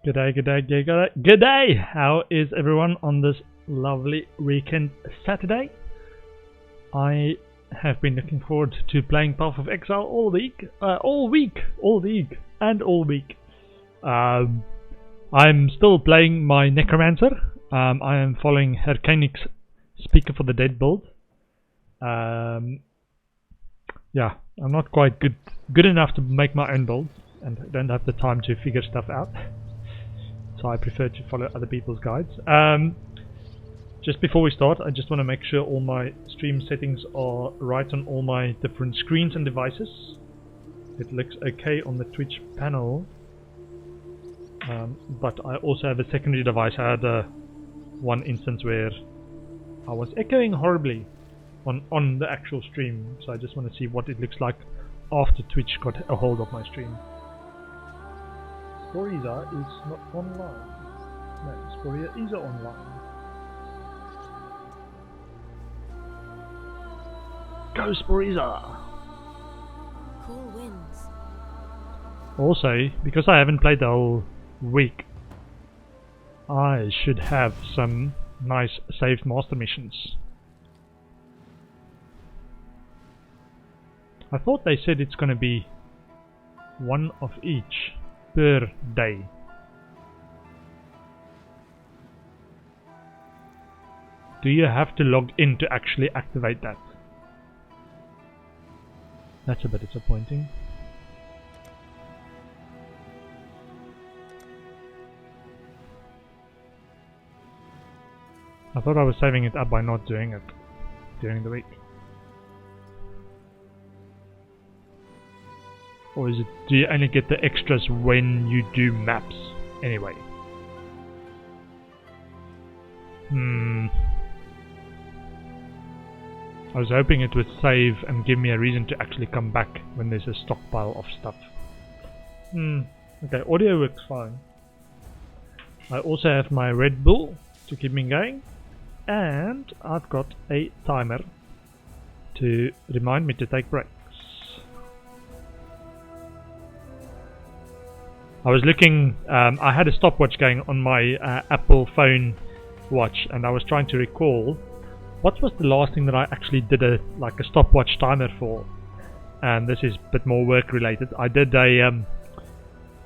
G'day, g'day, g'day, g'day! How is everyone on this lovely weekend Saturday? I have been looking forward to playing Path of Exile all week. I'm still playing my Necromancer. I am following Hercanic's Speaker for the Dead build. Yeah, I'm not quite good enough to make my own build, and don't have the time to figure stuff out. So I prefer to follow other people's guides. Just before we start, I just want to make sure all my stream settings are right on all my different screens and devices. It looks okay on the Twitch panel, but I also have a secondary device. I had one instance where I was echoing horribly on the actual stream, so I just want to see what it looks like after Twitch got a hold of my stream. Sporiza is not online. No, Sporia is online. Go Sporiza! Cool winds. Also, because I haven't played the whole week, I should have some nice saved master missions. I thought they said it's gonna be one of each per day. Do you have to log in to actually activate that? That's a bit disappointing. I thought I was saving it up by not doing it during the week. Or is it, do you only get the extras when you do maps anyway? I was hoping it would save and give me a reason to actually come back when there's a stockpile of stuff. Okay, audio works fine. I also have my Red Bull to keep me going, and I've got a timer to remind me to take breaks. I was looking, I had a stopwatch going on my Apple phone watch, and I was trying to recall what was the last thing that I actually did a stopwatch timer for. And this is a bit more work related. I did I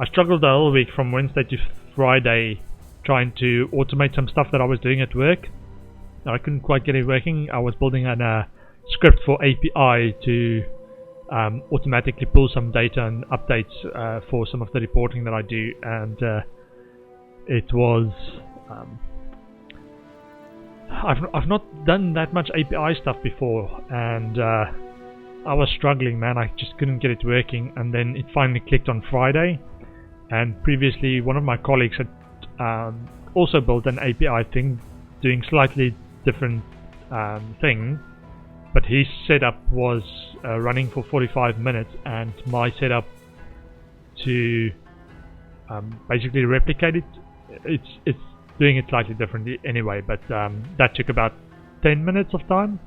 struggled the whole week from Wednesday to Friday trying to automate some stuff that I was doing at work. I couldn't quite get it working. I was building a script for API to automatically pull some data and updates for some of the reporting that I do, and it was I've not done that much API stuff before, and I was struggling, man. I just couldn't get it working, and then it finally clicked on Friday. And previously one of my colleagues had also built an API thing doing slightly different thing, but his setup was running for 45 minutes, and my setup to basically replicate it, it's doing it slightly differently anyway, but that took about 10 minutes of time,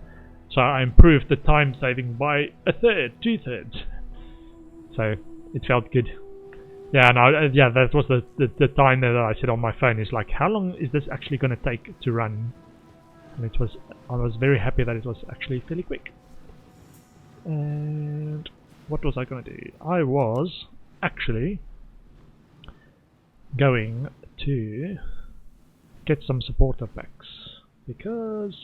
so I improved the time saving by a third, 2/3, so it felt good. Yeah, and that was the timer that I set on my phone. Is like, how long is this actually going to take to run? And I was very happy that it was actually fairly quick. And what was I going to do? I was actually going to get some supporter packs, because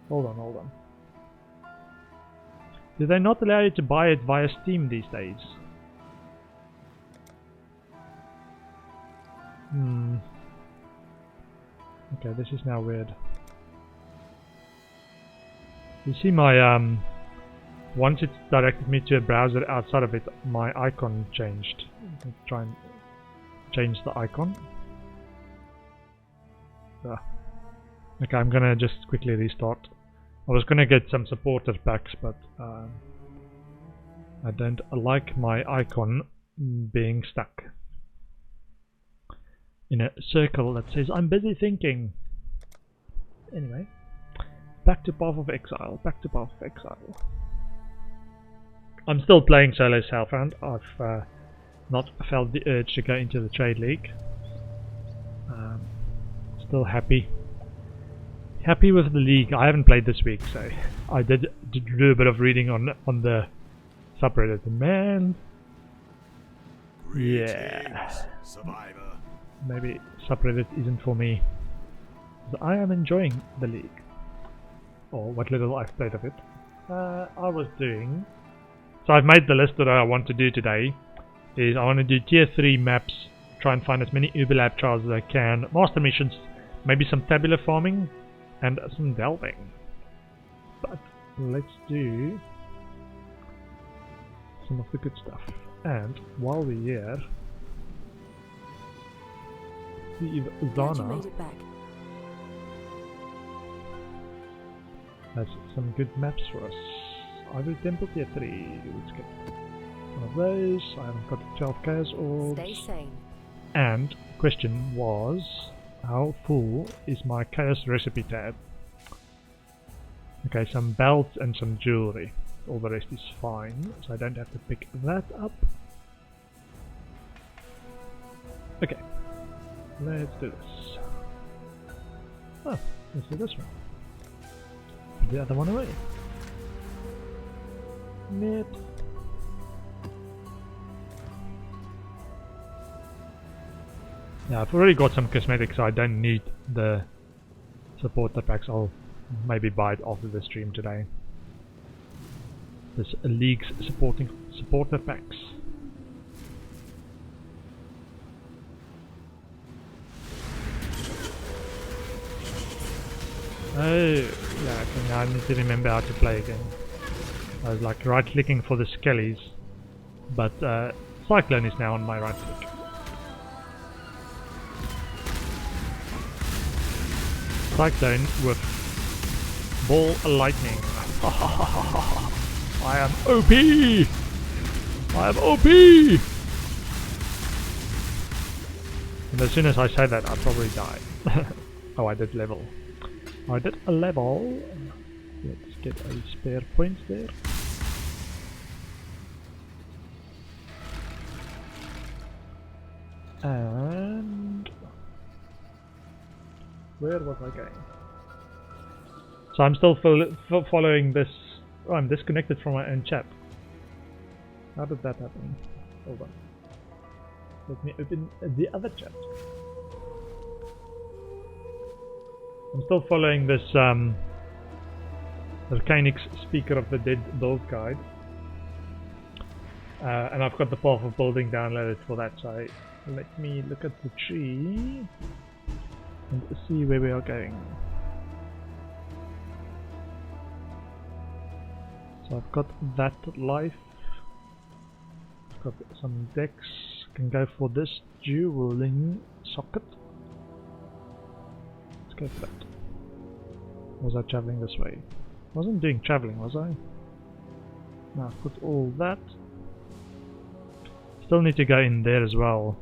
hold on. Do they not allow you to buy it via Steam these days? Okay, this is now weird. You see my once it directed me to a browser outside of it, my icon changed. Let's try and change the icon. Okay, I'm gonna just quickly restart. I was gonna get some supporter packs, but I don't like my icon being stuck in a circle that says I'm busy thinking. Anyway, back to Path of Exile, I'm still playing solo Southbound. I've not felt the urge to go into the trade league. Still happy with the league. I haven't played this week, so I did do a bit of reading on the subreddit. And man, yeah, Survivor. maybe subreddit isn't for me. But I am enjoying the league, or what little I've played of it. I was doing. So I've made the list that I want to do today. Is I want to do tier 3 maps, try and find as many Uber Lab trials as I can, master missions, maybe some tabular farming, and some delving. But let's do some of the good stuff. And while we're here, see if Glad you Zana made it back. has some good maps for us. Ivory Temple tier 3. Let's get one of those. I haven't got 12 chaos orbs. Stay sane. And question was, how full is my chaos recipe tab? Okay, some belts and some jewelry. All the rest is fine, so I don't have to pick that up. Okay, let's do this. Oh, let's do this one. Put the other one away. Nip. Yeah, I've already got some cosmetics, so I don't need the supporter packs. I'll maybe buy it after the stream today. This league's supporter packs. Oh, yeah, okay, now I need to remember how to play again. I was like right clicking for the skellies, but Cyclone is now on my right click. Cyclone with Ball Lightning. I am OP! I am OP! And as soon as I say that, I probably die. Oh, I did level. I did a level. Let's get a spare point there. And where was I going? So I'm still following this. Oh, I'm disconnected from my own chat. How did that happen? Hold on. Let me open the other chat. I'm still following this Volcanics Speaker of the Dead build guide. And I've got the Path of Building downloaded for that, so let me look at the tree and see where we are going. So I've got that life, I've got some decks, can go for this dueling socket. Let's go for that. Was I travelling this way? I wasn't doing travelling, was I? Now I've put all that. Still need to go in there as well.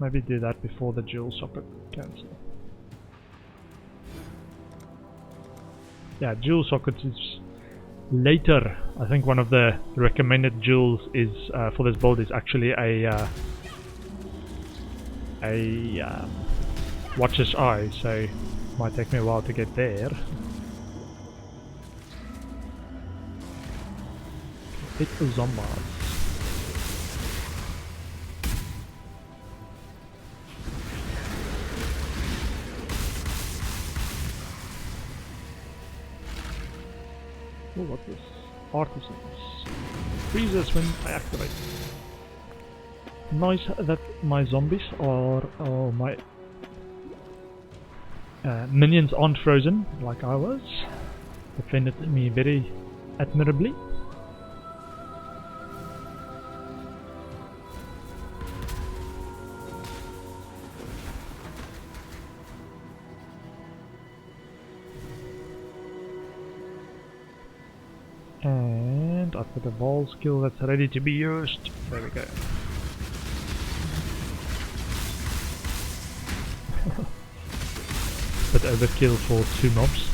Maybe do that before the dual socket cancel. Yeah, dual sockets is later. I think one of the recommended duals is for this build is actually a Watcher's Eye, so it might take me a while to get there. Hit the zombies. Oh, what's this? Artisans. Freezes when I activate. Nice that my zombies are, or my minions aren't frozen like I was. Defended me very admirably. And I've got a ball skill that's ready to be used. There we go. But overkill for 2 mobs.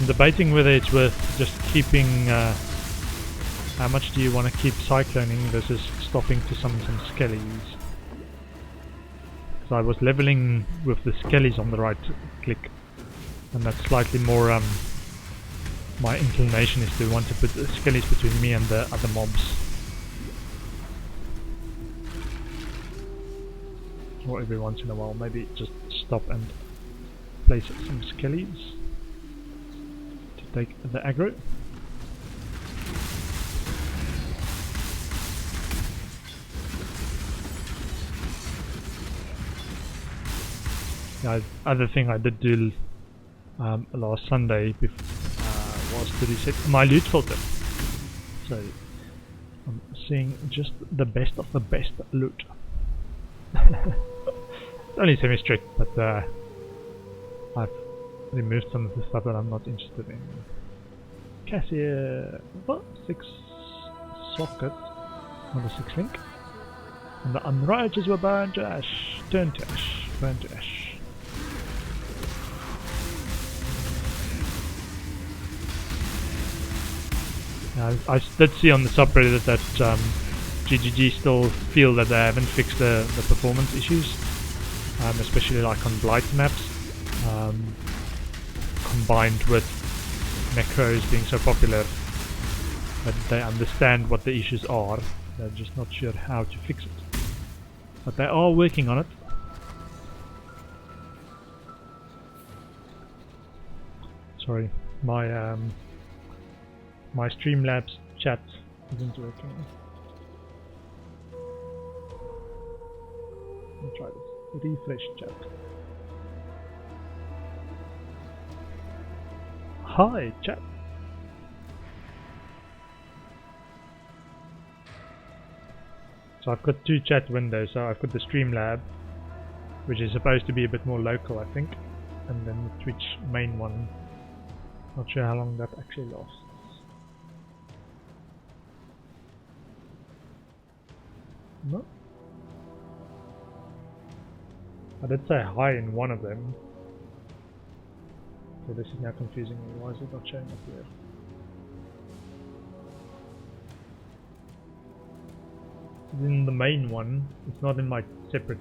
I'm debating whether it's worth just keeping. How much do you want to keep cycloning versus stopping to some skellies? Because I was leveling with the skellies on the right click, and that's slightly more. My inclination is to want to put the skellies between me and the other mobs. Or every once in a while, maybe just stop and place some skellies to take the aggro. The other thing I did do last Sunday was to reset my loot filter. So I'm seeing just the best of the best loot. It's only semi-strict, but I've removed some of the stuff that I'm not interested in. Cassia, what? 6 socket, not a 6 link. And the unrighteous were burned to ash, turned to ash, burned to ash. I did see on the subreddit that GGG still feel that they haven't fixed the performance issues, especially like on Blight maps, combined with Necros being so popular that they understand what the issues are, they're just not sure how to fix it. But they are working on it. Sorry, my my Streamlabs chat isn't working. Let me try this. Refresh chat. Hi chat. So I've got 2 chat windows. So I've got the Streamlab, which is supposed to be a bit more local, I think, and then the Twitch main one. Not sure how long that actually lasts. No. I did say hi in one of them. So this is now confusing me. Why is it not showing up here? It's in the main one. It's not in my separate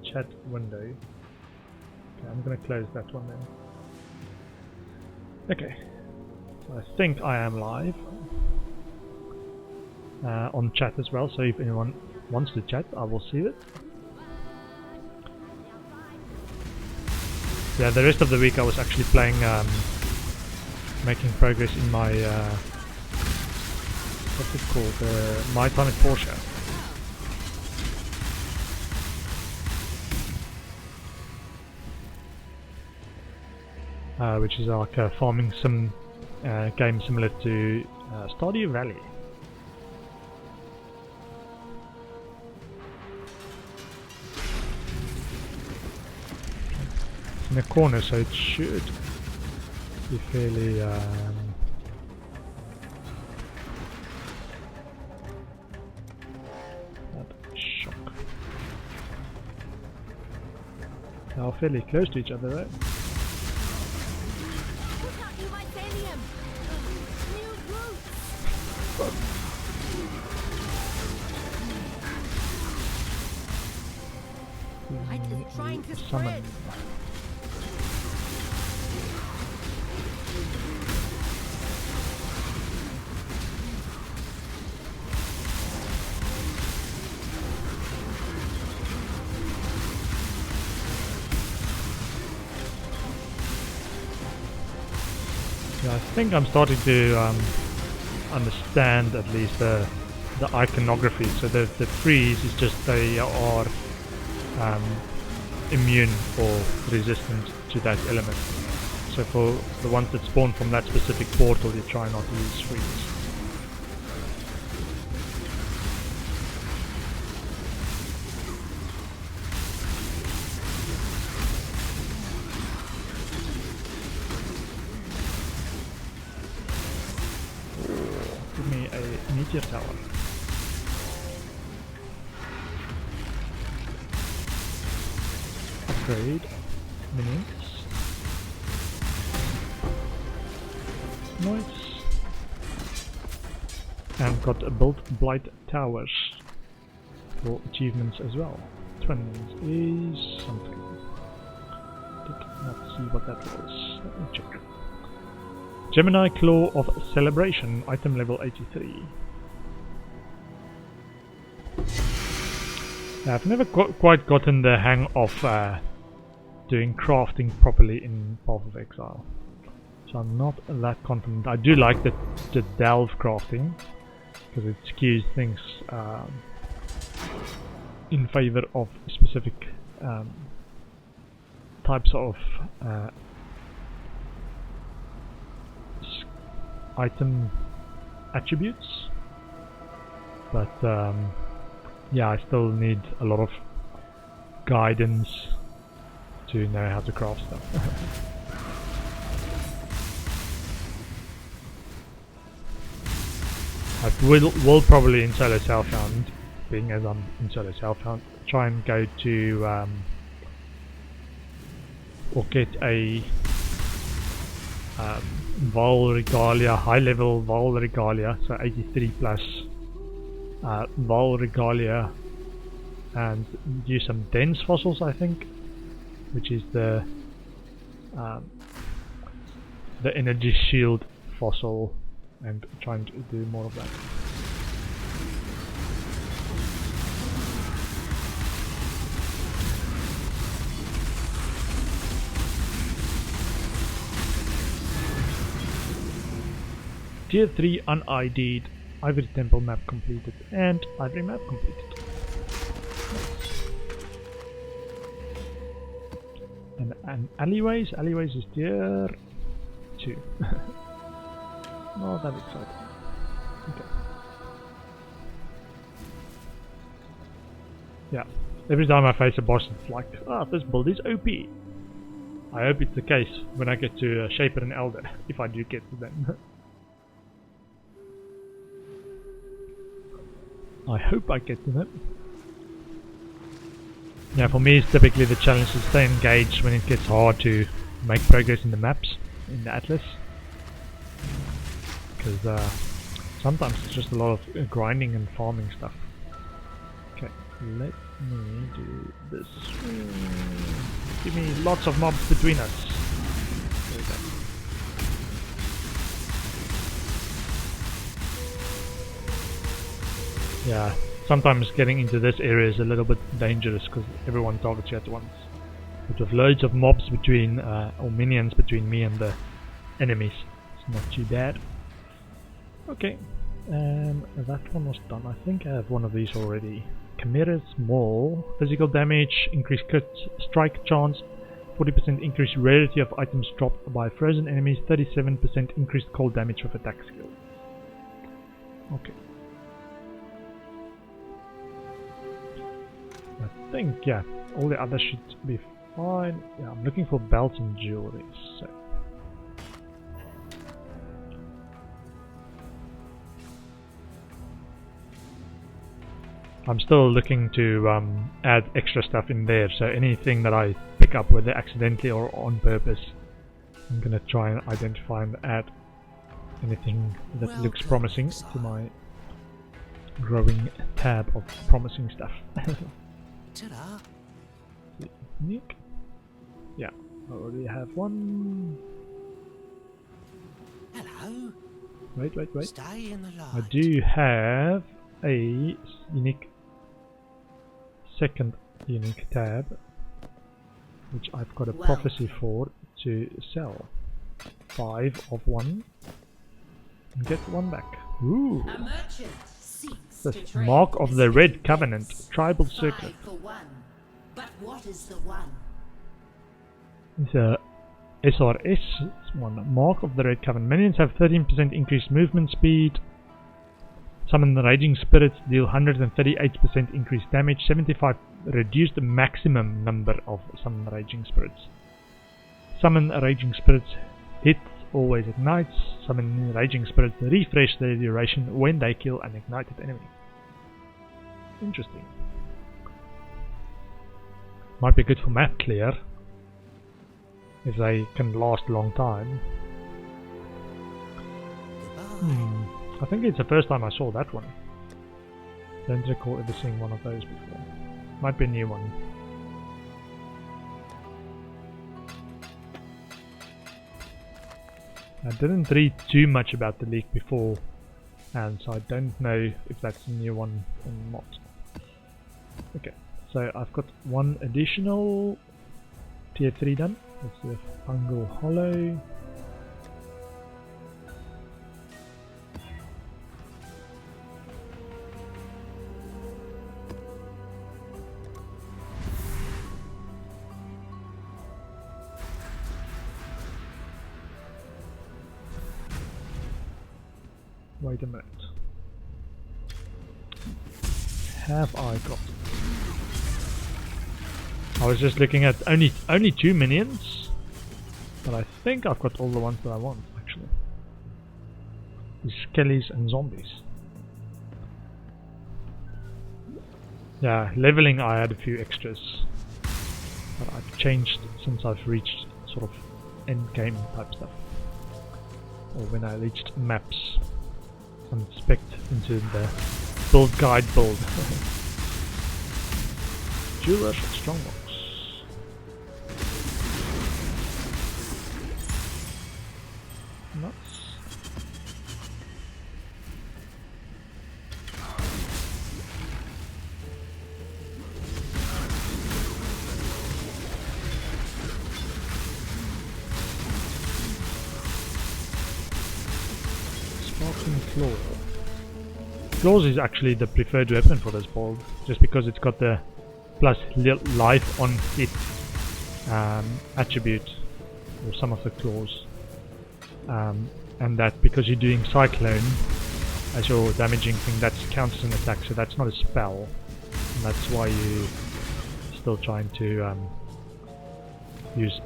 chat window. Okay, I'm gonna close that one then. Okay. So I think I am live. On chat as well, so if anyone wants to chat, I will see it. Yeah, the rest of the week I was actually playing, making progress in my, what's it called, My Time at Porsche. Which is like a farming sim game similar to Stardew Valley. In the corner, so it should be fairly shock. They are fairly close to each other, right? Trying to summon. Yeah, I think I'm starting to understand at least the iconography. So the freeze is just they are immune or resistant to that element. So for the ones that spawn from that specific portal, you try not to use freeze. Give me a meteor tower. Upgrade minions. Nice. And got built Blight Towers for achievements as well. Twins is something. Did not see what that was. Let me check. Gemini Claw of Celebration, item level 83. I've never quite gotten the hang of doing crafting properly in Path of Exile, so I'm not that confident. I do like the delve crafting because it skews things in favor of specific types of item attributes, but yeah, I still need a lot of guidance to know how to craft stuff. I will probably in Solo Self-Found, being as I'm in Solo Self-Found, try and go to or get a Val Regalia, high level Val Regalia, so 83 plus Val Regalia, and use some dense fossils, I think, which is the energy shield fossil, and trying to do more of that. Tier 3 un-ID'd, Ivory Temple map completed, and Ivory map completed. And alleyways is tier 2. Not that exciting. Okay. Yeah, every time I face a boss it's like, this build is OP. I hope it's the case when I get to Shaper and Elder, if I do get to them. I hope I get to them. Yeah, for me it's typically the challenge to stay engaged when it gets hard to make progress in the maps, in the atlas. Because sometimes it's just a lot of grinding and farming stuff. Okay, let me do this. Give me lots of mobs between us. There we go. Yeah, sometimes getting into this area is a little bit dangerous because everyone targets you at once. But with loads of mobs between, or minions between me and the enemies, it's not too bad. Okay, that one was done. I think I have one of these already. Chimera's Maul, physical damage, increased crit strike chance, 40% increased rarity of items dropped by frozen enemies, 37% increased cold damage with attack skill. Okay. I think, yeah, all the others should be fine. Yeah, I'm looking for belts and jewelry, so. I'm still looking to add extra stuff in there, so anything that I pick up, whether accidentally or on purpose, I'm gonna try and identify and add anything that looks promising to my growing tab of promising stuff. Unique. Yeah, I already have one. Hello. Wait. Stay in the light. I do have a unique second unique tab, which I've got a prophecy for to sell. 5 of 1 and get 1 back. Ooh! A merchant seeks The to trade Mark of the Red Covenant, Covenant. Tribal Circlet. 5 for 1. But what is the 1? It's a SRS one. Mark of the Red Covenant. Minions have 13% increased movement speed. Summon the Raging Spirits, deal 138% increased damage, 75 reduced the maximum number of Summon Raging Spirits. Summon Raging Spirits, hits always ignites. Summon Raging Spirits, refresh their duration when they kill an ignited enemy. Interesting. Might be good for map clear, if they can last a long time. I think it's the first time I saw that one. Don't recall ever seeing one of those before. Might be a new one. I didn't read too much about the leak before, and so I don't know if that's a new one or not. Okay, so I've got one additional tier 3 done. That's the fungal hollow. Wait a minute. Have I got? I was just looking at only 2 minions, but I think I've got all the ones that I want actually. The skellies and zombies. Yeah, leveling I had a few extras, but I've changed since I've reached sort of end game type stuff, or when I reached maps. Inspect into the build guide build. Jewelers and strongbox. Nuts. Sparking claw. Claws is actually the preferred weapon for this build, just because it's got the plus life on hit attribute, or some of the claws, and that because you're doing cyclone as your damaging thing, that counts as an attack, so that's not a spell, and that's why you're still trying to use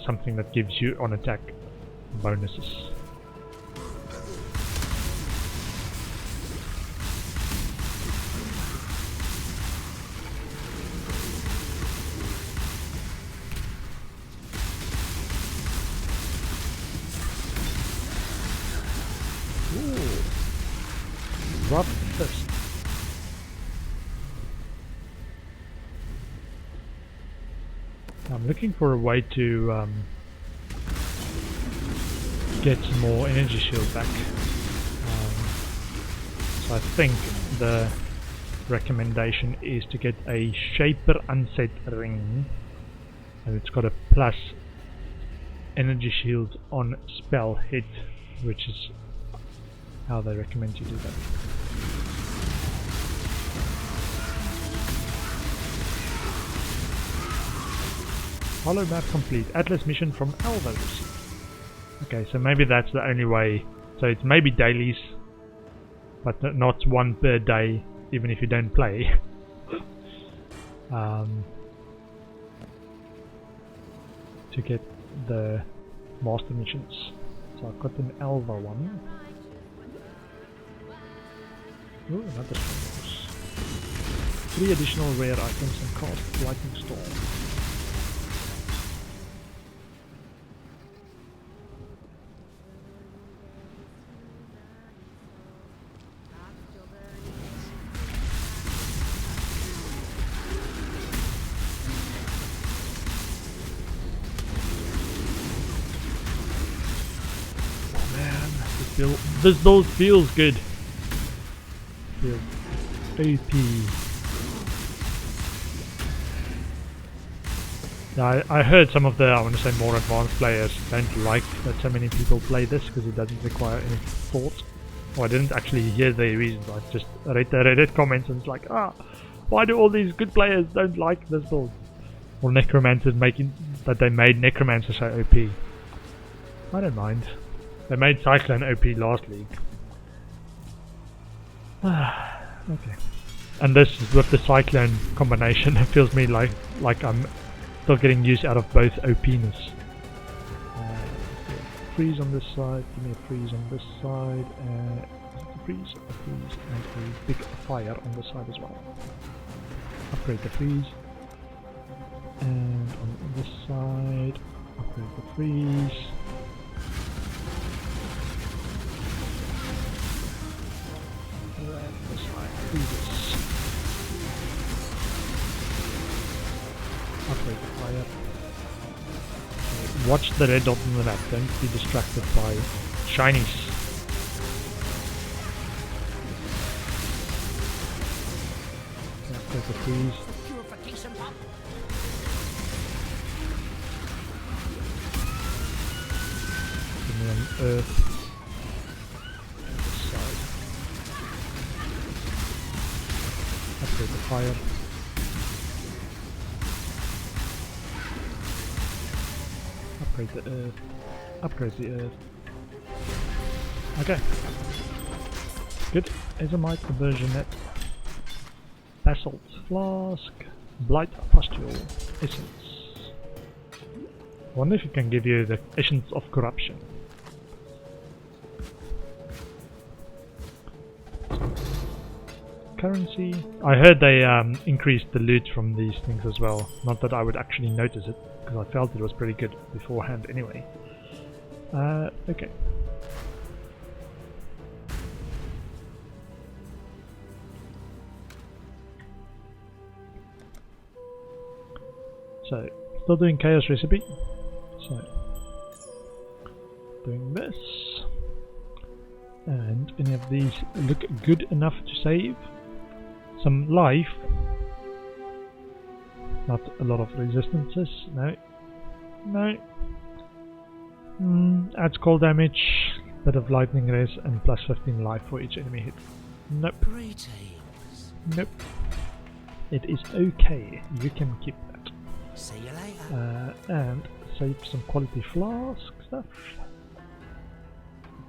something that gives you on attack bonuses. Rough fist. I'm looking for a way to get some more energy shield back. So I think the recommendation is to get a Shaper Unset ring, and it's got a plus energy shield on spell hit, which is how they recommend you do that. Hollow map complete. Atlas mission from Alvos. Okay, so maybe that's the only way. So it's maybe dailies, but not one per day, even if you don't play. To get the master missions. So I've got an Alva one. Ooh, another strongbox. 3 additional rare items and cast Lightning Storm. Oh man, this build feels good. OP. Yeah, I heard some of the, I want to say, more advanced players don't like that so many people play this because it doesn't require any thought. Well, I didn't actually hear the reasons, I just read the Reddit comments and it's like, why do all these good players don't like this build? Or Necromancers making, that they made Necromancer so OP. I don't mind. They made Cyclone OP last league. Okay. And this, with the Cyclone combination, it feels me like I'm still getting use out of both OPness. Freeze on this side, give me a freeze on this side, a freeze, and a big fire on this side as well. Upgrade the freeze. And on this side, upgrade the freeze. as I do this. Upgrade the fire. Watch the red dot on the map, don't be distracted by shinies. Upgrade the trees. Give me an earth. This side. Upgrade the fire. Upgrade the earth. Upgrade the earth. Okay. Good. Azomite, Aversionet, Basalt Flask, Blight Pustule, Essence. Wonder if it can give you the Essence of Corruption. Currency. I heard they increased the loot from these things as well. Not that I would actually notice it, because I felt it was pretty good beforehand anyway. Okay. So, still doing Chaos Recipe. So, doing this. And any of these look good enough to save. Some life. Not a lot of resistances. No. No. Adds cold damage, bit of lightning res, and plus 15 life for each enemy hit. Nope. Nope. It is okay. You can keep that. See you later. And save some quality flask stuff.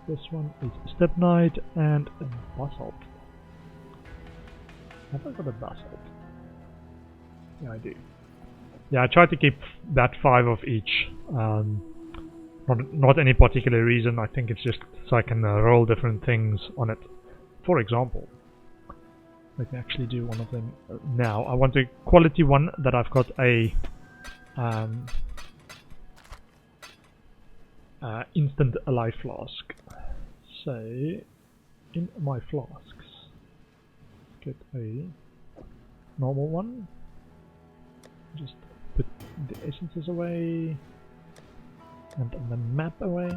This one is Step Knight and a Basalt. Have I got a Basalt? Yeah, I do. Yeah, I try to keep that 5 of each. Not any particular reason, I think it's just so I can roll different things on it. For example, let me actually do one of them now. I want a quality one that I've got a instant alive flask. So, in my flasks, get a normal one. Just put the essences away and the map away.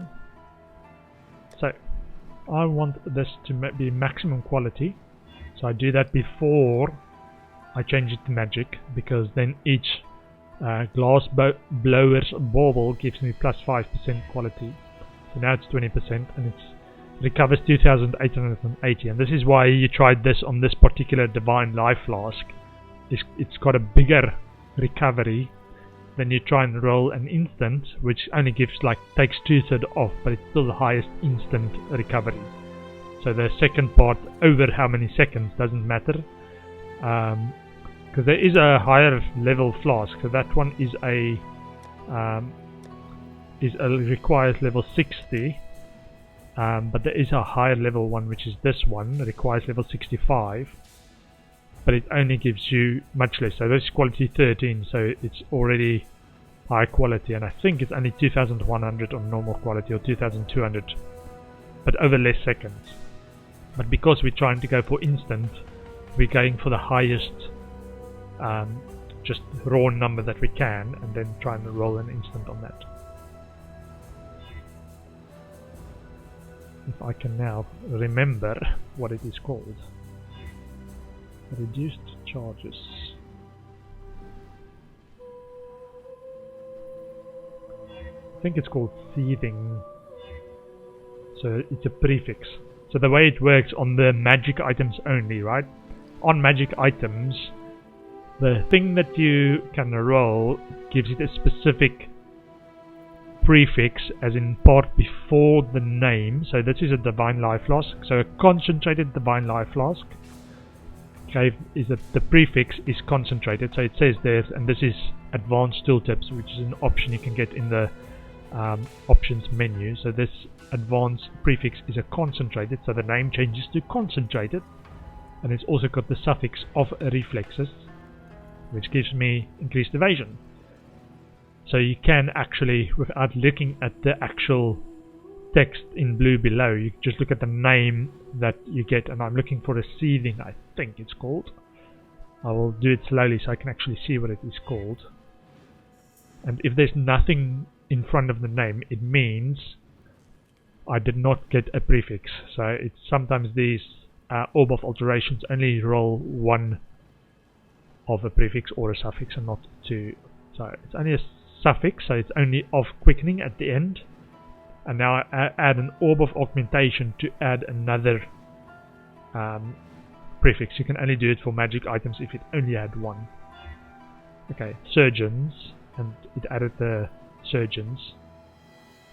So, I want this to be maximum quality. So I do that before I change it to magic, because then each glass blower's bauble gives me plus 5% quality. So now it's 20% and it recovers 2880, and this is why you tried this on this particular Divine Life Flask. It's got a bigger recovery than you try and roll an instant, which only gives takes 2/3 off, but it's still the highest instant recovery. So the second part over how many seconds doesn't matter, because there is a higher level flask. So that one is requires level 60, but there is a higher level one, which is this one, requires level 65, but it only gives you much less. So this is quality 13, so it's already high quality, and I think it's only 2100 on normal quality, or 2200, but over less seconds. But because we're trying to go for instant, we're going for the highest just raw number that we can, and then try and roll an instant on that. If I can now remember what it is called. Reduced charges. I think it's called seething. So it's a prefix. So the way it works on the magic items only, right? On magic items, the thing that you can roll gives it a specific prefix, as in part before the name. So this is a Divine Life Flask, so a concentrated Divine Life Flask. Okay, the prefix is concentrated, so it says there, and this is Advanced Tooltips, which is an option you can get in the options menu. So this advanced prefix is a concentrated, so the name changes to concentrated, and it's also got the suffix of reflexes, which gives me increased evasion. So you can actually, without looking at the actual text in blue below. You just look at the name that you get, and I'm looking for a seething, I think it's called. I will do it slowly so I can actually see what it is called. And if there's nothing in front of the name, it means I did not get a prefix. So it's sometimes these orb of alterations only roll one of a prefix or a suffix and not two. So it's only a suffix, so it's only of quickening at the end. And now I add an orb of augmentation to add another prefix. You can only do it for magic items if it only had one. Okay, surgeons, and it added the surgeons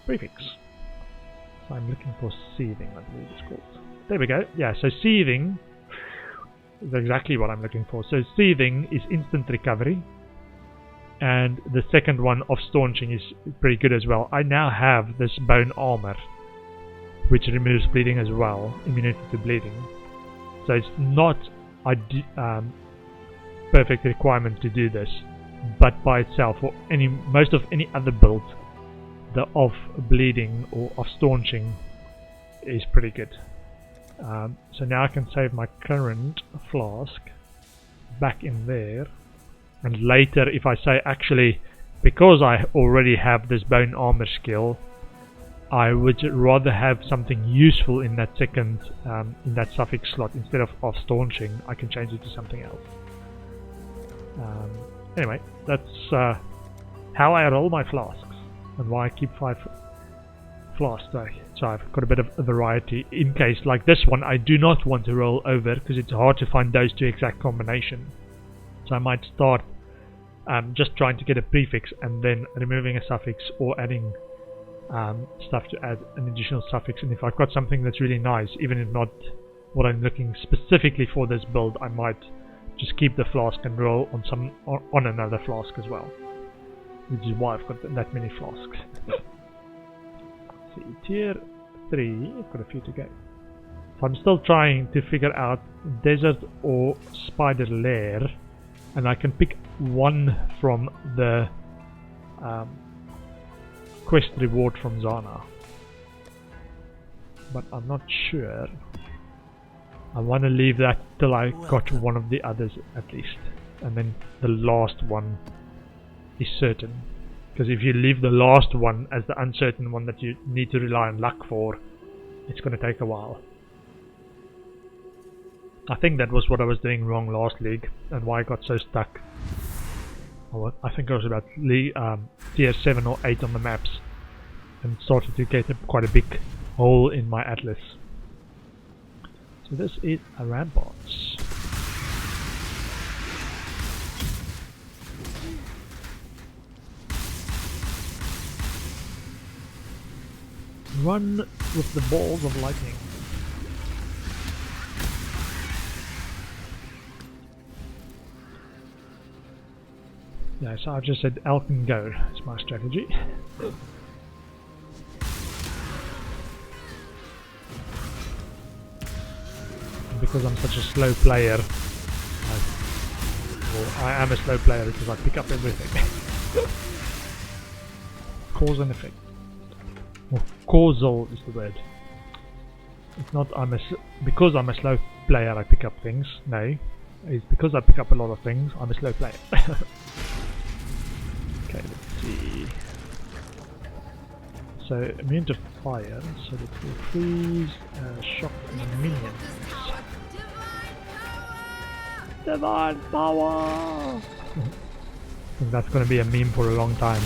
prefix. So I'm looking for seething, I believe it's called. There we go. Yeah, so seething is exactly what I'm looking for. So seething is instant recovery, and the second one of staunching is pretty good as well. I now have this bone armor, which removes bleeding as well, immunity to bleeding. So it's not a perfect requirement to do this, but by itself, or most of any other build, the of bleeding or of staunching is pretty good. So now I can save my current flask back in there, and later if I say actually, because I already have this bone armor skill, I would rather have something useful in that second in that suffix slot instead of staunching. I can change it to something else. Anyway, that's how I roll my flasks and why I keep 5 flasks. So I've got a bit of a variety in case, like this one, I do not want to roll over because it's hard to find those two exact combinations. So I might start just trying to get a prefix and then removing a suffix or adding stuff to add an additional suffix. And if I've got something that's really nice, even if not what I'm looking specifically for this build, I might just keep the flask and roll on another flask as well, which is why I've got that many flasks. See, tier 3, I've got a few to go. So I'm still trying to figure out desert or spider lair, and I can pick one from the quest reward from Zana, but I'm not sure. I want to leave that till I got one of the others at least, and then the last one is certain, because if you leave the last one as the uncertain one that you need to rely on luck for, it's going to take a while. I think that was what I was doing wrong last league and why I got so stuck. I think I was about tier 7 or 8 on the maps and started to get quite a big hole in my atlas. So this is a ramparts. Run with the balls of lightning. Yeah, so I've just said elk and go. It's my strategy. And because I'm such a slow player, I am a slow player because I pick up everything. Cause and effect. Or causal is the word. It's not because I'm a slow player I pick up things. No, it's because I pick up a lot of things. I'm a slow player. Okay, let's see. So immune to fire, so that will freeze, shock minions. Divine power! I think that's going to be a meme for a long time.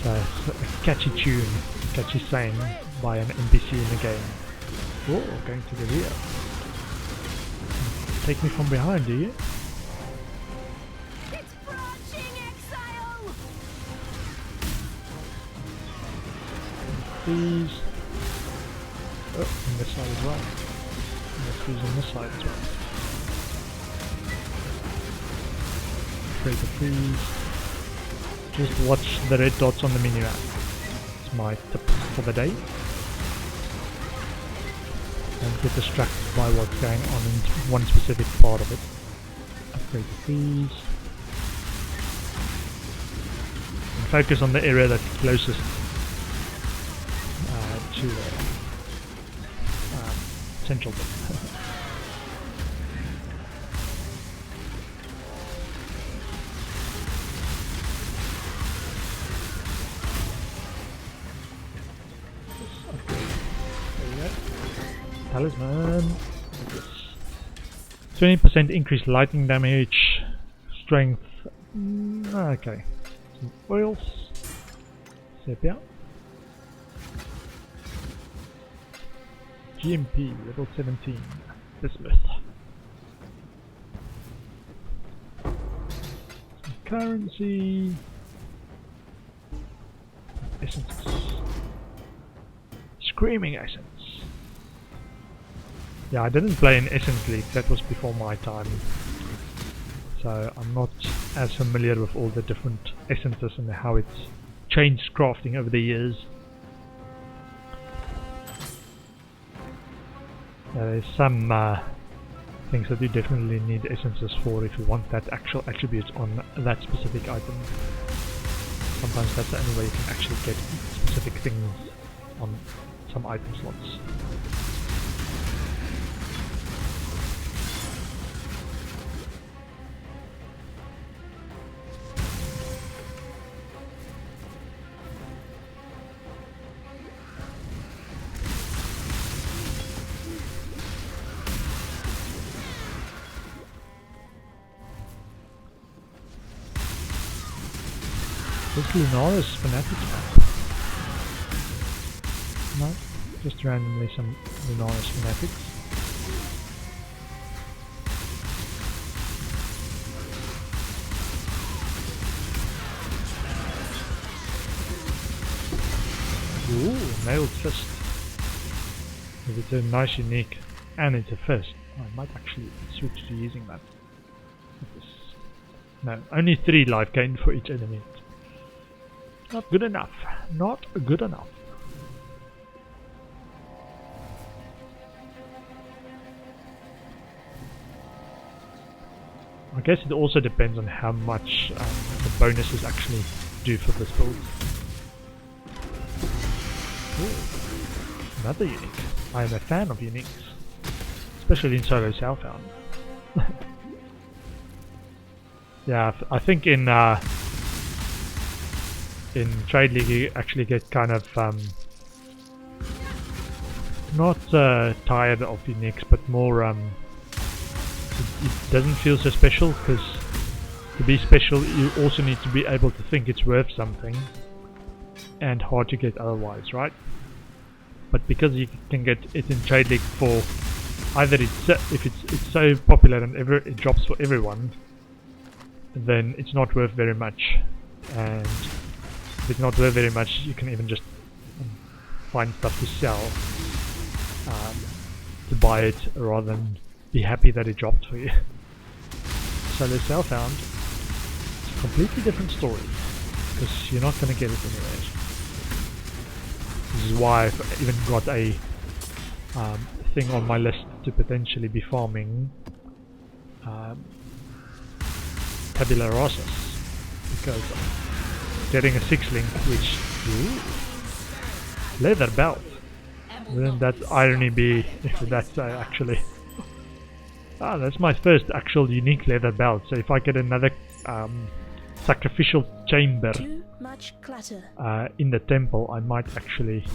So a catchy tune, catchy saying by an NPC in the game. Oh, going to the rear. Take me from behind, do you? Freeze. Oh, on this side as well. And let's freeze on this side as well. Create a freeze. Just watch the red dots on the mini-map. It's my tip for the day. Don't get distracted by what's going on in one specific part of it. Upgrade the freeze. And focus on the area that's closest to central bit. Talisman. 20% increased lightning damage. Strength. Okay. Some oils. Sepia. GMP level 17. Bismuth. Some currency. Essences. Screaming essence. Yeah, I didn't play in Essence League, that was before my time. So I'm not as familiar with all the different essences and how it's changed crafting over the years. There's some things that you definitely need essences for if you want that actual attribute on that specific item. Sometimes that's the only way you can actually get specific things on some item slots. This Lunaris Fanatics map. No, just randomly some Lunaris Fanatics. Ooh, nailed fist. If it's a nice unique and it's a fist, I might actually switch to using that. No, only 3 life gained for each enemy. Not good enough. Not good enough. I guess it also depends on how much the bonuses actually do for this build. Ooh, another unique. I am a fan of uniques, especially in solo Southbound. Yeah, I think in Trade League you actually get kind of not tired of uniques, but more it doesn't feel so special, because to be special you also need to be able to think it's worth something, and hard to get otherwise, right? But because you can get it in Trade League for either if it's so popular and it drops for everyone, then it's not worth very much, and if it's not worth very much, you can even just find stuff to sell to buy it rather than be happy that it dropped for you. So the Southbound, it's a completely different story, because you're not going to get it anywhere. This is why I've even got a thing on my list to potentially be farming Tabula Rasas, because getting a 6-link, which... Ooh, leather belt. Wouldn't that irony be if that's actually... that's my first actual unique leather belt, so if I get another sacrificial chamber in the temple, I might actually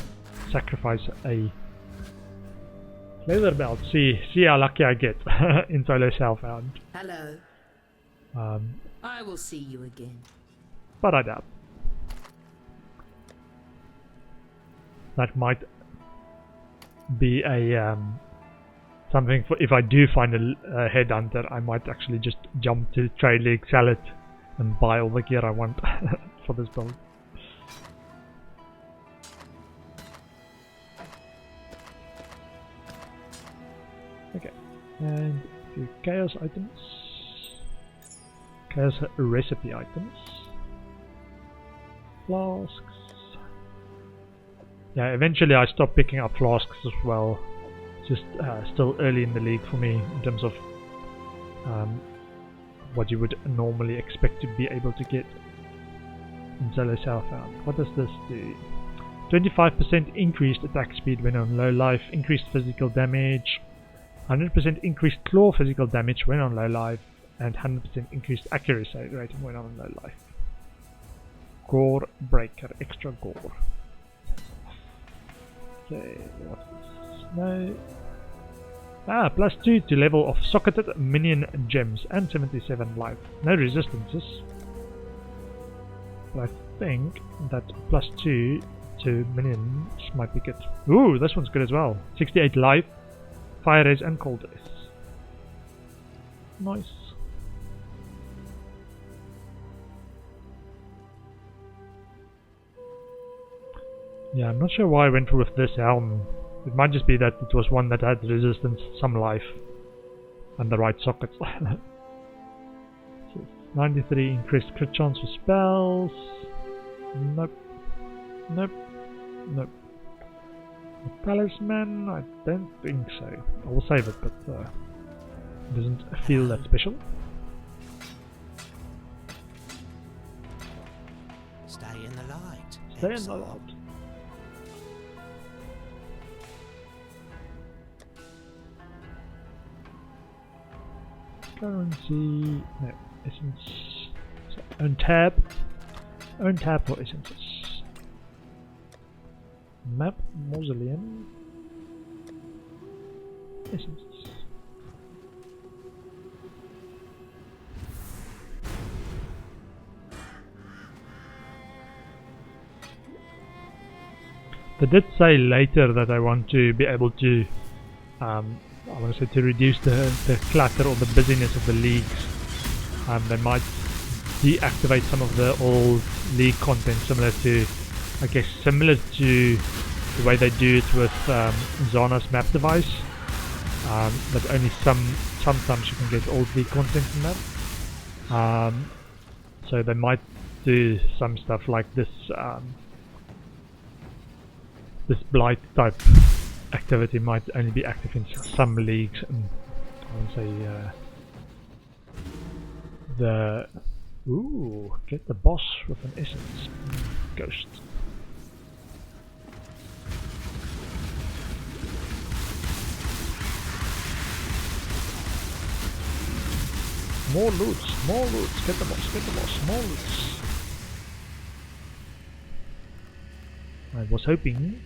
sacrifice a leather belt. See how lucky I get in solo Southbound. Hello. I will see you again. But I doubt. That might be a something for if I do find a headhunter. I might actually just jump to Trade League, sell it, and buy all the gear I want for this build. Okay, and a few chaos items, chaos recipe items, flasks. Yeah, eventually I stopped picking up flasks as well. Just still early in the league for me in terms of what you would normally expect to be able to get in solo Southbound. What does this do? 25% increased attack speed when on low life, increased physical damage, 100% increased claw physical damage when on low life, and 100% increased accuracy rating when on low life. Gore Breaker, extra gore. Okay, what's this? No. +2 to level of socketed minion gems and 77 life. No resistances. But I think that +2 to minions might be good. Ooh, this one's good as well. 68 life, fire res and cold res. Nice. Yeah, I'm not sure why I went with this helm. It might just be that it was one that had resistance, some life, and the right sockets. 93 increased crit chance for spells. Nope. Nope. Nope. The talisman? I don't think so. I will save it, but it doesn't feel that special. Stay in the light. Stay in the light. Currency, no, essence, so own tab for essences. Map, mausoleum, essences. They did say later that I want to be able to I want to say to reduce the clutter or the busyness of the leagues. They might deactivate some of the old league content, similar to the way they do it with Zana's map device. But only sometimes you can get old league content from that. So they might do some stuff like this. This blight type activity might only be active in some leagues, and I would say get the boss with an essence ghost. More loots, get the boss, more loots. I was hoping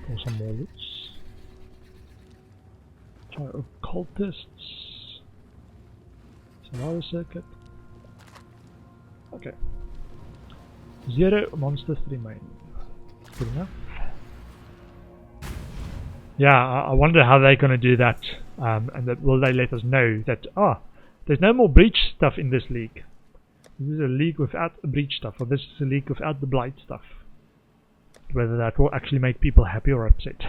for some more loots. Try occultists. Solar circuit. Okay. 0 monsters remain. Good enough. Yeah, I wonder how they're gonna do that. And that will they let us know that there's no more breach stuff in this league. This is a league without the breach stuff, or this is a league without the blight stuff. Whether that will actually make people happy or upset.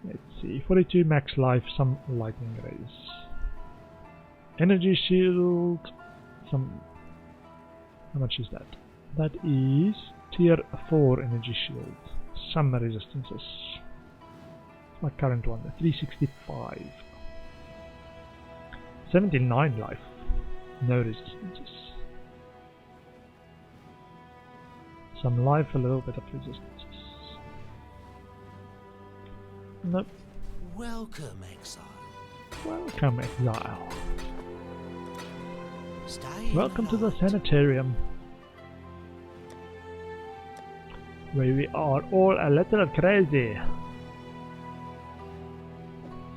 Let's see, 42 max life, some lightning rays. Energy shield, how much is that? That is tier 4 energy shield, some resistances. My current one, 365. 79 life, no resistances. Some life, a little bit of resistance. Nope. Welcome, exile. Welcome, exile. Stay Welcome to the sanitarium, where we are all a little crazy.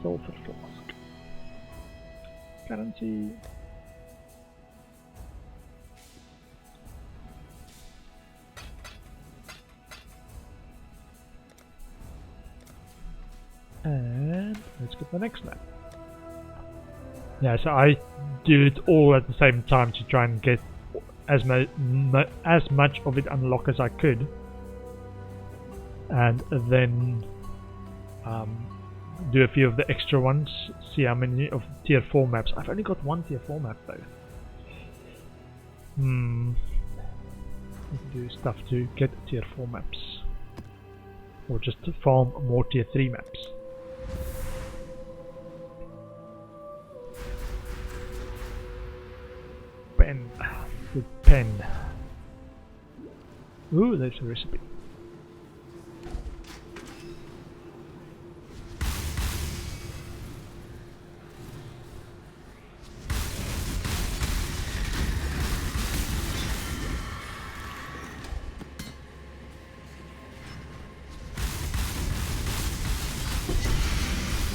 Sulfur flask. Currency. And let's get the next map. Yeah, so I do it all at the same time to try and get as much of it unlocked as I could, and then do a few of the extra ones, see how many of tier 4 maps. I've only got one tier 4 map though. Do stuff to get tier 4 maps, or just to farm more tier 3 maps. Pen, good pen. Ooh, there's a recipe.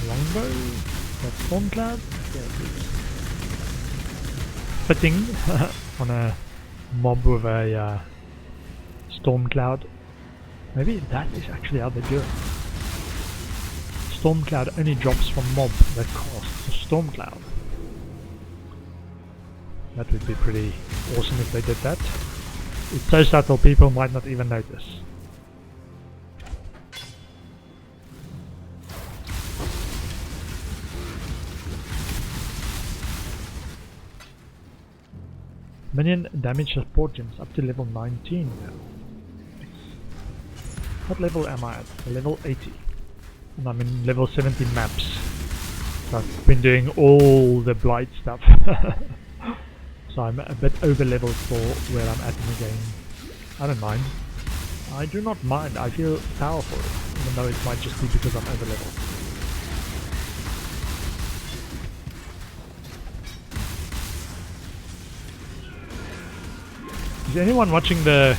Longbow, that storm cloud. Yeah, fitting on a mob with a storm cloud. Maybe that is actually how they do it. Storm cloud only drops from mob that casts a storm cloud. That would be pretty awesome if they did that. It's so subtle people might not even notice. Minion damage support gems up to level 19 now. What level am I at? Level 80. And I'm in level 70 maps. So I've been doing all the Blight stuff. So I'm a bit over leveled for where I'm at in the game. I don't mind. I do not mind. I feel powerful, even though it might just be because I'm over leveled. Is anyone watching the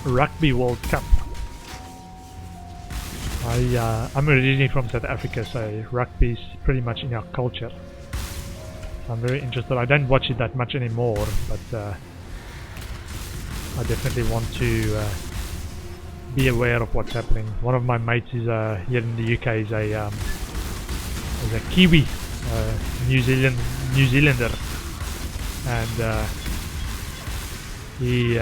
Rugby World Cup? I'm originally from South Africa, so rugby's pretty much in our culture. So I'm very interested. I don't watch it that much anymore, but I definitely want to be aware of what's happening. One of my mates is here in the UK is a Kiwi, New Zealander, and we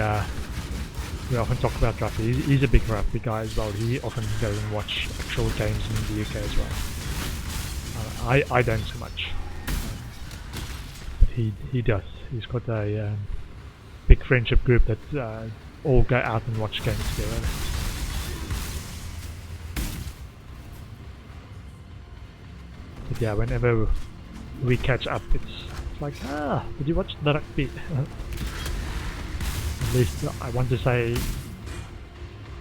often talk about rugby. He's a big rugby guy as well. He often goes and watch actual games in the UK as well. I don't so much, but he does. He's got a big friendship group that all go out and watch games together. But yeah, whenever we catch up, it's like, did you watch the rugby? At least I want to say,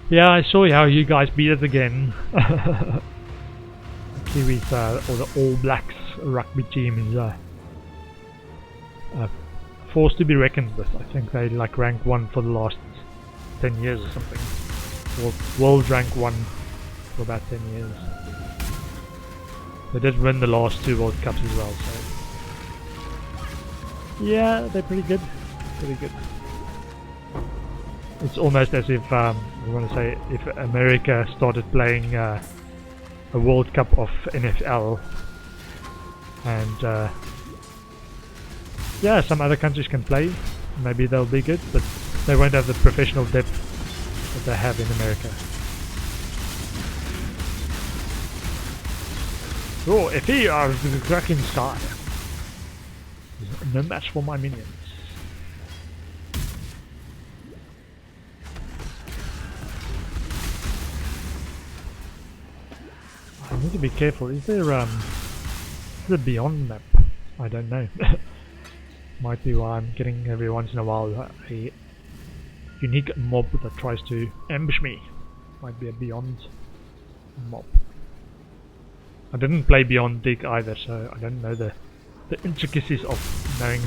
yeah, I saw how you guys beat it again. The Kiwis, or the All Blacks rugby team is a force to be reckoned with. I think they like rank 1 for the last 10 years or something. Or world rank 1 for about 10 years. They did win the last 2 World Cups as well, so yeah, they're pretty good. Pretty good. It's almost as if, I want to say, if America started playing a World Cup of NFL, and yeah, some other countries can play, maybe they'll be good, but they won't have the professional depth that they have in America. Oh, if he are the cracking sky, no match for my minions. I need to be careful. Is there the Beyond map? I don't know. Might be why I'm getting every once in a while a unique mob that tries to ambush me. Might be a Beyond mob. I didn't play Beyond Dig either, so I don't know the intricacies of knowing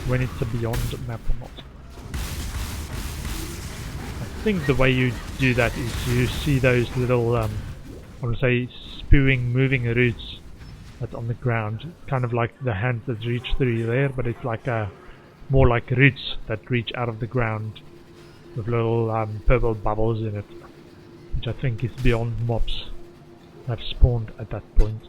when it's a Beyond map or not. I think the way you do that is you see those little I want to say spewing, moving roots that's on the ground, kind of like the hands that reach through there, but it's like more like roots that reach out of the ground with little purple bubbles in it, which I think is Beyond mobs that have spawned at that point.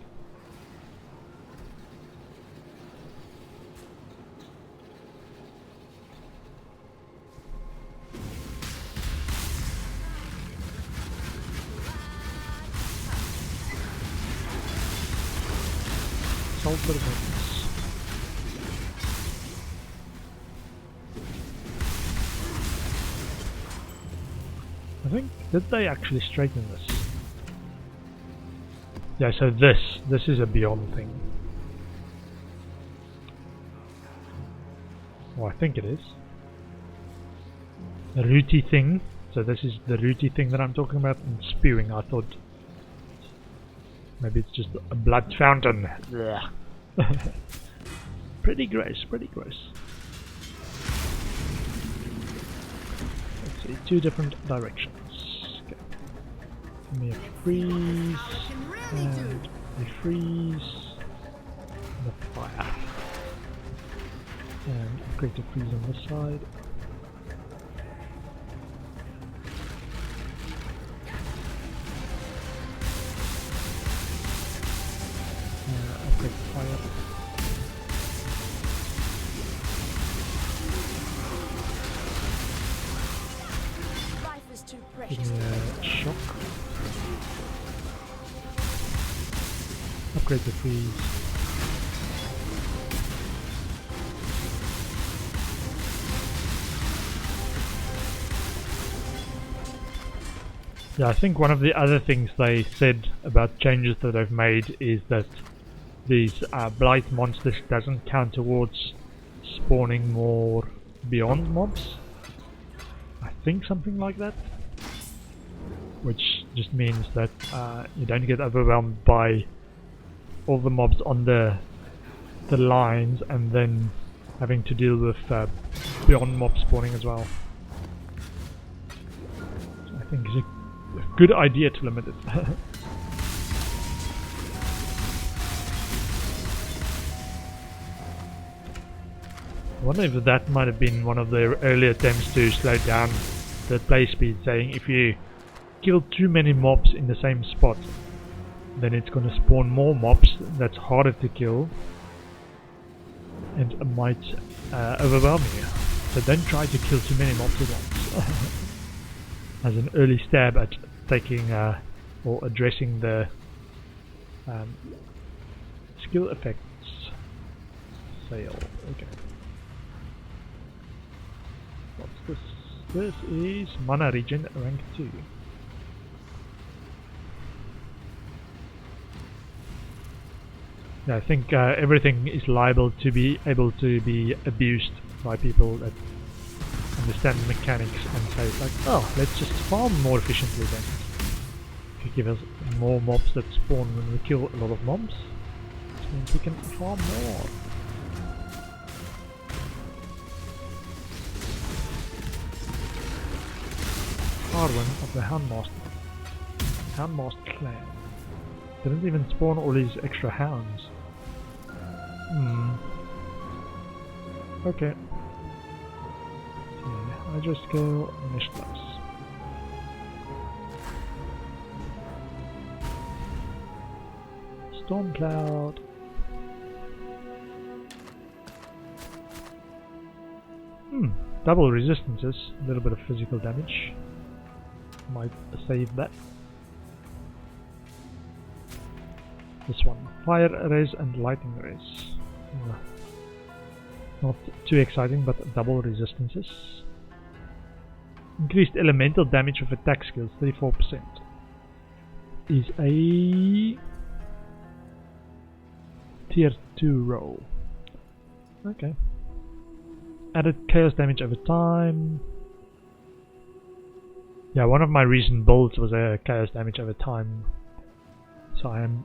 Sulfur buttons. I think, did they actually straighten this? Yeah, so this is a Beyond thing. Oh, I think it is. rooty thing. So this is the rooty thing that I'm talking about. And spewing, I thought maybe it's just a blood fountain. Yeah. Pretty gross, pretty gross. Let's see, 2 different directions. Okay. Give me a freeze, and a freeze, and a fire. And upgrade the freeze on this side. Upgrade the fire. Give me a shock. Upgrade the freeze. Yeah, I think one of the other things they said about changes that they've made is that these Blight monsters doesn't count towards spawning more beyond mobs. I think something like that. Which just means that you don't get overwhelmed by all the mobs on the lines and then having to deal with beyond mob spawning as well. So I think it's a good idea to limit it. I wonder if that might have been one of their early attempts to slow down the play speed, saying if you kill too many mobs in the same spot, then it's going to spawn more mobs that's harder to kill and might overwhelm you. So don't try to kill too many mobs at once. As an early stab at taking or addressing the skill effects. Sale. Okay. What's this? This is Mana Regen rank 2. Yeah, I think everything is liable to be able to be abused by people that understand the mechanics and say it's like, oh, let's just farm more efficiently then. If you give us more mobs that spawn when we kill a lot of mobs, which means we can farm more. Harwin of the Houndmaster clan. Didn't even spawn all these extra hounds. Okay. I just go initialize. Storm Cloud. Double resistances, a little bit of physical damage. Might save that. This one, fire res and lightning res. Not too exciting, but double resistances. Increased elemental damage with attack skills, 34%. Is a tier 2 roll. Okay. Added chaos damage over time. Yeah, one of my recent builds was a chaos damage over time. So I am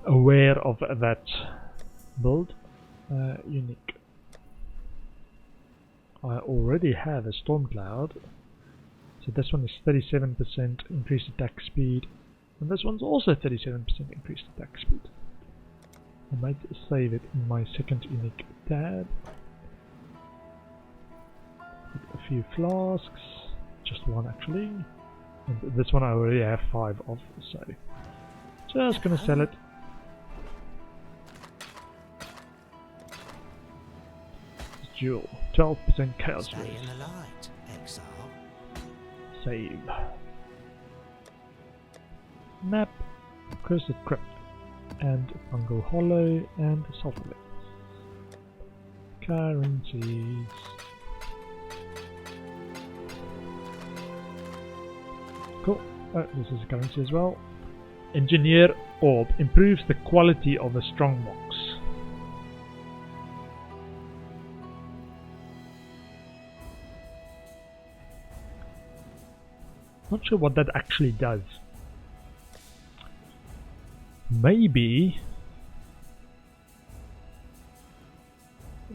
aware of that build. Unique. I already have a Storm Cloud, so this one is 37% increased attack speed, and this one's also 37% increased attack speed. I might save it in my second unique tab. Put a few flasks, just one actually, and this one I already have 5 of, so just gonna sell it. Jewel, 12% chaos Stay raise. in the light, Exile. Save. Map, Cursed Crypt, and Fungal Hollow, and Sulphur. Currencies. Cool. Oh, this is a currency as well. Engineer Orb improves the quality of a strongbox. Not sure what that actually does. Maybe...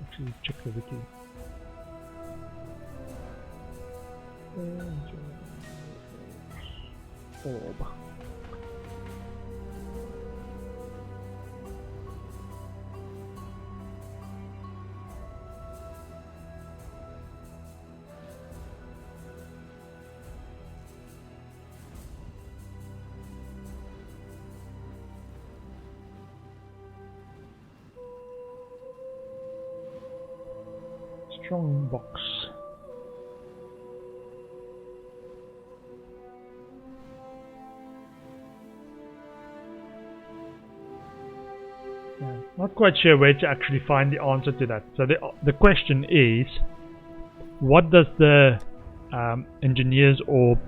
Actually check the wiki. Orb. Strong box. Yeah, not quite sure where to actually find the answer to that. So the question is, what does the engineer's orb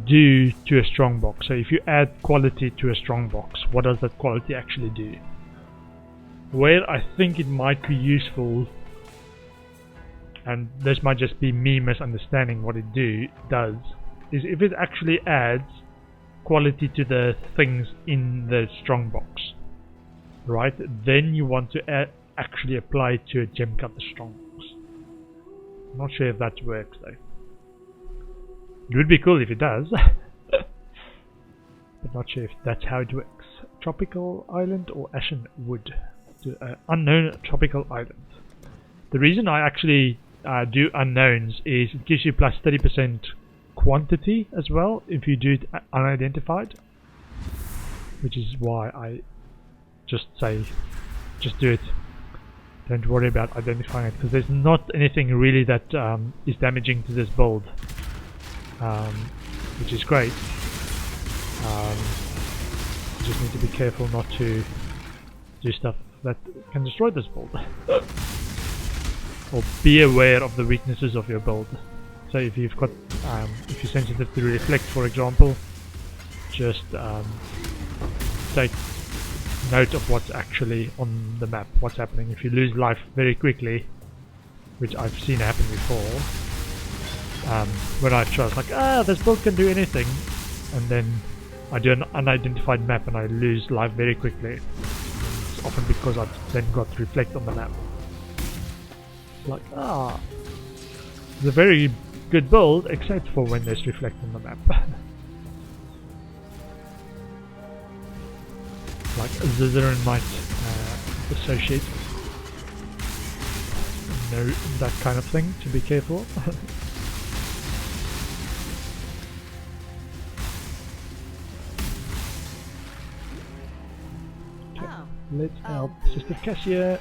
do to a strong box? So if you add quality to a strong box, what does that quality actually do? Where I think it might be useful, and this might just be me misunderstanding what it does, is if it actually adds quality to the things in the strong box, right? Then you want to actually apply it to a gem cut the strong box. I'm not sure if that works though. It would be cool if it does, but not sure if that's how it works. Tropical island or ashen wood? Unknown tropical island. The reason I actually do unknowns is it gives you plus 30% quantity as well if you do it unidentified, which is why I just say just do it, don't worry about identifying it, because there's not anything really that is damaging to this build, which is great. You just need to be careful not to do stuff that can destroy this build. Or be aware of the weaknesses of your build. So if you've got, if you're sensitive to reflect, for example, just take note of what's actually on the map, what's happening. If you lose life very quickly, which I've seen happen before, when I try, it's like, this build can do anything, and then I do an unidentified map and I lose life very quickly. It's often because I've then got reflect on the map. Like, it's a very good build, except for when there's reflect on the map. Like Zizaran might associate. No, that kind of thing, to be careful. Okay, let's help Sister Cassia.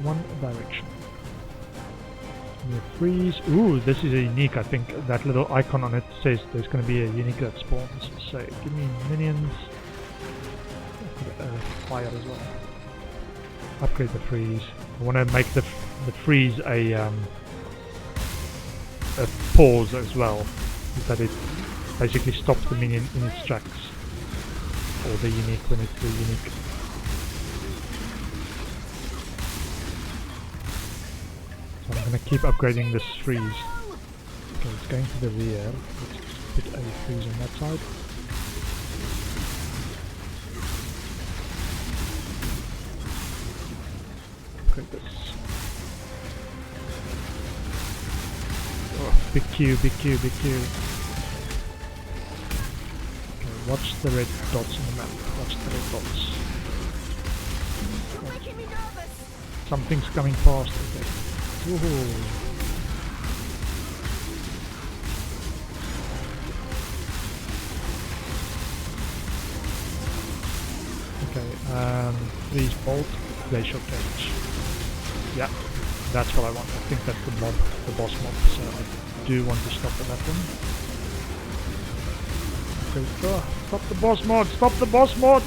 One direction. Freeze. Ooh, this is a unique. I think that little icon on it says there's going to be a unique that spawns. So give me minions. Fire as well. Upgrade the freeze. I want to make the freeze a pause as well, so that it basically stops the minion in its tracks, or the unique when it's the unique. I'm going to keep upgrading this freeze. Okay, it's going to the rear. Let's put a freeze on that side. Upgrade this. Oh, big Q, big Q, big Q. Okay, watch the red dots on the map. Watch the red dots. Something's coming fast, okay. Woohoo! Okay, freeze bolt, glacial cage. Yeah, that's what I want. I think that's the mob, the boss mob, so I do want to stop at that one. Okay, stop the boss mod! Stop the boss mod!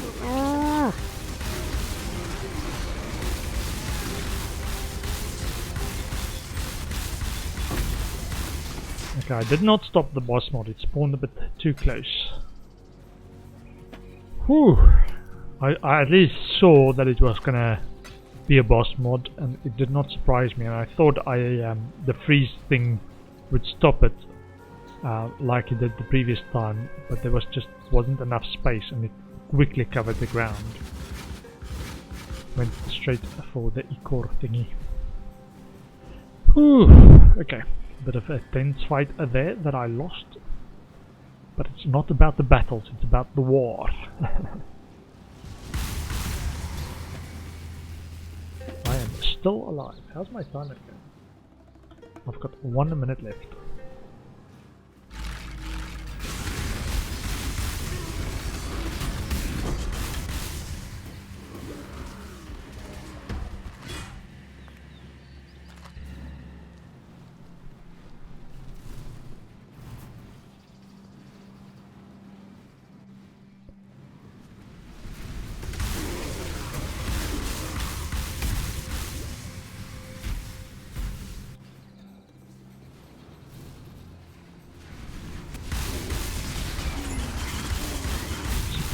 Okay, I did not stop the boss mod, it spawned a bit too close. Whew! I at least saw that it was gonna be a boss mod, and it did not surprise me. And I thought the freeze thing would stop it, like it did the previous time, but there wasn't enough space, and it quickly covered the ground. Went straight for the Icor thingy. Whew. Okay, bit of a tense fight there that I lost, but it's not about the battles, it's about the war. I am still alive. How's my timer going? I've got 1 minute left.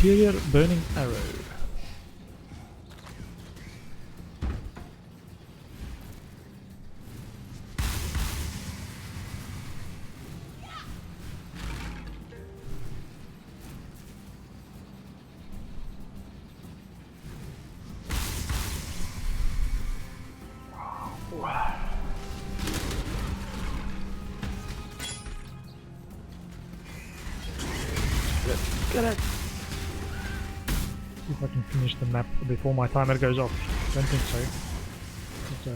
Superior burning arrow. Wow. Get it! See if I can finish the map before my timer goes off. Don't think so. But,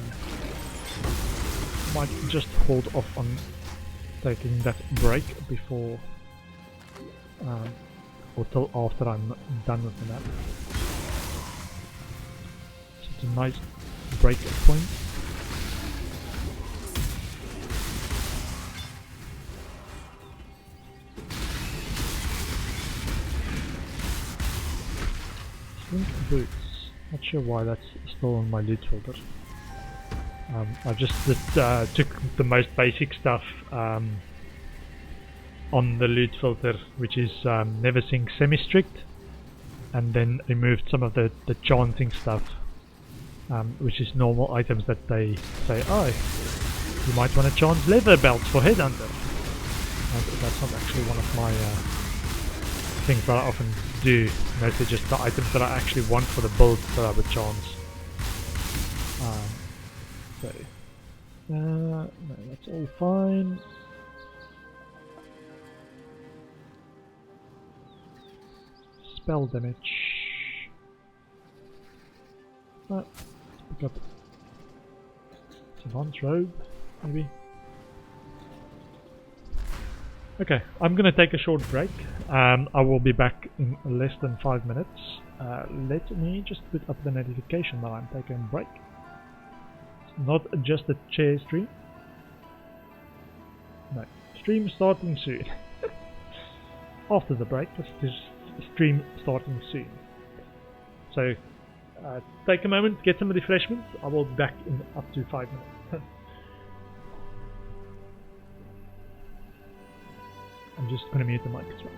might just hold off on taking that break before, or till after I'm done with the map. So it's a nice break point. Boots. Not sure why that's still on my loot filter. I just took the most basic stuff on the loot filter, which is never sync semi-strict, and then removed some of the chancing stuff, which is normal items that they say, oh, you might want to chance leather belts for headhunter. That's not actually one of my things that I often do. Mostly just the items that I actually want for the build that I would chance. No, that's all fine. Spell damage. Let's pick up Savant's robe, maybe. Okay, I'm gonna take a short break. I will be back in less than 5 minutes. Let me just put up the notification that I'm taking a break. It's not just a chair stream. No, stream starting soon. After the break, this stream starting soon. So, take a moment, get some refreshments. I will be back in up to 5 minutes. I'm just going to mute the mic as well.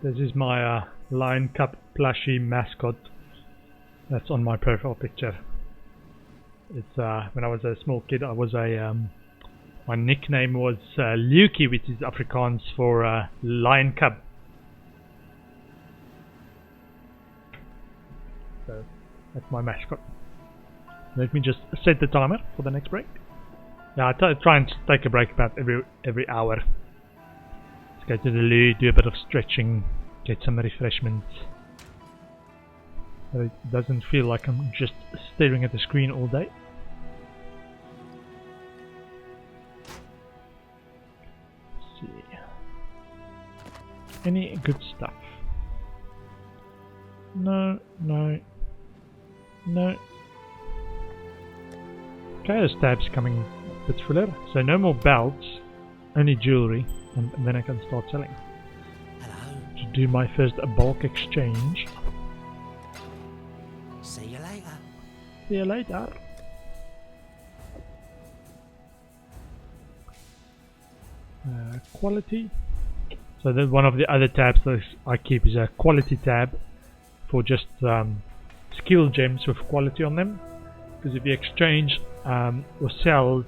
This is my Lion Cup plushie mascot that's on my profile picture. It's when I was a small kid, I was my nickname was Leukie, which is Afrikaans for Lion Cub. So that's my mascot. Let me just set the timer for the next break. Yeah, I try and take a break about every hour. Let's go to the loo, do a bit of stretching, get some refreshments. So it doesn't feel like I'm just staring at the screen all day. Let's see. Any good stuff? No. Okay, this tab's coming a bit fuller. So no more belts, only jewellery, and then I can start selling. Hello. To do my first bulk exchange. See you later. See you later. Quality. So then one of the other tabs that I keep is a quality tab for just skill gems with quality on them. Because if you exchange or sell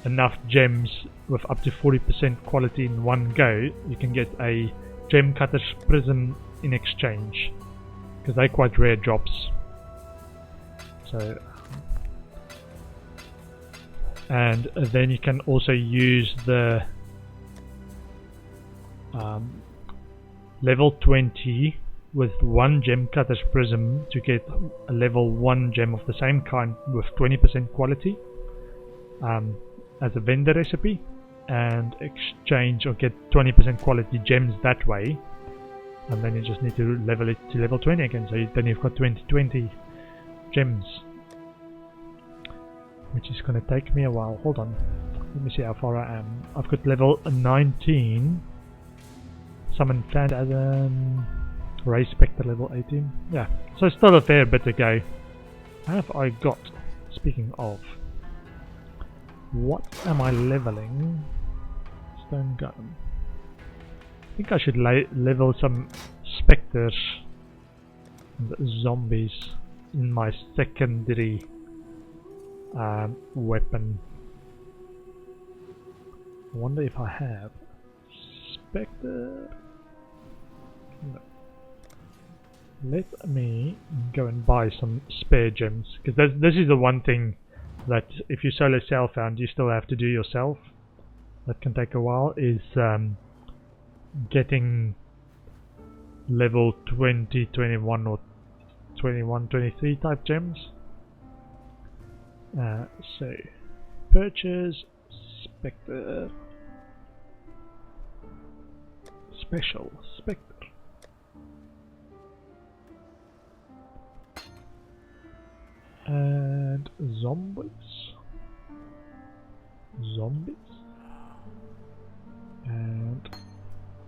enough gems with up to 40% quality in one go, you can get a gem cutter's prism in exchange. Because they're quite rare drops. So, and then you can also use the level 20 with one gem cutter's prism to get a level 1 gem of the same kind with 20% quality as a vendor recipe, and exchange or get 20% quality gems that way, and then you just need to level it to level 20 again, so then you've got 20 gems, which is going to take me a while. Hold on, let me see how far I am. I've got level 19 summon Phantasm, Ray Spectre level 18. Yeah, so still a fair bit to go. Have I got, speaking of, what am I leveling? Stone Gun. I think I should level some Spectres and Zombies in my secondary weapon. I wonder if I have Spectre. No. Let me go and buy some spare gems, because this is the one thing that if you solo sell found you still have to do yourself. That can take a while, is getting level 20, 21 or 21, 23 type gems. So purchase Spectre, special Spectre. And zombies. And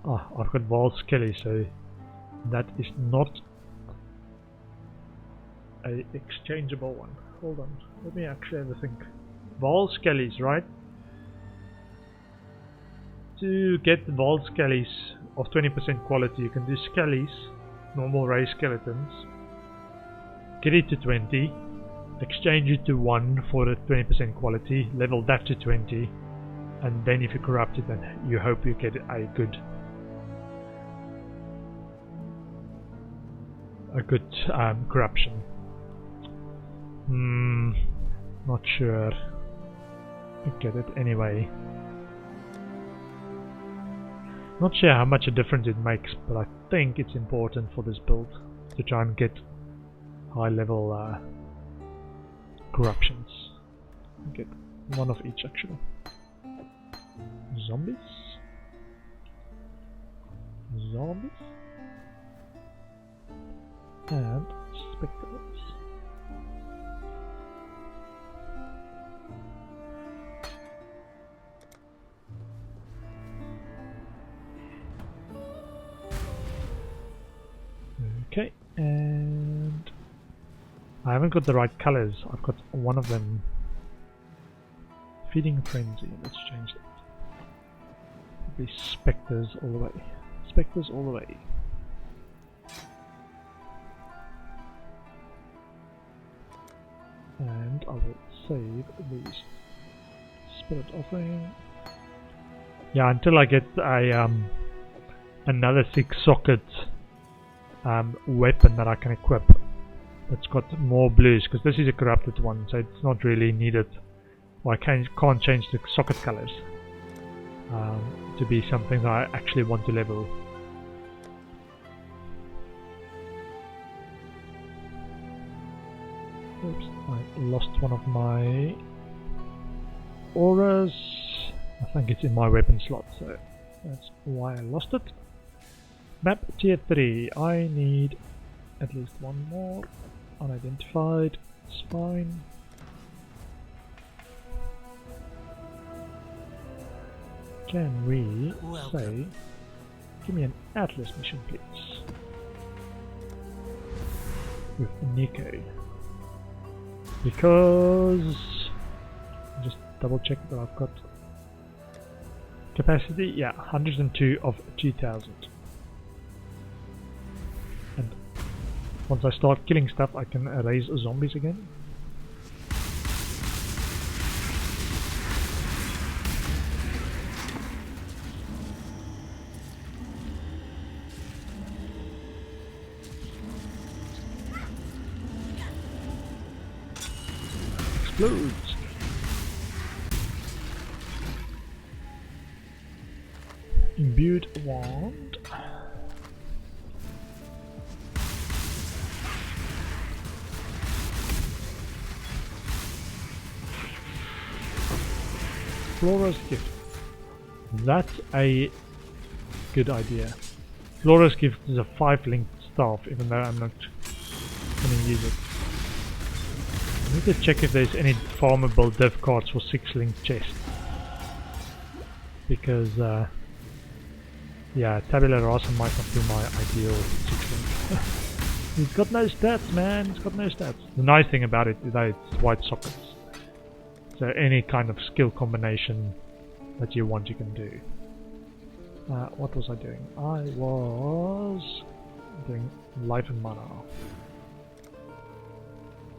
I've got Val Skelly, so that is not a exchangeable one. Hold on, let me actually have a think. Val Skellies, right? To get Val Skellies of 20% quality, you can do Skellies, normal ray skeletons, get it to 20, exchange it to 1 for the 20% quality, level that to 20, and then if you corrupt it, then you hope you get a good corruption. Not sure. I get it anyway. Not sure how much a difference it makes, but I think it's important for this build to try and get high level corruptions. Get one of each actually. Zombies. And specters. Okay, and I haven't got the right colors. I've got one of them. Feeding Frenzy. Let's change that. It'll be Spectres all the way. Spectres all the way. moment, I will save these. Spirit offering. Yeah, until I get a another 6-socket weapon that I can equip that's got more blues, because this is a corrupted one, so it's not really needed. Well, I can't change the socket colors to be something that I actually want to level. Oops, I lost one of my auras. I think it's in my weapon slot, so that's why I lost it. Map tier 3. I need at least one more. Unidentified. It's fine. Can we say, give me an Atlas mission, please, with Nico, because just double check that I've got capacity. Yeah, 102 of 2000. And once I start killing stuff, I can erase zombies again. Explodes. Imbued wand. Flora's gift. That's a good idea. Flora's gift is a 5-linked staff, even though I'm not going to use it. I need to check if there's any farmable div cards for 6-linked chest. Because, yeah, Tabula Rasa might not be my ideal 6-link. He's got no stats, man. He's got no stats. The nice thing about it is that it's white sockets. So any kind of skill combination that you want, you can do. What was I doing? I was doing life and mana.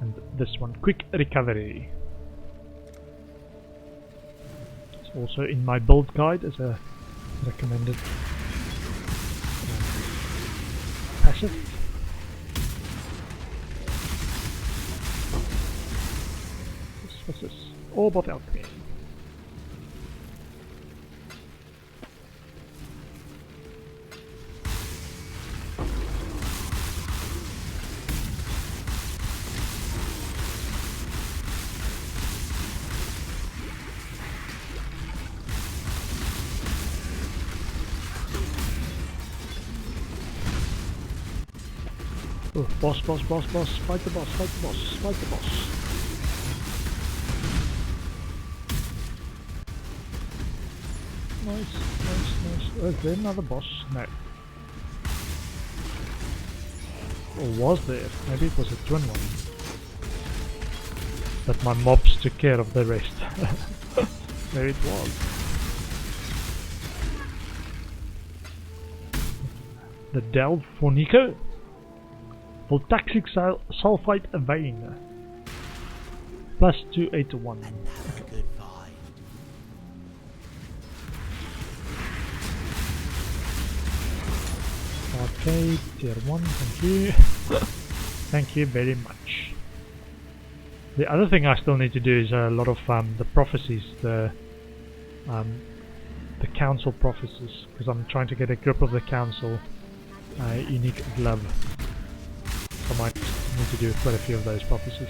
And this one, quick recovery. It's also in my build guide as a recommended passive. What's this? Orb of Alchemy. Oh, boss, fight the boss, fight the boss. Nice. Oh, is there another boss? No. Or was there? Maybe it was a twin one. But my mobs took care of the rest. There it was. The Delve for Nico. Voltaxic Sulfite Vein. Plus 281. Okay. Okay, tier 1, thank you. Thank you very much. The other thing I still need to do is a lot of the prophecies, the council prophecies, because I'm trying to get a grip of the council unique glove. So I might need to do quite a few of those prophecies.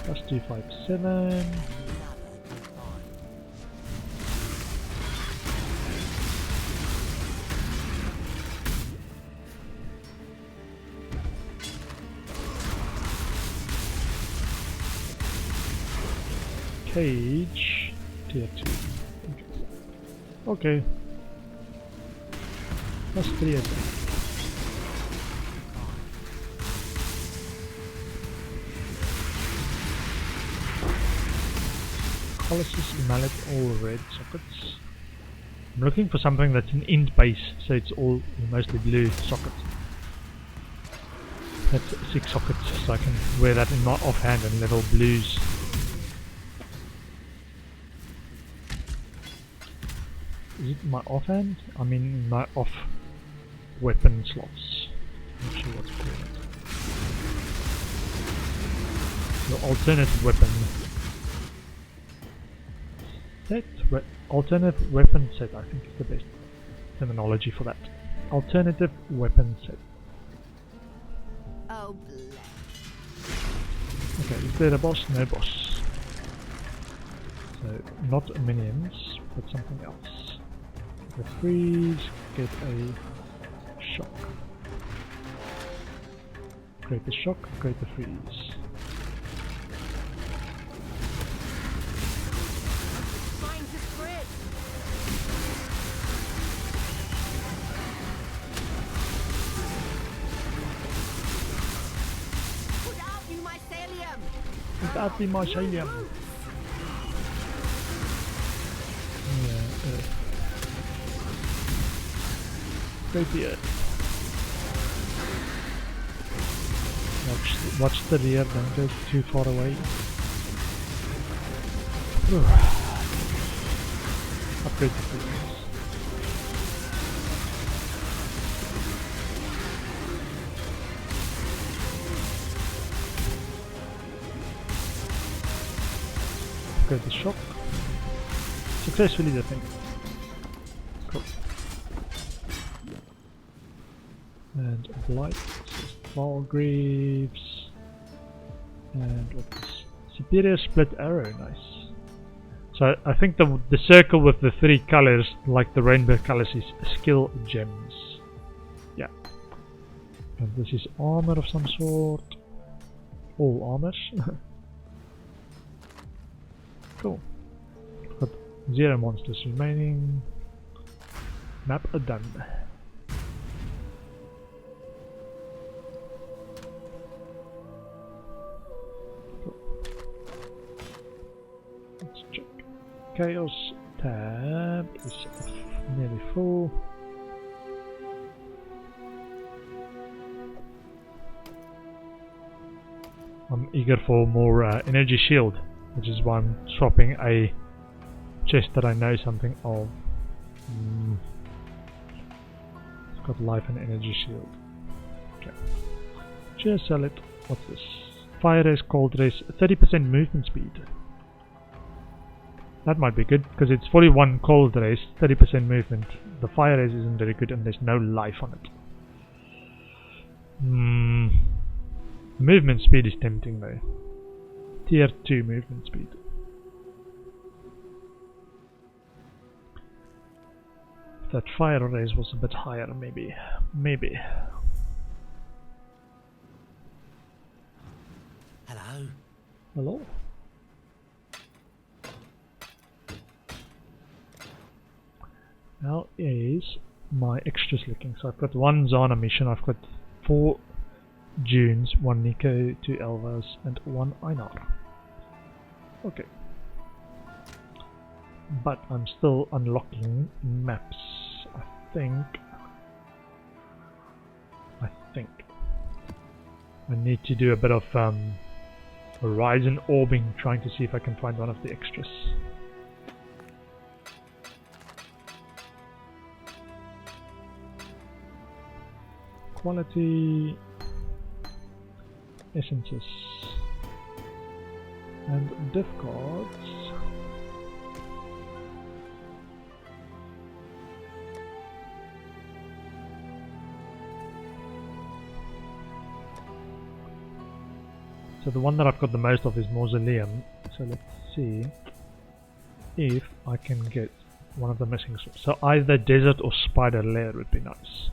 Plus 257. Cage tier 2. Okay. Plus 3 of them. Colossus Mallet, all red sockets. I'm looking for something that's an int base, so it's all mostly blue sockets. That's 6 sockets, so I can wear that in my offhand and level blues. Is it my offhand? I mean my off weapon slots. Not sure what's called. The alternate weapon set. Alternate weapon set, I think is the best terminology for that. Alternative weapon set. Oh, bless. Okay, is there a boss? No boss. So, not minions, but something else. The freeze, get a shock. Create the shock, create the freeze. Trying to spread. Put out you mycelium. Put out the mycelium. Yeah, go here. Watch the rear, don't go too far away. Upgrade the freeze. Upgrade the shock. Successfully, I think. Cool. And Blight, Valgreaves, and what's Superior Split Arrow, nice. So I think the circle with the 3 colors, like the rainbow colors, is skill gems. Yeah. And this is armor of some sort. All armors. Cool. Got 0 monsters remaining. Map done. Let's check. Chaos tab is nearly full. I'm eager for more energy shield, which is why I'm swapping a chest that I know something of. It's got life and energy shield. Okay. Just sell it. What's this? Fire race, cold race, 30% movement speed. That might be good, because it's 41 cold race, 30% movement. The fire race isn't very good and there's no life on it. Movement speed is tempting though. Tier 2 movement speed. If that fire race was a bit higher, maybe. Maybe. Hello. Hello? How is my extras looking? So I've got 1 Zana mission, I've got 4 Junes, 1 Nico, 2 Elvas, and 1 Einar. Okay. But I'm still unlocking maps. I think I need to do a bit of horizon orbing, trying to see if I can find one of the extras. Quality, essences, and diff cards. So the one that I've got the most of is Mausoleum. So let's see if I can get one of the missing slots. So either Desert or Spider Lair would be nice.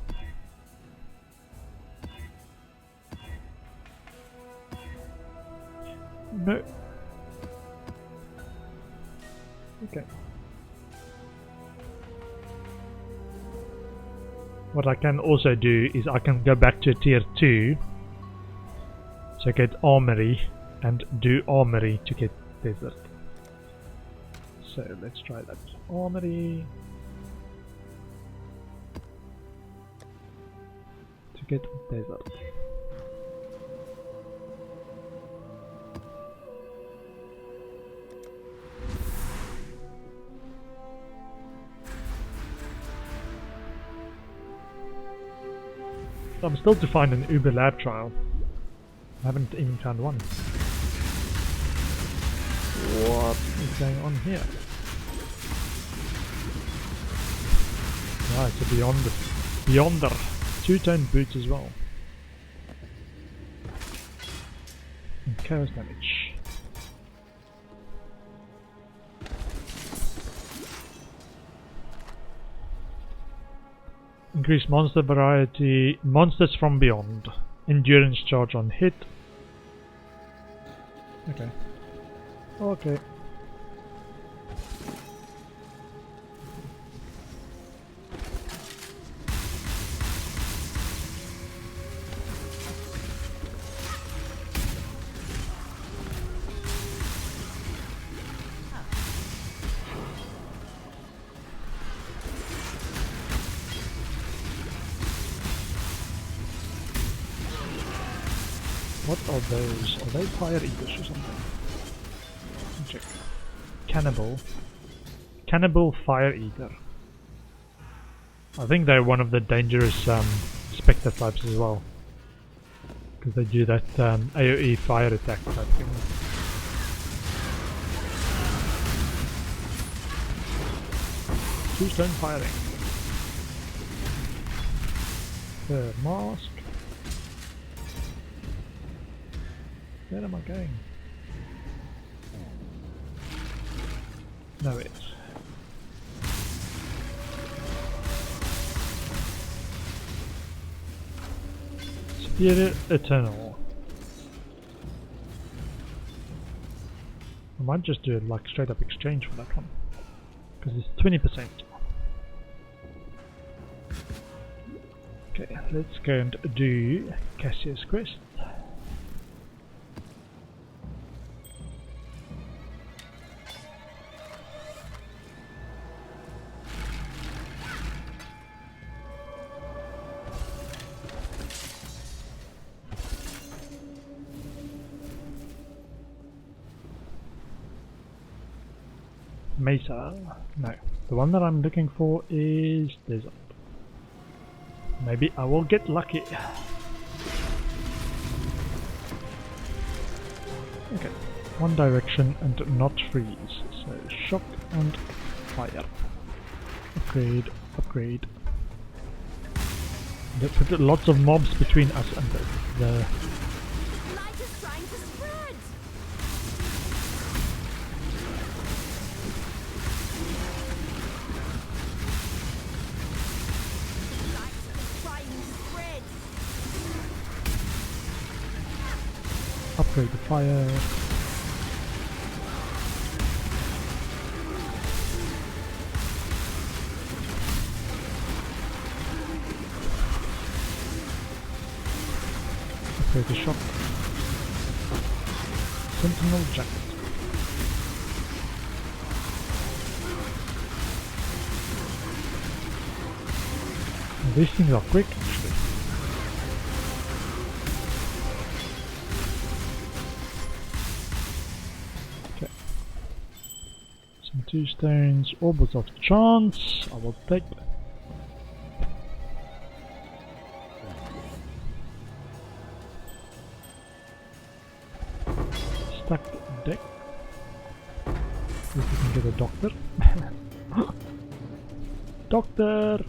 No. Okay. What I can also do is I can go back to tier 2. So get Armory and do Armory to get Desert. So let's try that. Armory to get Desert. I'm still to find an Uber lab trial. I haven't even found one. What is going on here? Right, so Beyonder. Two-tone boots as well. And chaos damage. Increase monster variety. Monsters from beyond. Endurance charge on hit. Okay. Okay. What are those? Are they fire eaters or something? Check. Cannibal. Cannibal fire eater. I think they're one of the dangerous spectre types as well. Because they do that AoE fire attack type thing. Two-stone firing. The mask. Where am I going? No, it's Superior Eternal. I might just do it like straight up exchange for that one, because it's 20%. Okay, let's go and do Cassius Quest. Mesa. No. The one that I'm looking for is Desert. Maybe I will get lucky. Okay. One direction and not freeze. So shock and fire. Upgrade, upgrade. They put lots of mobs between us and the upgrade the fire. Upgrade the shock. Sentinel jacket. Now these things are quick actually. Two stones, orbits of chance, I will take that. Stacked deck. See if we can get a doctor. Doctor!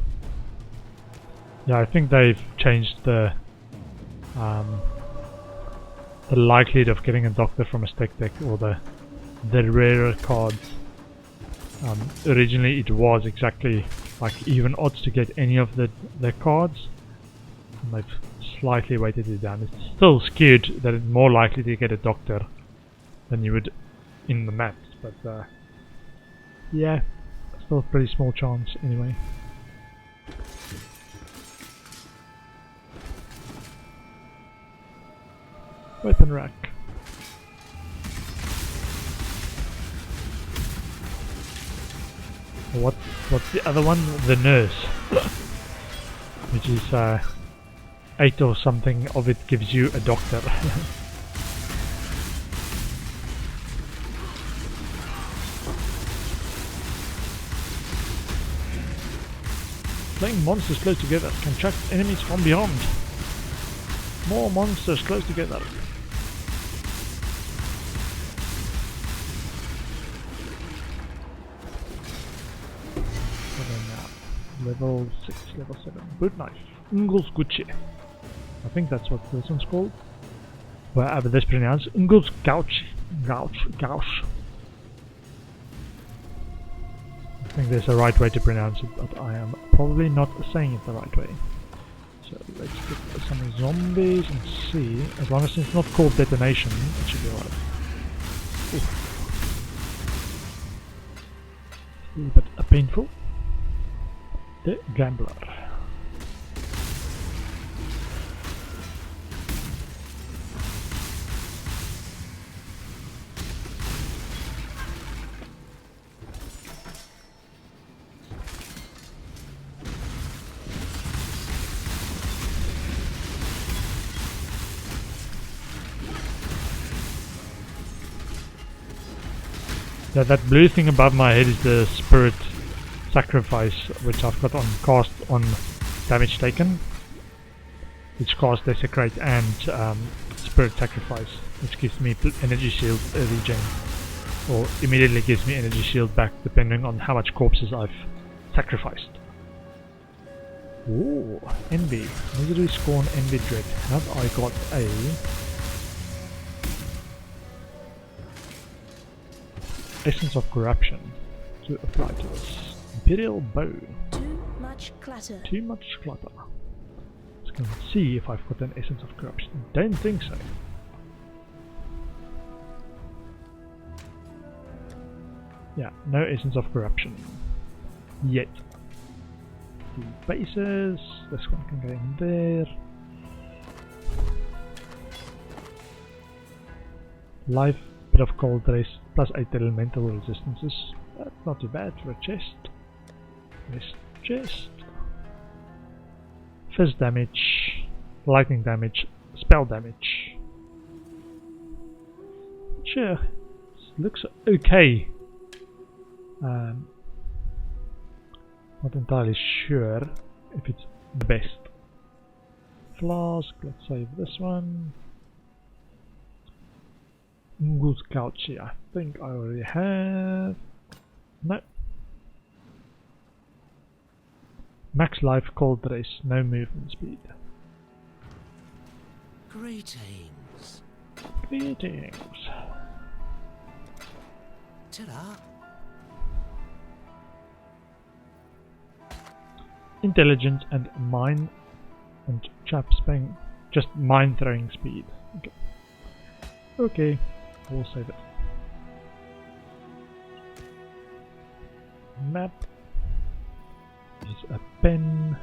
Yeah, I think they've changed the likelihood of getting a doctor from a stack deck, or the rarer cards. Originally it was exactly like even odds to get any of the cards, and they've slightly weighted it down. It's still skewed that it's more likely to get a doctor than you would in the maps, but yeah, still a pretty small chance anyway. Weapon rack. What's the other one? The nurse. Which is 8 or something of it gives you a doctor. Playing monsters close together can track enemies from beyond. More monsters close together. What are they now? Level 6, level 7. Boot knife. Ungol's Gucci. I think that's what this one's called. Wherever this pronounced. Ungol's Gouch. Gouch. I think there's a right way to pronounce it, but I am probably not saying it the right way. So let's get some zombies and see. As long as it's not called detonation, it should be alright. A little bit painful. The Gambler. Yeah, that blue thing above my head is the Spirit Sacrifice, which I've got on cast on damage taken. Which casts Desecrate and Spirit Sacrifice, which gives me energy shield regen. Or immediately gives me energy shield back depending on how much corpses I've sacrificed. Ooh, Envy. Misery, Scorn, Envy, Dread. Have I got a... Essence of Corruption to apply to this. Imperial Bow. Too much clutter. Too much clutter. Let's go and see if I've got an Essence of Corruption. Don't think so. Yeah, no Essence of Corruption. Yet. The bases. This one can go in there. Life. Bit of cold race, plus 8 elemental resistances. That's not too bad for a chest. This chest. Fizz damage, lightning damage, spell damage. Sure, looks okay. Not entirely sure if it's the best. Flask, let's save this one. Ungol's Couch, I think I already have. No. Max life, cold race, no movement speed. Greetings. Greetings. Ta-da. Intelligence and mine and chaps paying just mine throwing speed. Okay. Okay. We'll save it. Map. There's a pen.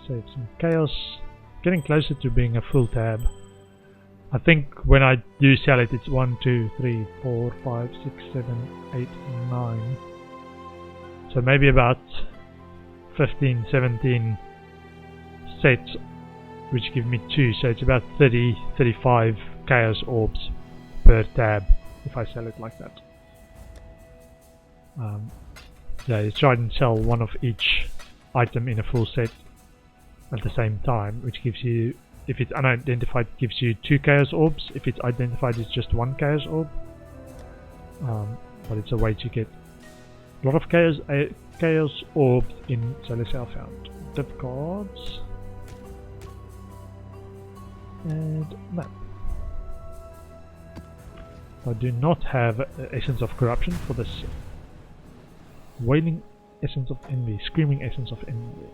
Save some chaos. Getting closer to being a full tab. I think when I do sell it, it's 1, 2, 3, 4, 5, 6, 7, 8, 9. So maybe about 15, 17 sets, which give me 2. So it's about 30, 35 chaos orbs per tab if I sell it like that. Yeah, you try and sell one of each item in a full set at the same time, which gives you, if it's unidentified, gives you 2 chaos orbs. If it's identified, it's just 1 chaos orb. But it's a way to get a lot of chaos orbs in Celestial Found. Dip cards and map. I do not have Essence of Corruption for this. Wailing Essence of Envy, Screaming Essence of Envy.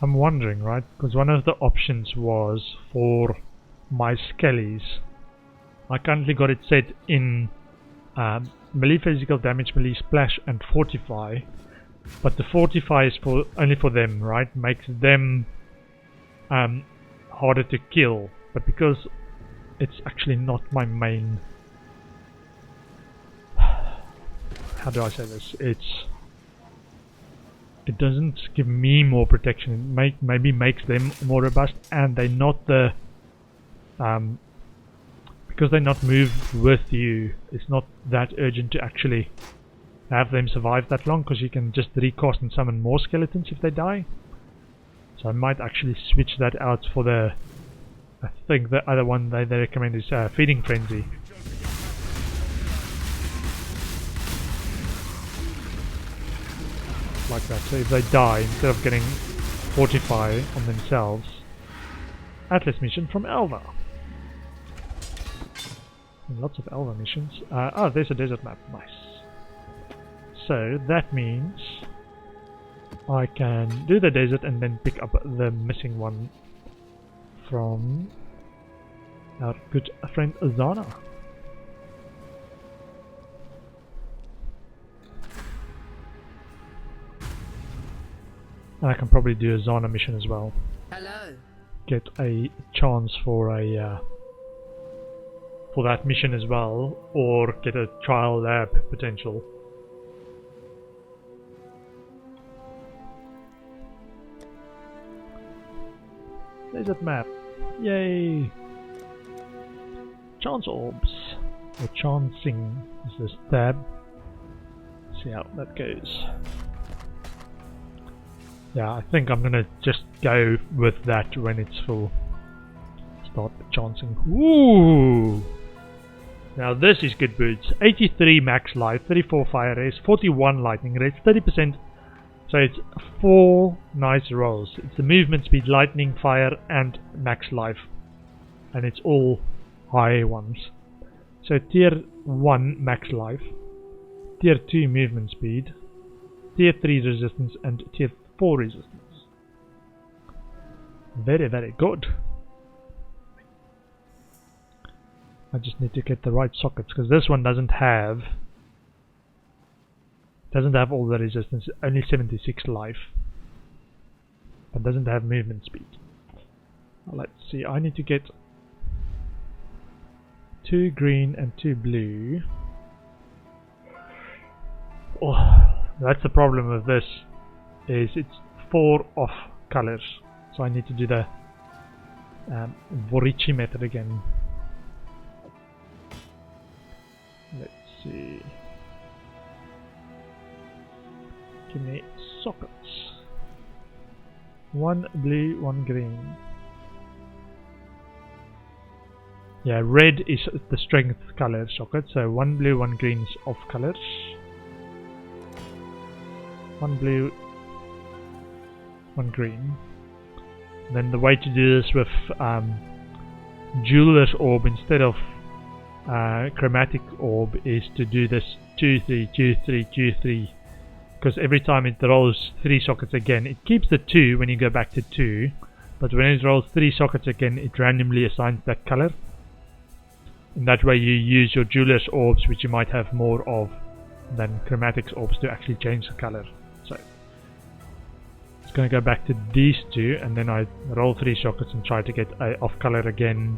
I'm wondering, right, because one of the options was for my skellies. I currently got it set in melee physical damage, melee splash and fortify, but the fortify is for only for them, right, makes them harder to kill, but because it's actually not my main how do I say this? It doesn't give me more protection. It maybe makes them more robust, and they're not the because they not move with you. It's not that urgent to actually have them survive that long, because you can just recast and summon more skeletons if they die. So I might actually switch that out for the. I think the other one they recommend is Feeding Frenzy. Like that. So if they die, instead of getting Fortify on themselves. Atlas mission from Elva. Lots of Elva missions. Oh, there's a desert map. Nice. So that means I can do the desert and then pick up the missing one from our good friend Azana. And I can probably do a Zana mission as well. Hello. Get a chance for a for that mission as well, or get a trial lab potential. There's that map. Yay! Chance orbs. Or chancing is this tab. See how that goes. Yeah, I think I'm gonna just go with that when it's full. Start chancing. Ooh! Now this is good boots. 83 max life, 34 fire race, 41 lightning rates, 30%. So it's 4 nice rolls. It's the movement speed, lightning, fire, and max life. And it's all high ones. So tier 1 max life, tier 2 movement speed, tier 3 resistance, and tier 4 resistance. Very, very good. I just need to get the right sockets, because this one doesn't have all the resistance, only 76 life, but doesn't have movement speed. Let's see, I need to get 2 green and 2 blue. Oh, that's the problem with this, is it's 4 off colors, so I need to do the Vorici method again. Let's see. Give me sockets. 1 blue, 1 green. Yeah, red is the strength color socket, so 1 blue, 1 green is off colors. 1 blue, 1 green. And then the way to do this with Jeweler's Orb instead of Chromatic Orb is to do this 2, 3, 2, 3, 2, 3. Because every time it rolls 3 sockets again, it keeps the 2 when you go back to 2, but when it rolls 3 sockets again, it randomly assigns that color. In that way you use your Jeweler's Orbs, which you might have more of than Chromatic Orbs, to actually change the color. So it's going to go back to these 2, and then I roll 3 sockets and try to get a off color again.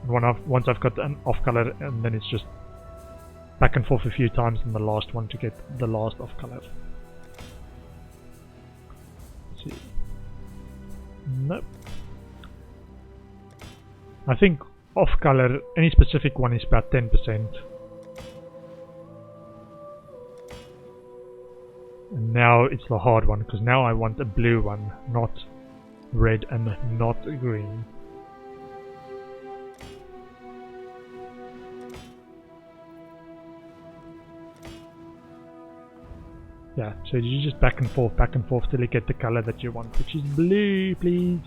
Once I've got an off color, and then it's just back and forth a few times in the last one to get the last off color. Let's see. Nope. I think off color, any specific one is about 10%. And now it's the hard one, because now I want a blue one, not red and not green. Yeah, so you just back and forth till you get the color that you want, which is blue, please.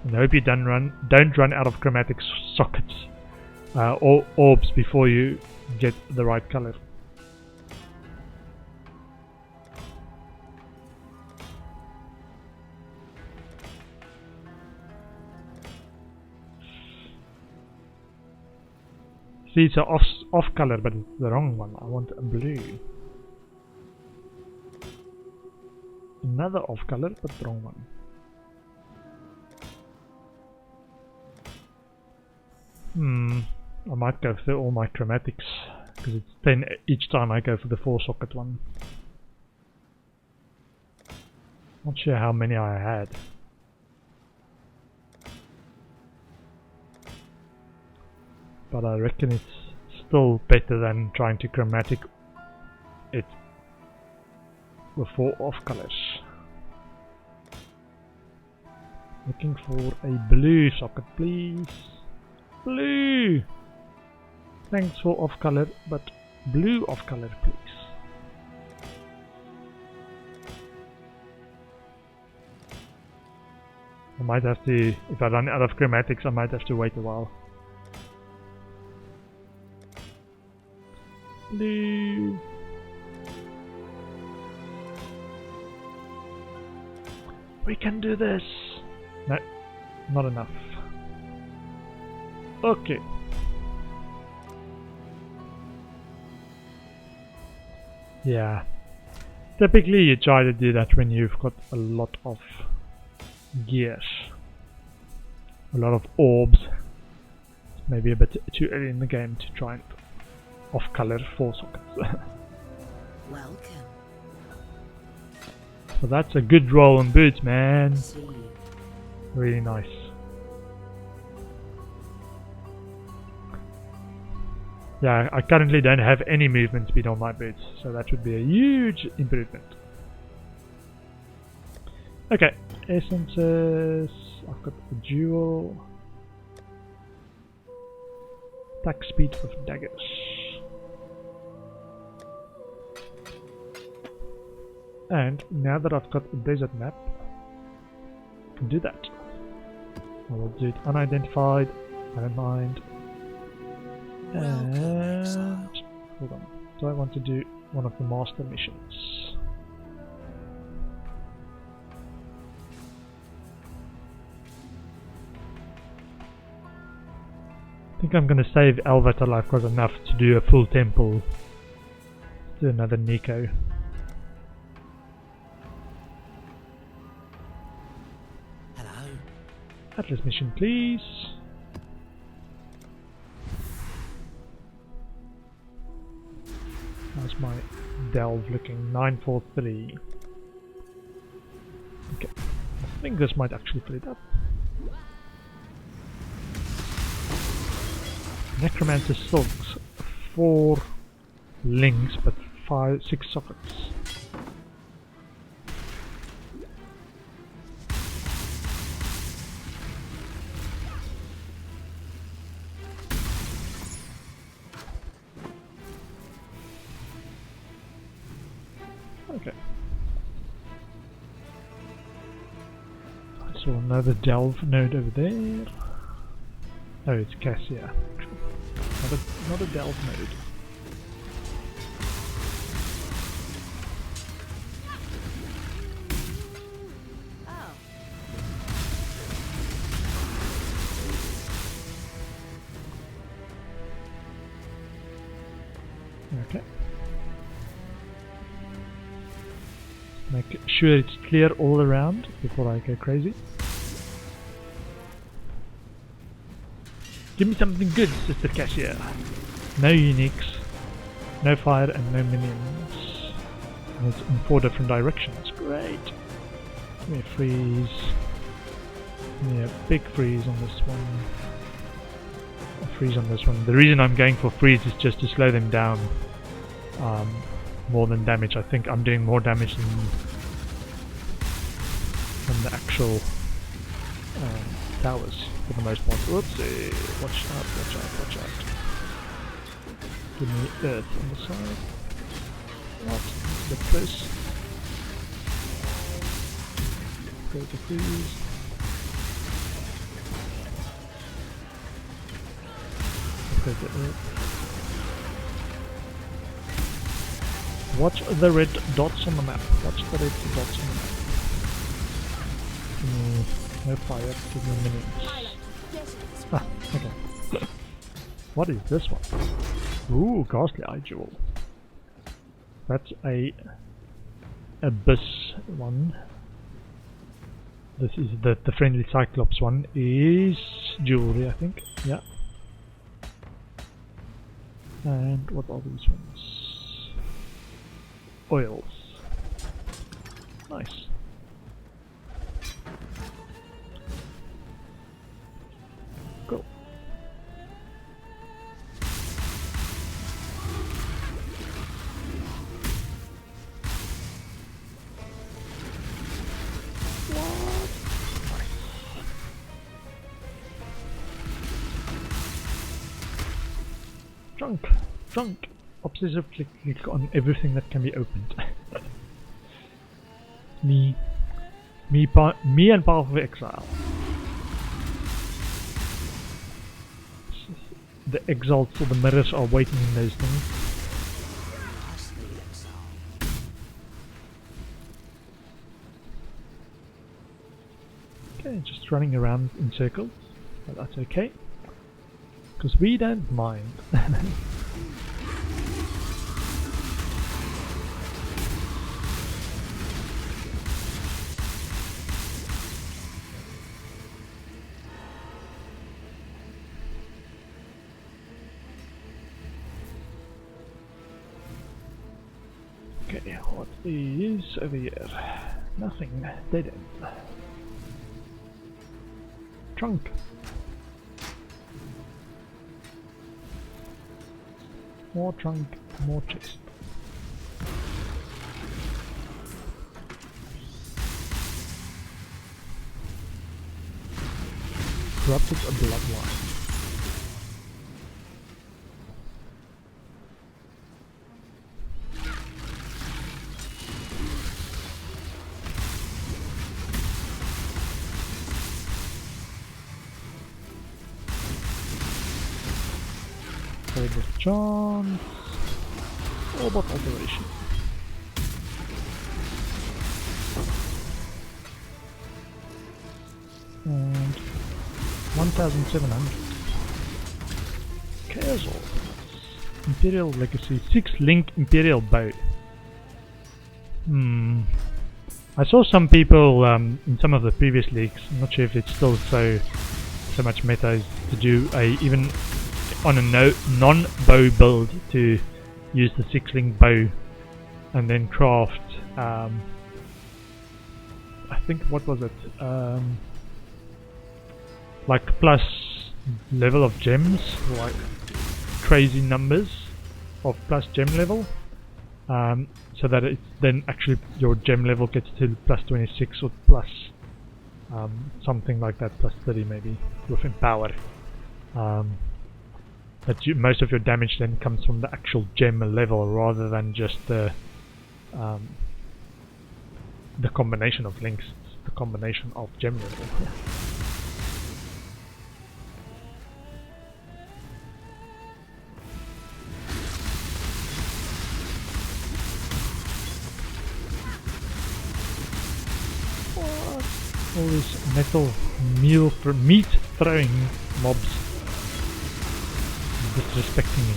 And I hope you don't run out of chromatic sockets or orbs before you get the right color. See, it's an off color, but it's the wrong one. I want a blue. Another off color, but the wrong one. I might go through all my chromatics because it's 10 each time I go for the 4-socket one. Not sure how many I had. But I reckon it's still better than trying to chromatic it with 4 off colors. Looking for a blue socket, please. Blue! Thanks for off color, but blue off color, please. I might have to, if I run out of chromatics, I might have to wait a while. Blue. We can do this. No, not enough. Okay. Yeah. Typically you try to do that when you've got a lot of gears. A lot of orbs. Maybe a bit too early in the game to try and off-color 4 sockets. Welcome. So that's a good roll on boots, man. See you. Really nice. Yeah, I currently don't have any movement speed on my boots, so that would be a huge improvement. Okay, essences. I've got the dual attack speed of daggers. And now that I've got the desert map, I can do that. I will do it unidentified, I don't mind. And hold on, do I want to do one of the master missions? I think I'm gonna save Elva till I've got enough to do a full temple. Let's do another Nico. Hello. Atlas mission, please. How's my delve looking? 943. Okay, I think this might actually fill it up. Necromancer silks, 4 links, but 6 sockets. Okay. I saw another delve node over there. Oh, it's Cassia. Not a delve node. Oh. Okay. Make sure it's clear all around before I go crazy. Give me something good, Sister Cassia. No uniques, no fire and no minions. And it's in 4 different directions. Great. Give me a freeze. Give me a big freeze on this one. A freeze on this one. The reason I'm going for freeze is just to slow them down more than damage. I think I'm doing more damage than the actual towers for the most part. Whoopsie! Watch out, watch out, watch out. Give me earth on the side. What? The close. Go to freeze. Go to earth. Watch the red dots on the map. Watch the red dots on the map. Give me no fire, give me minions. Ah, okay. What is this one? Ooh, ghastly eye jewel. That's a abyss one. This is the friendly cyclops one is jewelry, I think. Yeah. And what are these ones? Oils. Nice. Cool. Trunk. Obsessive click on everything that can be opened. me and Path of Exile. The exiles or the mirrors are waiting in those things. Okay, just running around in circles, but that's okay, because we don't mind. Okay, what is over here? Nothing. Dead end. Trunk. More trunk, more chest. Corrupted a bloodline. Favorite chance. Robot alteration. And 1,700. Chaos Orb. Imperial Legacy. 6-link Imperial Bow. I saw some people in some of the previous leaks. I'm not sure if it's still so much meta is to do even on a non-bow build to use the 6-link bow and then craft I think, what was it, like plus level of gems, like crazy numbers of plus gem level, so that it's then actually your gem level gets to plus 26 or plus something like that, plus 30 maybe within power. That most of your damage then comes from the actual gem level rather than just the combination of links, the combination of gem level. All these meat throwing mobs disrespecting me.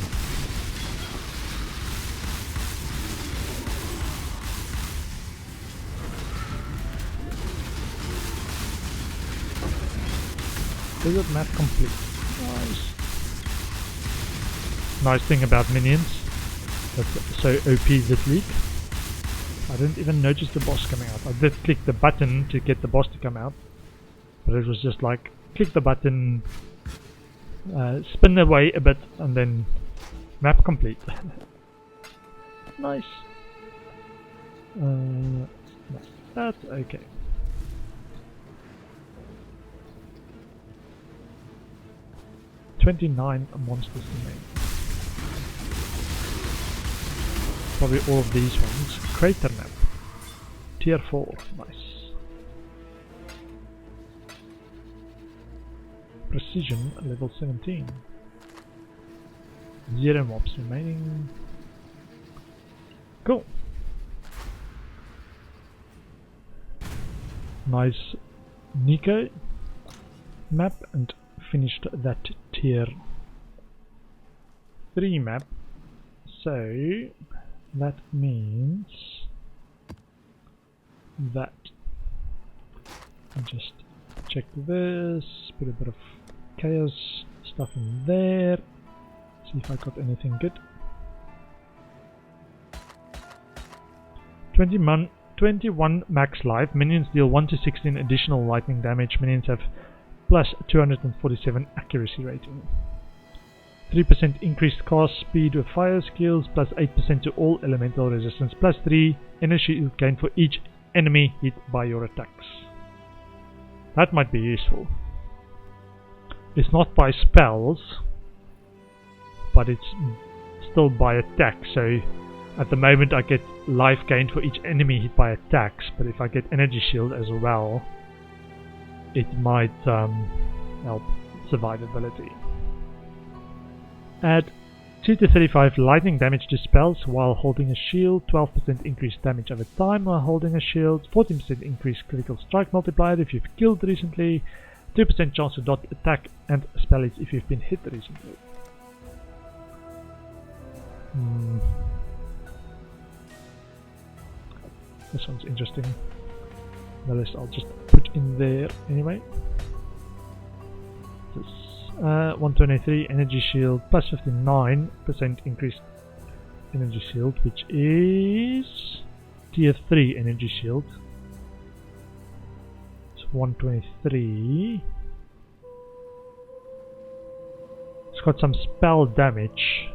Desert map complete. Nice. Nice thing about minions that's so OP this leak. I didn't even notice the boss coming out. I did click the button to get the boss to come out, but it was just like click the button, spin away a bit, and then map complete. Nice. That's okay. $29 monsters to make. Probably all of these ones. Crater map. Tier 4. Nice. Precision level 17. 0 mobs remaining. Cool. Nice Nico map, and finished that tier 3 map. So that means that I'll just check this, put a bit of chaos stuff in there. See if I got anything good. 21 max life. Minions deal 1 to 16 additional lightning damage. Minions have plus 247 accuracy rating. 3% increased cast speed with fire skills, plus 8% to all elemental resistance, plus 3 energy gain for each enemy hit by your attacks. That might be useful. It's not by spells, but it's still by attack, so at the moment I get life gained for each enemy hit by attacks, but if I get energy shield as well, it might help survivability. Add 2 to 35 lightning damage to spells while holding a shield, 12% increased damage over time while holding a shield, 14% increased critical strike multiplier if you've killed recently, 2% chance to dodge attack and spell hits if you've been hit recently. This one's interesting. The rest I'll just put in there anyway. This 123 energy shield plus 59% increased energy shield, which is tier 3 energy shield. It's 123. It's got some spell damage.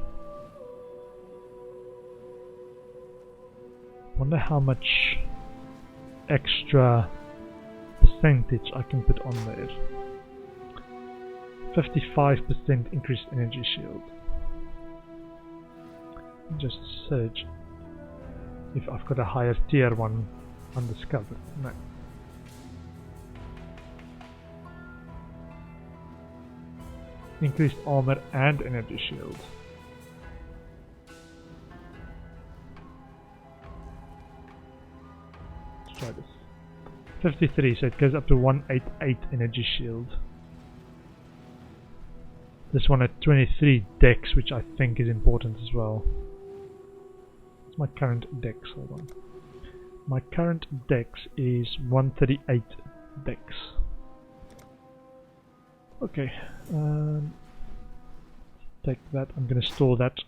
Wonder how much extra percentage I can put on there. 55% increased energy shield. Just search if I've got a higher tier one undiscovered. No. Increased armor and energy shield. Let's try this. 53, so it goes up to 188 energy shield. This one at 23 dex, which I think is important as well. What's my current dex? Hold on. My current dex is 138 dex. Okay. Take that. I'm going to store that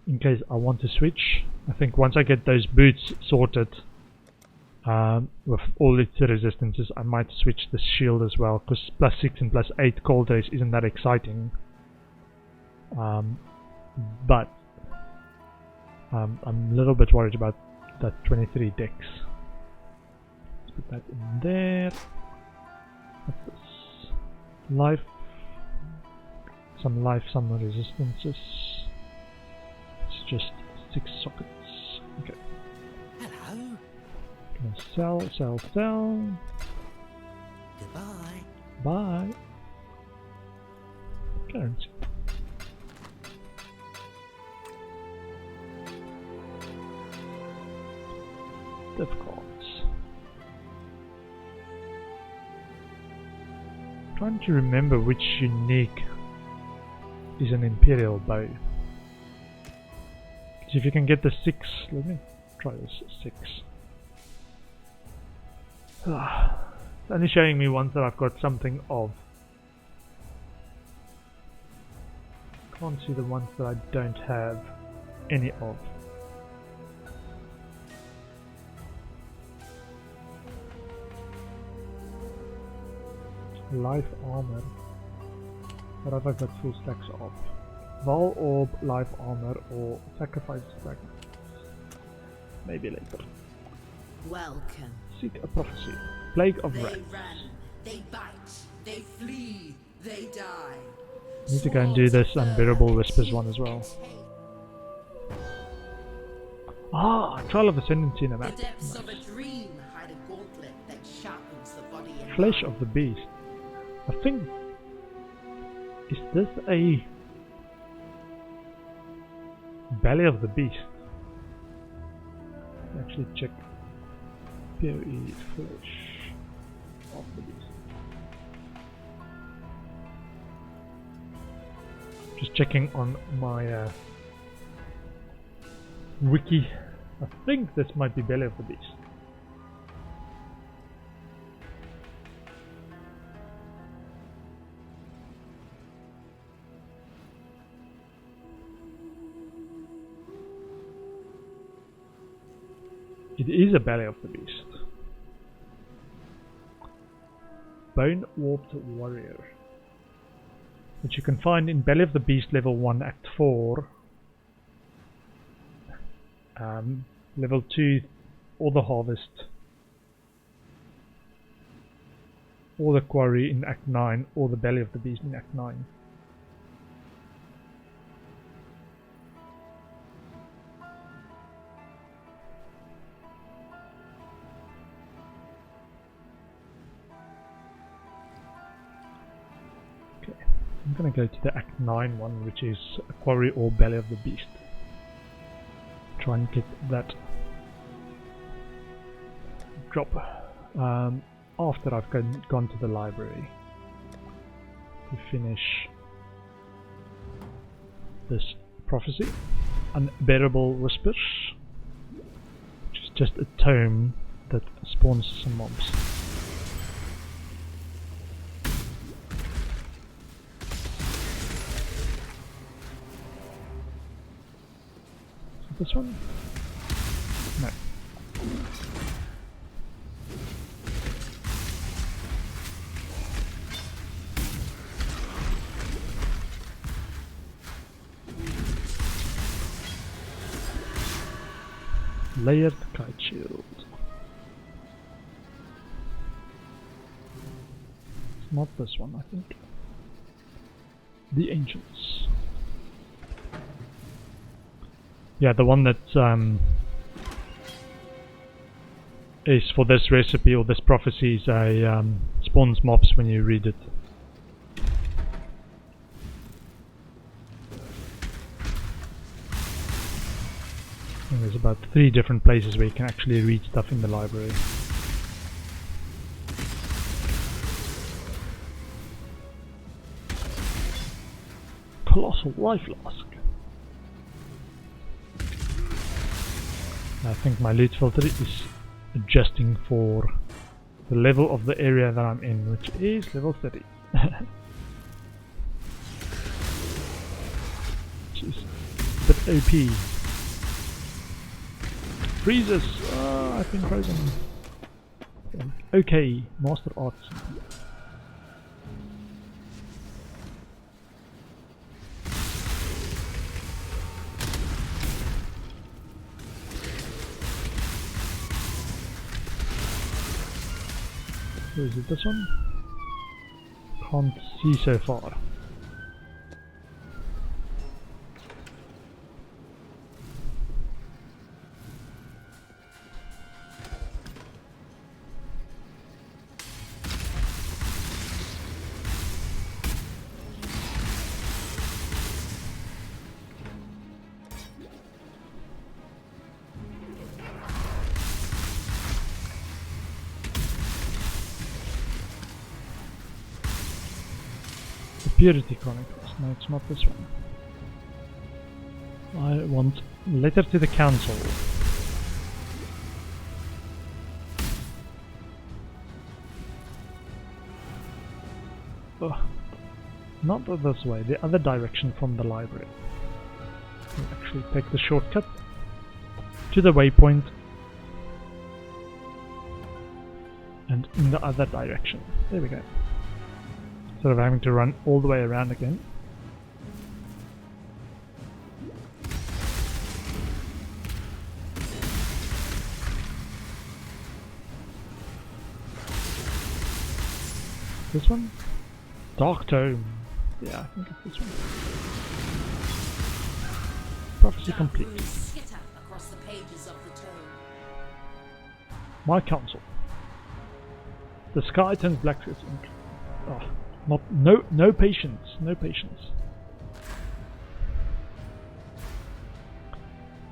in case I want to switch. I think once I get those boots sorted, with all its resistances, I might switch the shield as well, because plus 6 and plus 8 cold rays isn't that exciting. But I'm a little bit worried about that 23 dex. Let's put that in there. What's this? Life. Some life, some resistances. It's just 6 sockets. Okay. Hello. Sell. Goodbye. Bye. Currency. Difficult. Trying to remember which unique is an Imperial bow. Because if you can get the 6, let me try this 6. It's only showing me ones that I've got something of. Can't see the ones that I don't have any of. Life armor. What have I got full stacks of? Val orb, life armor, or sacrifice fragments. Maybe later. Welcome. Seek a prophecy. Plague of rats. They run, they bite, they flee, they die. Need to go and do this Unbearable Whispers one as well. Ah, Trial of Ascendancy in a map. The depths Nice. of a dream hide a gauntlet that sharpens the body and Flesh mind. of the Beast. I think... Is this a... Belly of the Beast? Actually check. PoE Flesh of the Beast. Just checking on my wiki. I think this might be Belly of the Beast. It is a Belly of the Beast. Bone Warped Warrior, which you can find in Belly of the Beast level 1 Act 4, level 2 or the Harvest, or the Quarry in Act 9, or the Belly of the Beast in Act 9. I'm gonna go to the Act 9 one, which is a Quarry or Belly of the Beast. Try and get that drop after I've gone to the library to finish this prophecy. Unbearable Whispers, which is just a tome that spawns some mobs. This one? No. Layered Kite Shield. It's not this one, I think. The Ancients. Yeah, the one that is for this recipe or this prophecy is a spawns mobs when you read it. And there's about 3 different places where you can actually read stuff in the library. Colossal Life Flask. I think my loot filter is adjusting for the level of the area that I'm in, which is level 30. Which is a bit OP. Freezes! I've been frozen. Okay, Master Arts. Where is it? This one? Can't see so far. Purity Chronicles. No, it's not this one. I want Letter to the Council. Ugh. Not this way, the other direction from the library. I'll actually take the shortcut to the waypoint and in the other direction. There we go. Instead of having to run all the way around again. This one? Dark Tome. Yeah, I think it's this one. Prophecy complete. My counsel. The sky turns black as ink. Oh. No patience, no patience.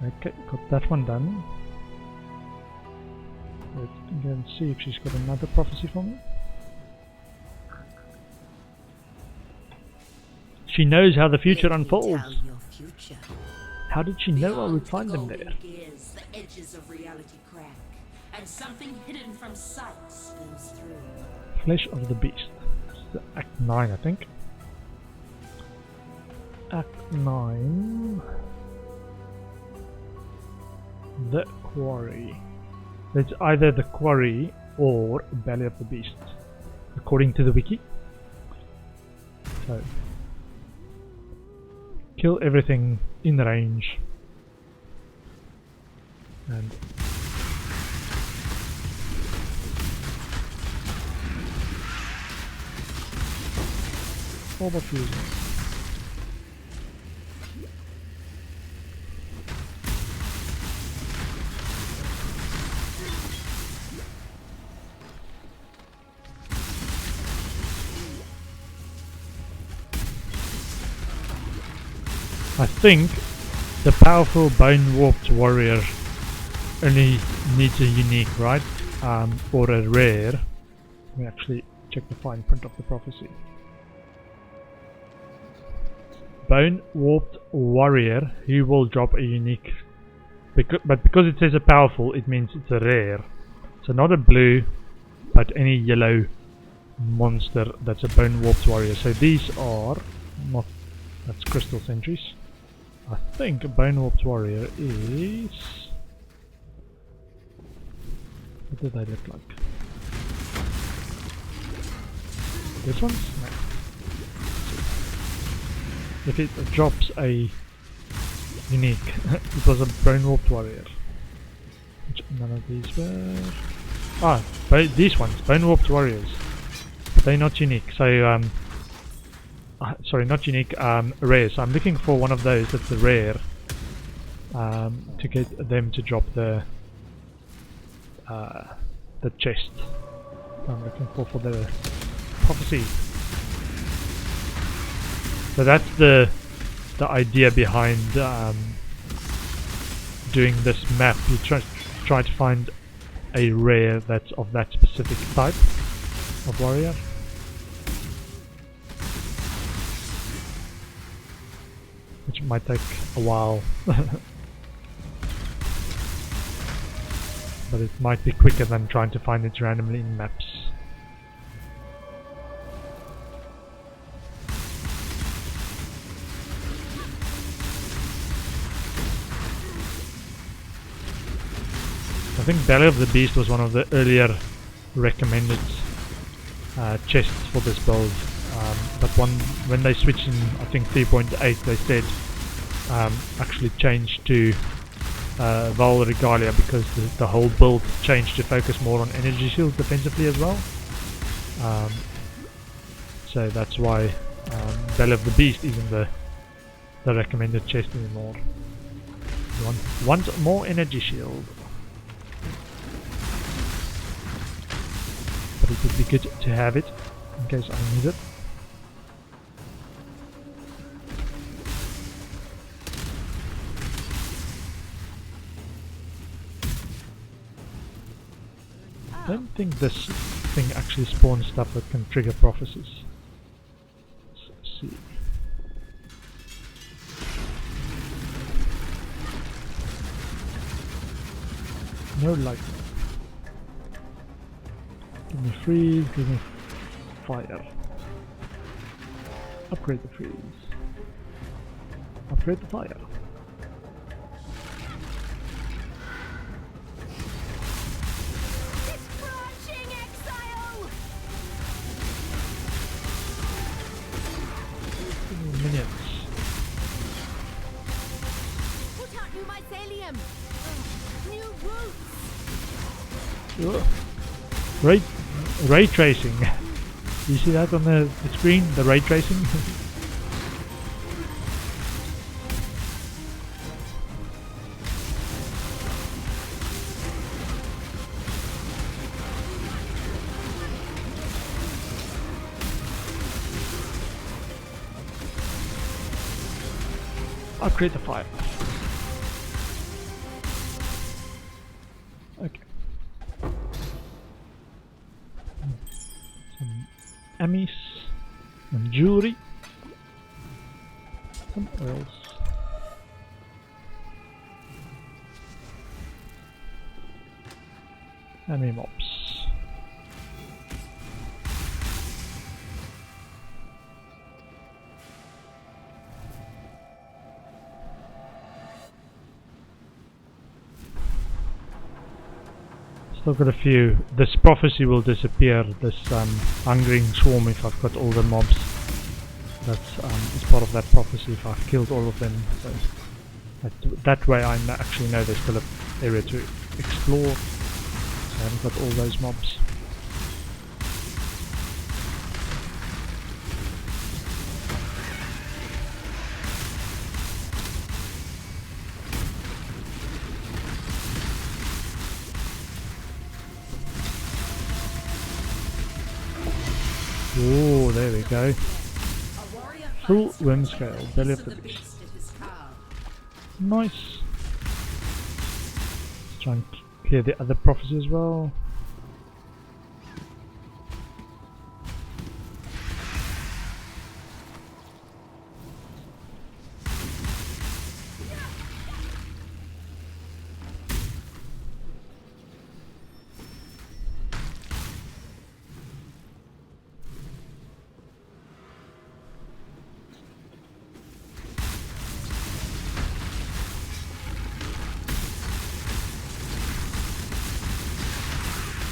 Okay, got that one done. Let's go and see if she's got another prophecy for me. She knows how the future unfolds. How did she know I would find them there? The edges of reality crack, and something hidden from sight spills through. Flesh of the Beast. Act 9, I think. Act 9. The Quarry. It's either the quarry or Belly of the Beast, according to the wiki. So, kill everything in range. And Orb of Fusion. I think the powerful Bone Warped Warrior only needs a unique, right? Or a rare. Let me actually check the fine print of the prophecy. Bone Warped Warrior, he will drop a unique. But because it says a powerful, it means it's a rare. So not a blue, but any yellow monster that's a Bone Warped Warrior. So these are not. That's Crystal Sentries. I think a Bone Warped Warrior is. What do they look like? This one? No. If it drops a unique, it was a Bone Warped Warrior. Which none of these were. These ones, Bone Warped Warriors. They're not unique. So sorry, not unique. Rare. So I'm looking for one of those that's a rare. To get them to drop the chest. I'm looking for the prophecy. So that's the idea behind doing this map. You try to find a rare that's of that specific type of warrior. Which might take a while. But it might be quicker than trying to find it randomly in maps. I think Belly of the Beast was one of the earlier recommended chests for this build. But when they switched in, I think 3.8, they said actually changed to Val Regalia because the whole build changed to focus more on energy shield defensively as well. So that's why Belly of the Beast isn't the recommended chest anymore. You want more energy shield. But it would be good to have it in case I need it. I don't think this thing actually spawns stuff that can trigger prophecies. Let's see. No lightning. Give me freeze, give me fire. Upgrade the freeze. Upgrade the fire. Minions. Put out new mycelium. New roots. Ray tracing. You see that on the screen? The ray tracing? Upgrade the fire. Okay. Some Amis, some jewelry, some oils. And mobs. Still got a few. This prophecy will disappear, this hungering swarm, if I've got all the mobs. That's is part of that prophecy if I've killed all of them. So that way I actually know there's still an area to explore. I haven't got all those mobs. Oh, there we go. Full wind scale, belly of the beast. Nice. Let's try and clear the other prophecy as well.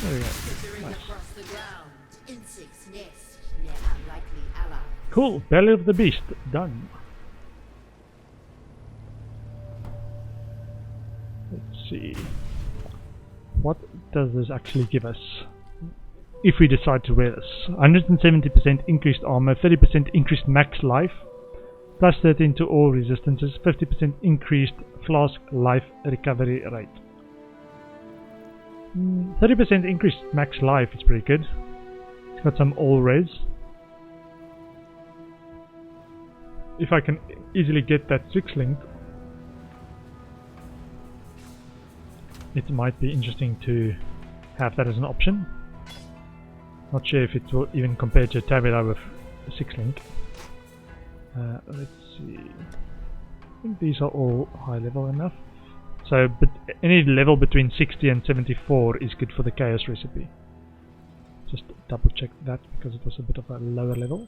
There we go. Nice. Cool, belly of the beast, done. Let's see. What does this actually give us? If we decide to wear this. 170% increased armor, 30% increased max life, plus 13 to all resistances, 50% increased flask life recovery rate. 30% increased max life is pretty good. It's got some all res. If I can easily get that 6 link, it might be interesting to have that as an option. Not sure if it will even compare to Tabula with 6 link. Let's see. I think these are all high level enough. So, but any level between 60 and 74 is good for the chaos recipe. Just double check that because it was a bit of a lower level.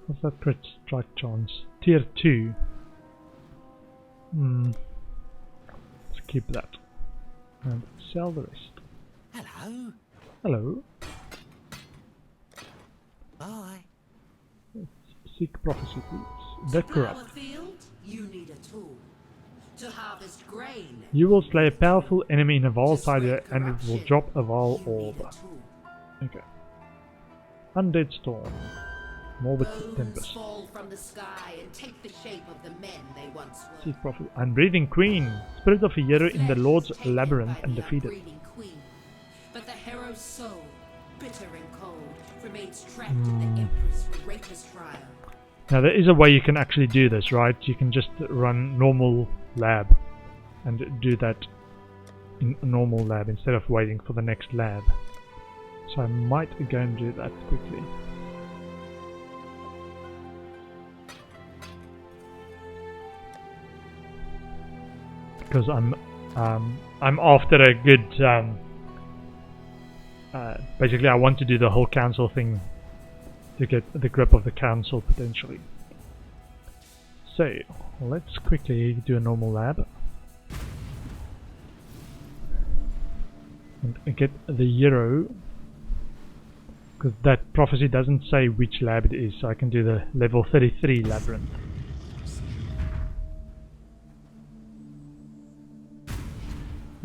What's that crit strike chance? Tier 2. Let's keep that. And sell the rest. Hello. Hello. Bye. Seek prophecy, please. The corrupt. Field, you need a tool. To harvest grain, You will slay a powerful enemy in a Vaal Sider and it will drop a Vaal orb. Okay. Undead Storm. Morbid Tempest. fall from the sky and take the shape of the men they once were. Seek prophecy. Unbreathing Queen. Spirit of a hero in the Lord's Labyrinth and defeated. Queen. But the hero's soul, bitter and cold, remains trapped in the Empress' greatest trial. Now there is a way you can actually do this, right? You can just run normal lab and do that in a normal lab instead of waiting for the next lab. So I might go and do that quickly. Because I'm after a good basically I want to do the whole council thing to get the grip of the council potentially. So let's quickly do a normal lab and get the hero, because that prophecy doesn't say which lab it is, so I can do the level 33 labyrinth.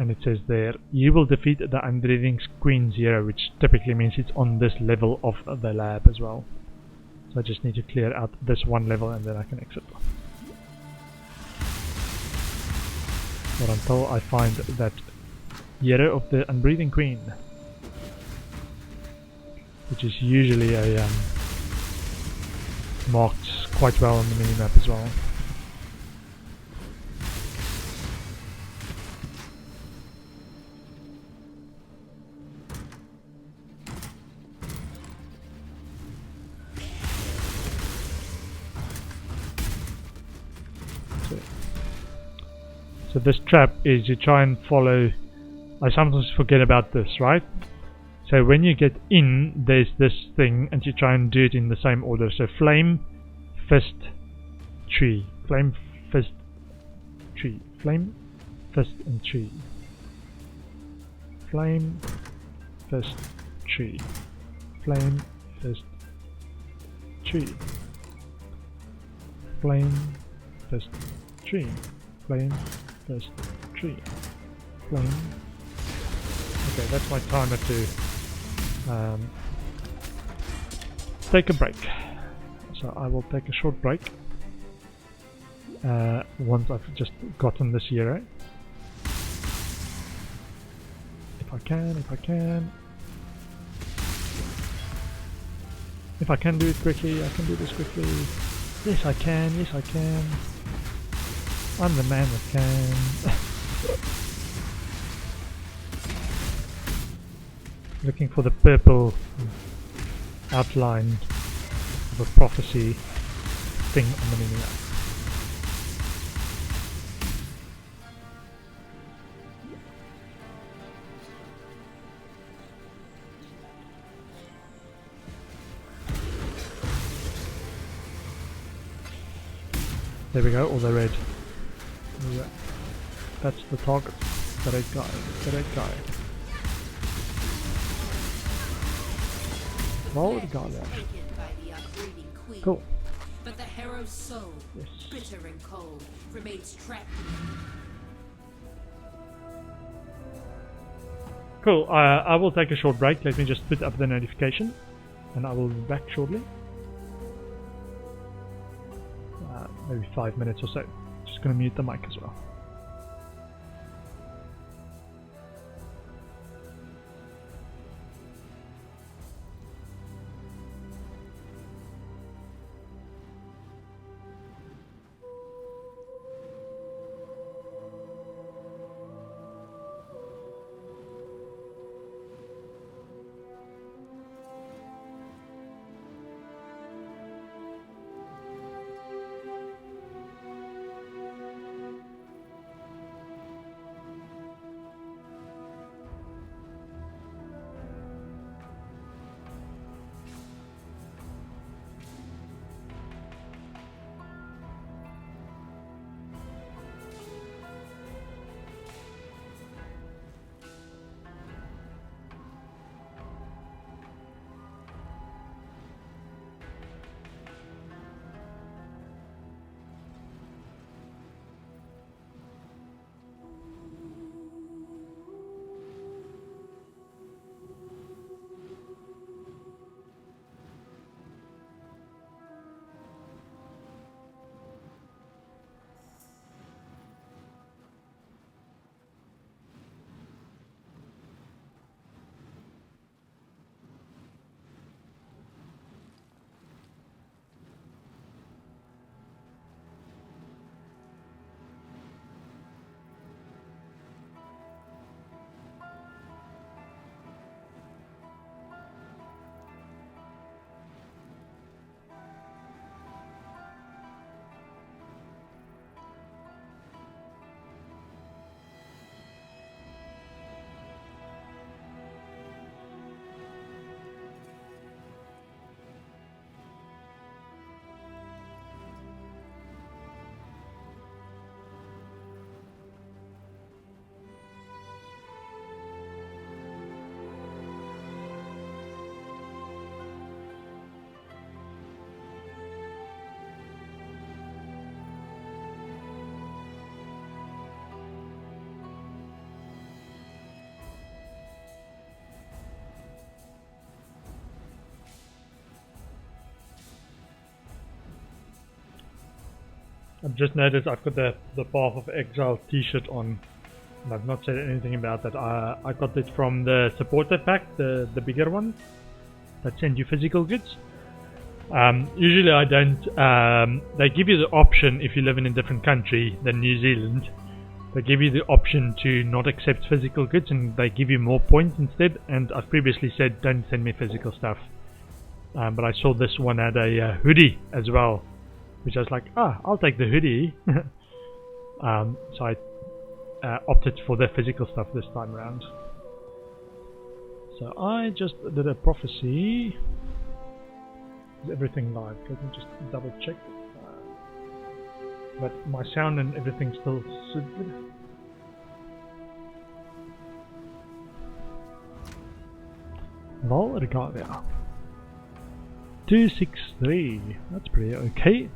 And it says there, you will defeat the Unbreathing Queen's hero, which typically means it's on this level of the lab as well. So I just need to clear out this one level and then I can exit. But until I find that hero of the Unbreathing Queen, which is usually a marked quite well on the minimap as well. So this trap is you try and follow. I sometimes forget about this, right? So when you get in, there's this thing and you try and do it in the same order. So flame, fist, tree. Flame, fist, tree. Flame, fist, and tree. Flame, fist, tree. Flame, fist, tree. Flame, fist, tree. Flame, fist, tree. Flame. Okay, that's my timer to take a break. So I will take a short break once I've just gotten this hero. If I can. If I can do it quickly, I can do this quickly. Yes I can. I'm the man that can. Looking for the purple outline of a prophecy thing on the mini-map. There we go, all the red. Yeah. That's the target. The red guy. Oh, the guy there. Cool. But the hero's soul, Yes. bitter and cold, remains trapped. Cool, I will take a short break. Let me just put up the notification and I will be back shortly. Maybe 5 minutes or so. Just gonna mute the mic as well. I've just noticed I've got the Path of Exile t-shirt on, and I've not said anything about that. I got it from the supporter pack, the bigger one, that send you physical goods. Usually I don't, they give you the option if you live in a different country than New Zealand. They give you the option to not accept physical goods and they give you more points instead, and I've previously said don't send me physical stuff. But I saw this one had a hoodie as well, which I was like, I'll take the hoodie. So I opted for the physical stuff this time around. So I just did a prophecy. Is everything live? Let me just double check. but my sound and everything still good. Val Regalia 263, that's pretty okay.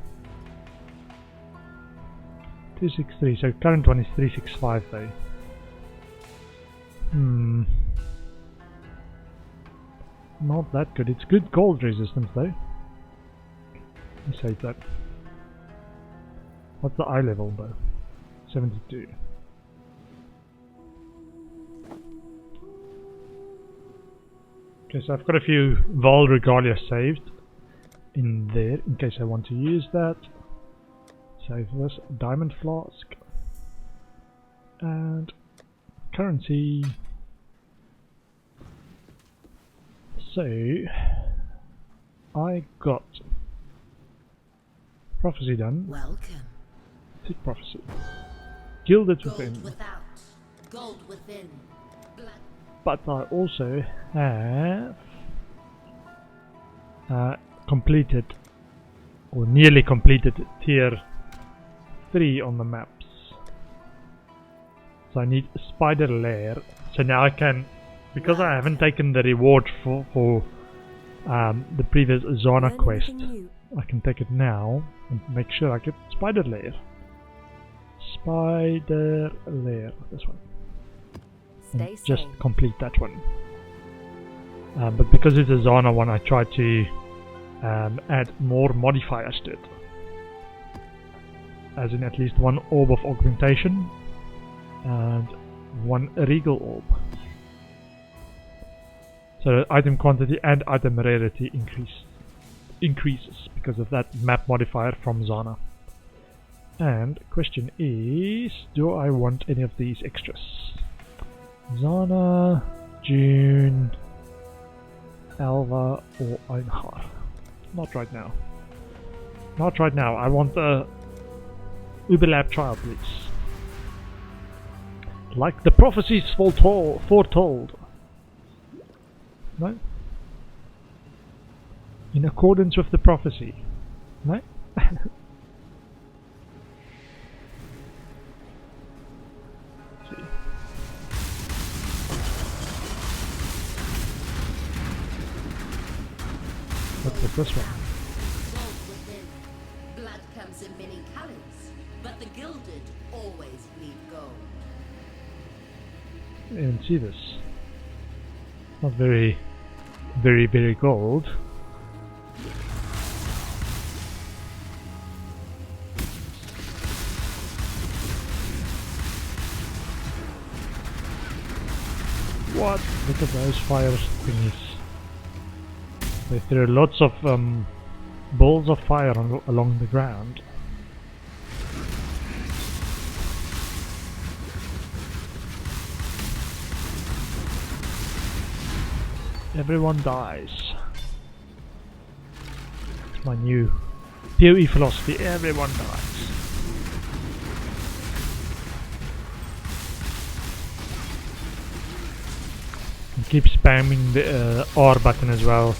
263, so current one is 365 though. Not that good. It's good cold resistance though. Let me save that. What's the eye level though? 72. Okay, so I've got a few Val Regalia saved in there in case I want to use that. Save this diamond flask and currency. So I got prophecy done. Welcome. Tick prophecy. Gilded Gold within. without, gold within. Blood. But I also have completed or nearly completed tier 3 on the maps. So I need a spider lair. So now I can, because I haven't taken the reward for the previous Zana quest, I can take it now and make sure I get spider lair. Spider lair, this one. And just complete that one. But because it's a Zana one, I try to add more modifiers to it. As in at least one orb of augmentation and one regal orb. So item quantity and item rarity increases because of that map modifier from Zana. And question is, do I want any of these extras? Zana, June, Alva or Einhar? Not right now. Not right now. I want the Uberlab trial, please. Like the prophecies foretold. No? In accordance with the prophecy. No? See. What was this one? Gold within. Blood comes in many colors, but the gilded always bleed gold. I didn't see this. Not very gold. What? Look at those fire thingies. They threw lots of balls of fire along the ground. Everyone dies. It's my new PoE philosophy. Everyone dies. And keep spamming the R button as well,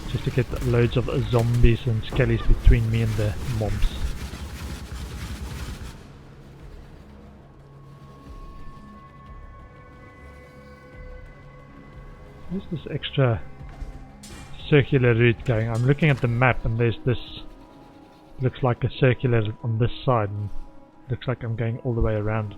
just to get loads of zombies and skellies between me and the mobs. Where's this extra circular route going? I'm looking at the map and there's this, looks like a circular on this side, and looks like I'm going all the way around it.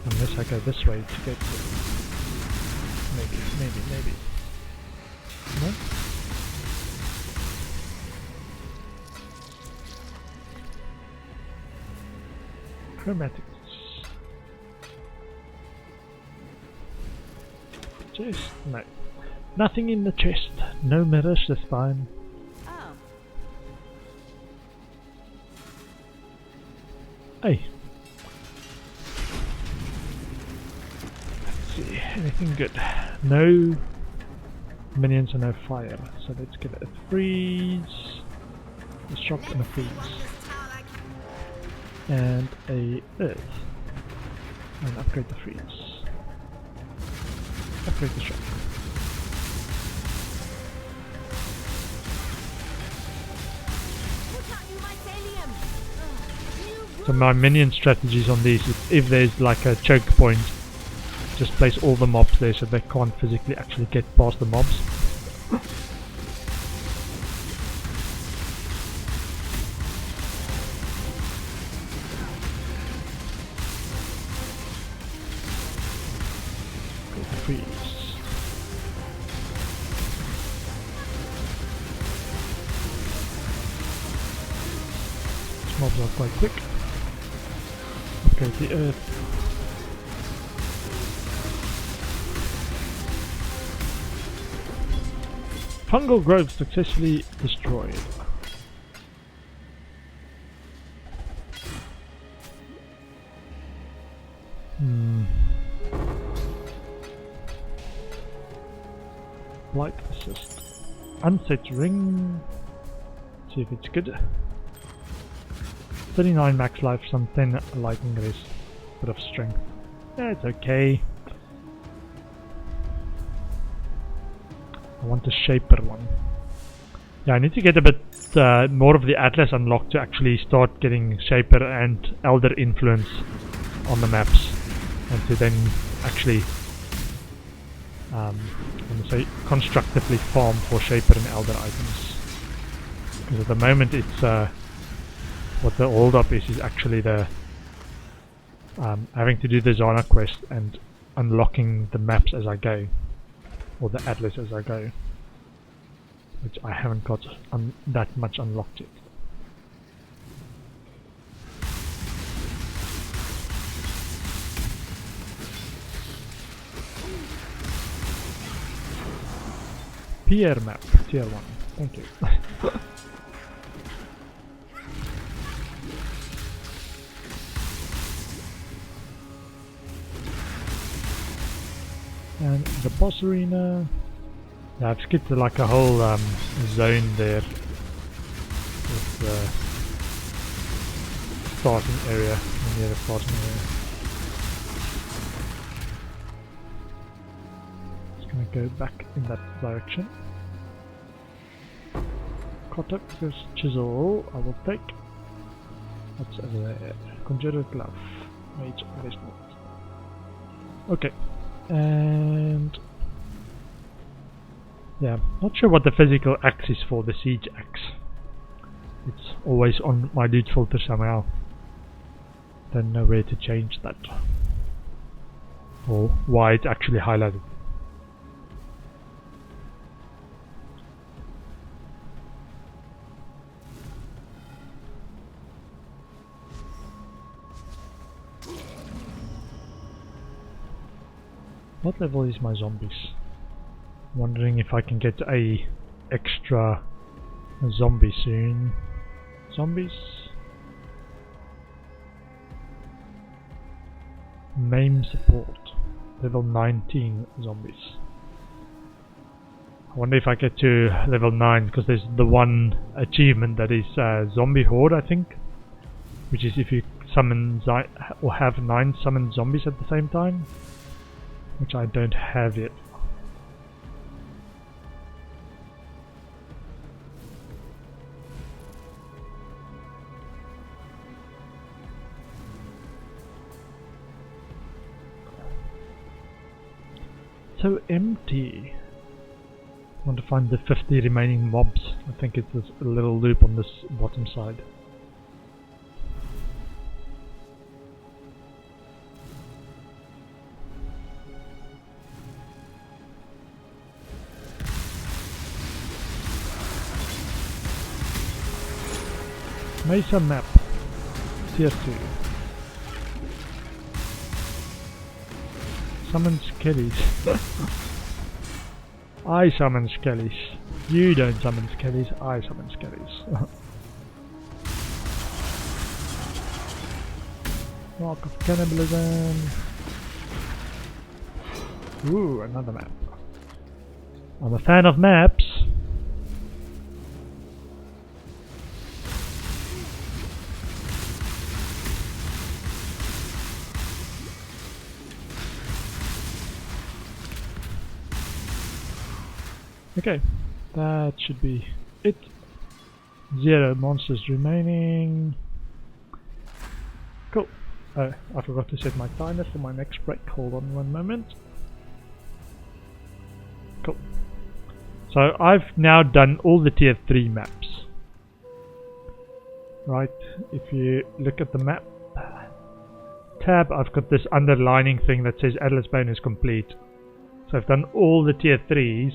Unless I go this way to get to it. Maybe. No? Chromatics. Chest? No. Nothing in the chest. No mirrors this time. Oh. Hey. Let's see. Anything good? No minions and no fire. So let's get a freeze. A shock and a freeze. And a earth. And upgrade the freeze. Upgrade the shock. So my minion strategies on these is if there's like a choke point, just place all the mobs there so they can't physically actually get past the mobs. Freeze. These mobs are quite quick. Okay, the earth. Fungal growth successfully destroyed. Blight assist. Unset ring. See if it's good. 39 max life, some 10 lightning race. Bit of strength. Yeah, it's okay. I want the Shaper one. Yeah, I need to get a bit more of the Atlas unlocked to actually start getting Shaper and Elder influence on the maps. And to then actually I'm gonna say constructively farm for Shaper and Elder items. Because at the moment it's what the hold up is actually the having to do the Zana quest and unlocking the maps as I go. Or the Atlas as I go, which I haven't got that much unlocked yet. Pierre map, tier 1, thank you. And the boss arena. Yeah, I've skipped like a whole zone there with the starting area, near the starting area. Just gonna go back in that direction. Cortex chisel, I will take. What's over there? Conjurer glove, mage investment. Okay. And yeah, not sure what the physical axe is for, the siege axe. It's always on my loot filter somehow. Don't know where to change that. Or why it's actually highlighted. What level is my zombies? Wondering if I can get a extra zombie soon. Zombies? Maim support. Level 19 zombies. I wonder if I get to level 9 because there's the one achievement that is zombie horde, I think. Which is if you summon or have 9 summoned zombies at the same time. Which I don't have yet. So empty. I want to find the 50 remaining mobs. I think it's this little loop on this bottom side. Mesa map, tier 2. Summon skellies. I summon skellies. You don't summon skellies, I summon skellies. Mark of cannibalism. Ooh, another map. I'm a fan of maps. Okay, that should be it. 0 monsters remaining. Cool. I forgot to set my timer for my next break. Hold on one moment. Cool. So I've now done all the tier 3 maps. Right, if you look at the map tab, I've got this underlining thing that says Atlas Bane is complete. So I've done all the tier 3s,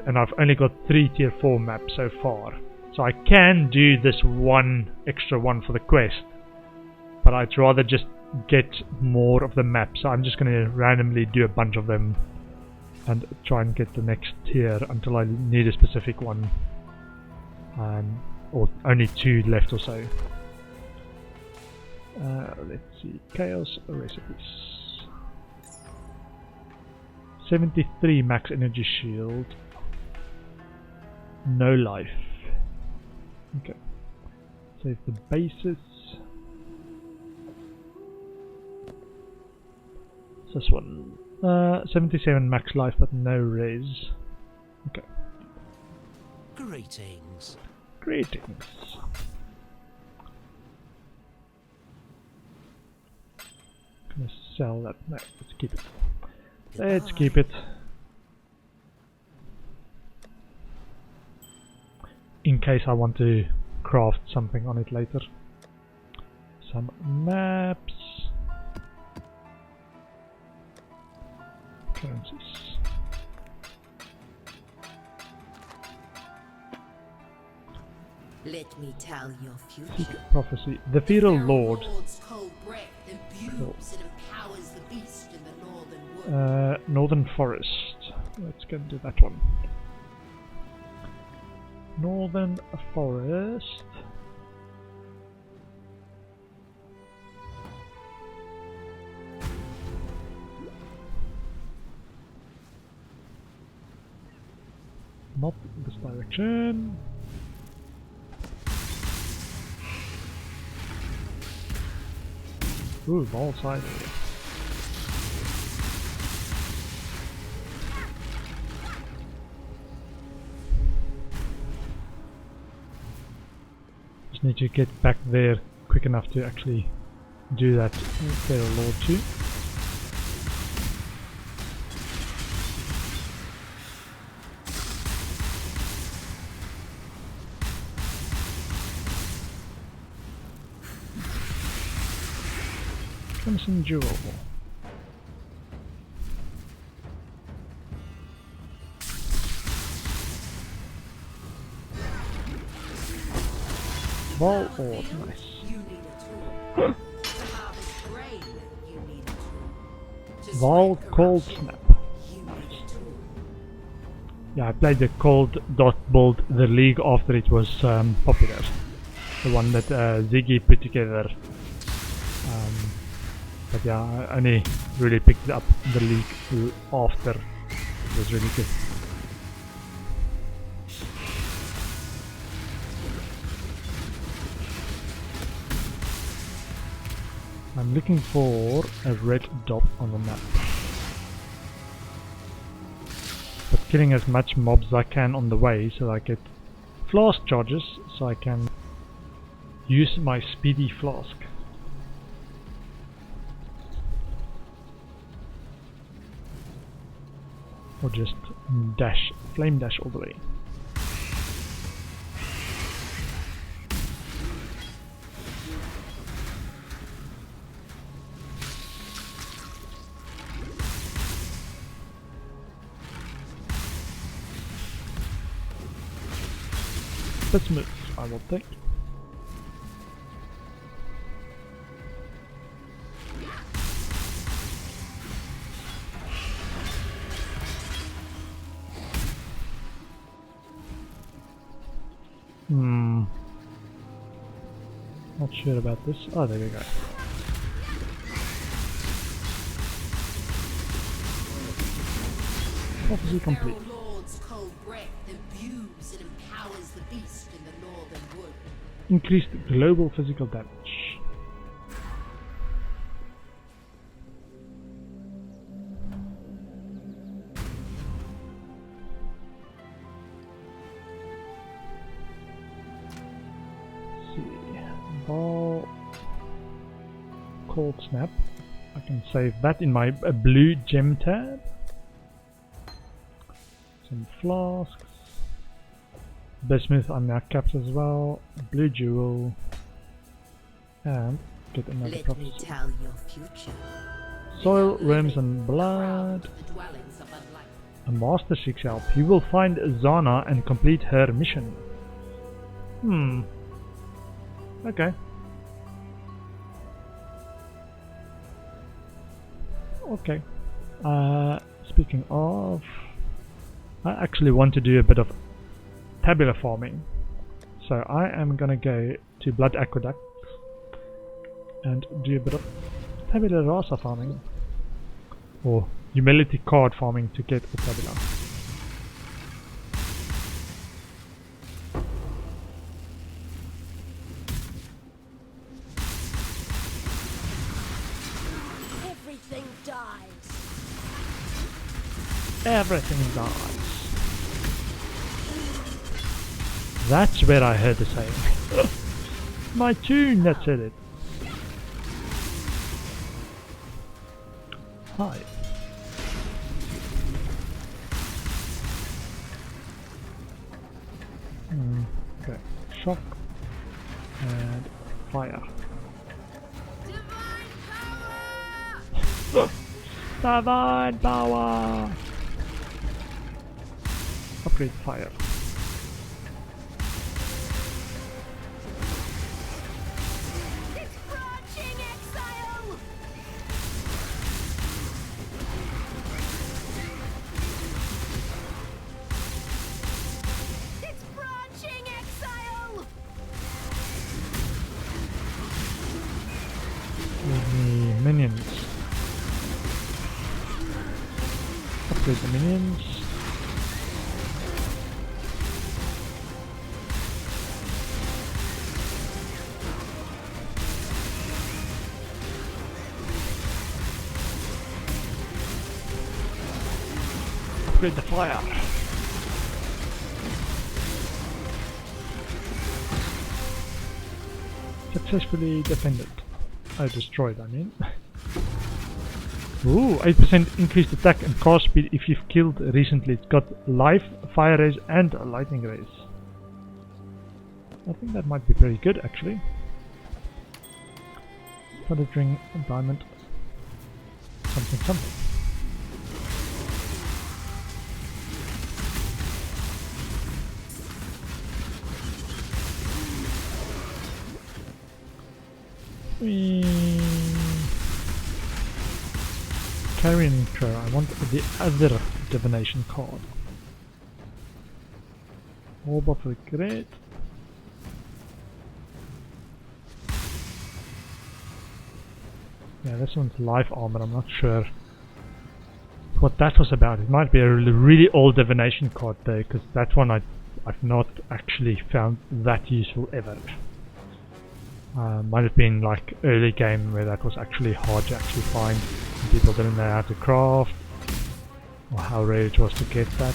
and I've only got 3 tier 4 maps so far. So I can do this one extra one for the quest, but I'd rather just get more of the maps. So I'm just going to randomly do a bunch of them and try and get the next tier until I need a specific one. Or only 2 left or so. Let's see, Chaos Recipes. 73 max energy shield. No life. Okay. Save the bases. This one. 77 max life but no res. Okay. Greetings. Greetings. Gonna sell that. No, let's keep it. Let's keep it. In case I want to craft something on it later. Some maps. Currencies. Let me tell your future. Secret prophecy. The Feral Lord. Lord's cold breath imbues and empowers the beast in the northern wood. Northern Forest. Let's go and do that one. Northern Forest. Not this direction. Ooh, ball side area. Just need to get back there quick enough to actually do that Feral Lord too. Crimson Jewel. Ball Orb, nice. You need a tool. To harvest grain, you need a tool. To Vol spread Cold corruption, Snap. you need a tool. Yeah, I played the Cold Dot build the league after it was popular. The one that Ziggy put together. But yeah, I only really picked up the league after it was really good. I'm looking for a red dot on the map. But killing as much mobs as I can on the way so I get flask charges so I can use my speedy flask. Or just dash, flame dash all the way. Let's move, I will take. Not sure about this. Oh, there we go. Prophecy complete. Feral Lord's cold breath imbues and empowers the beast in the northern wood. Increased global physical damage. Ball. Cold Snap. I can save that in my blue gem tab. Some flasks. Bismuth on our caps as well. Blue jewel. And get another Let me prophecy. tell your future. Soil, worms and blood. The dwellings of unlight. A Master Seeks help. You will find Zana and complete her mission. Okay. Okay. Speaking of, I actually want to do a bit of tabular farming. So I am gonna go to Blood Aqueduct and do a bit of tabular rasa farming. Or humility card farming to get the tabular. Everything dies. Everything dies. That's where I heard the saying. My tune that said it. Hi. Okay. Shock and fire. Divine power! Divine power! Upgrade fire. It's branching exile! It's branching exile! Give me minions. Upgrade the minions. Upgrade the fire. Successfully defended. Destroyed, I mean. Ooh, 8% increased attack and cast speed if you've killed recently. It's got life, fire rays and lightning rays. I think that might be pretty good actually. Studded ring, a diamond, something something. Carrion Crow, I want the other divination card. Orb of Regret. Yeah, this one's life armor, I'm not sure what that was about. It might be a really old divination card though, because that one I've not actually found that useful ever. Might have been like early game where that was actually hard to actually find. People didn't know how to craft or how rare it was to get that.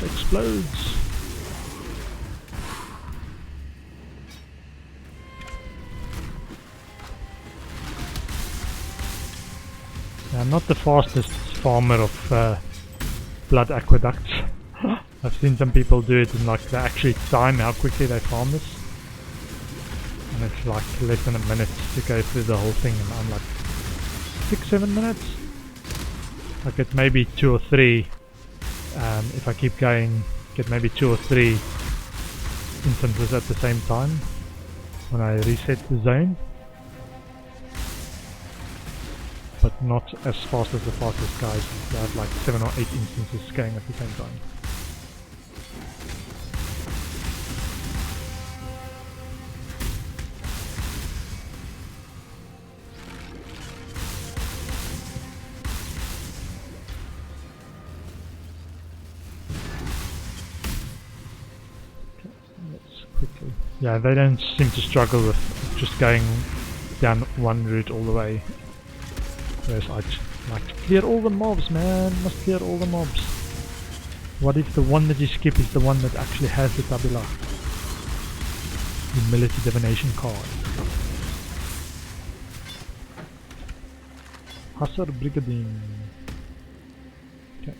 Explodes. I'm not the fastest farmer of blood aqueducts. I've seen some people do it and like they actually time how quickly they farm this. And it's like less than a minute to go through the whole thing, and I'm like 6-7 minutes. I get maybe 2 or 3. If I keep going, get maybe 2 or 3 instances at the same time when I reset the zone, but not as fast as the fastest guys. They have like 7 or 8 instances going at the same time. quickly. Yeah, they don't seem to struggle with just going down one route all the way. Whereas I just like to clear all the mobs, man. Must clear all the mobs. What if the one that you skip is the one that actually has the tabula? Humility divination card. Hussar Brigadine. Okay.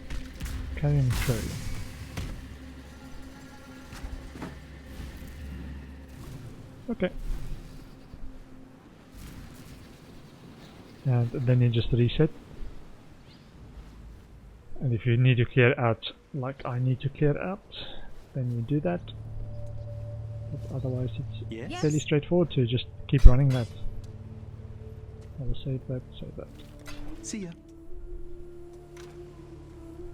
Carrion Crow. Okay. And then you just reset. And if you need to clear out, like I need to clear out, then you do that. But otherwise it's fairly straightforward to just keep running that. I will save that, save that. See ya.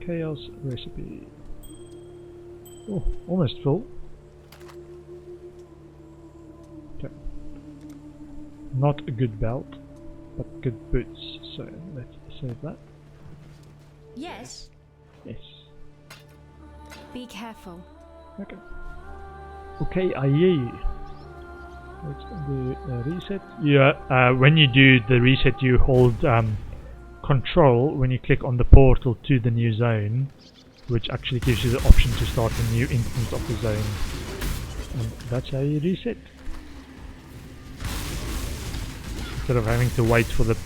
Chaos recipe. Oh, almost full. Okay. Not a good belt, but good boots. So let's save that. Yes. Yes. Be careful. Okay. Okay, aye. Let's do a reset. Yeah, when you do the reset, you hold control when you click on the portal to the new zone, which actually gives you the option to start a new instance of the zone. And that's how you reset. Instead of having to wait for the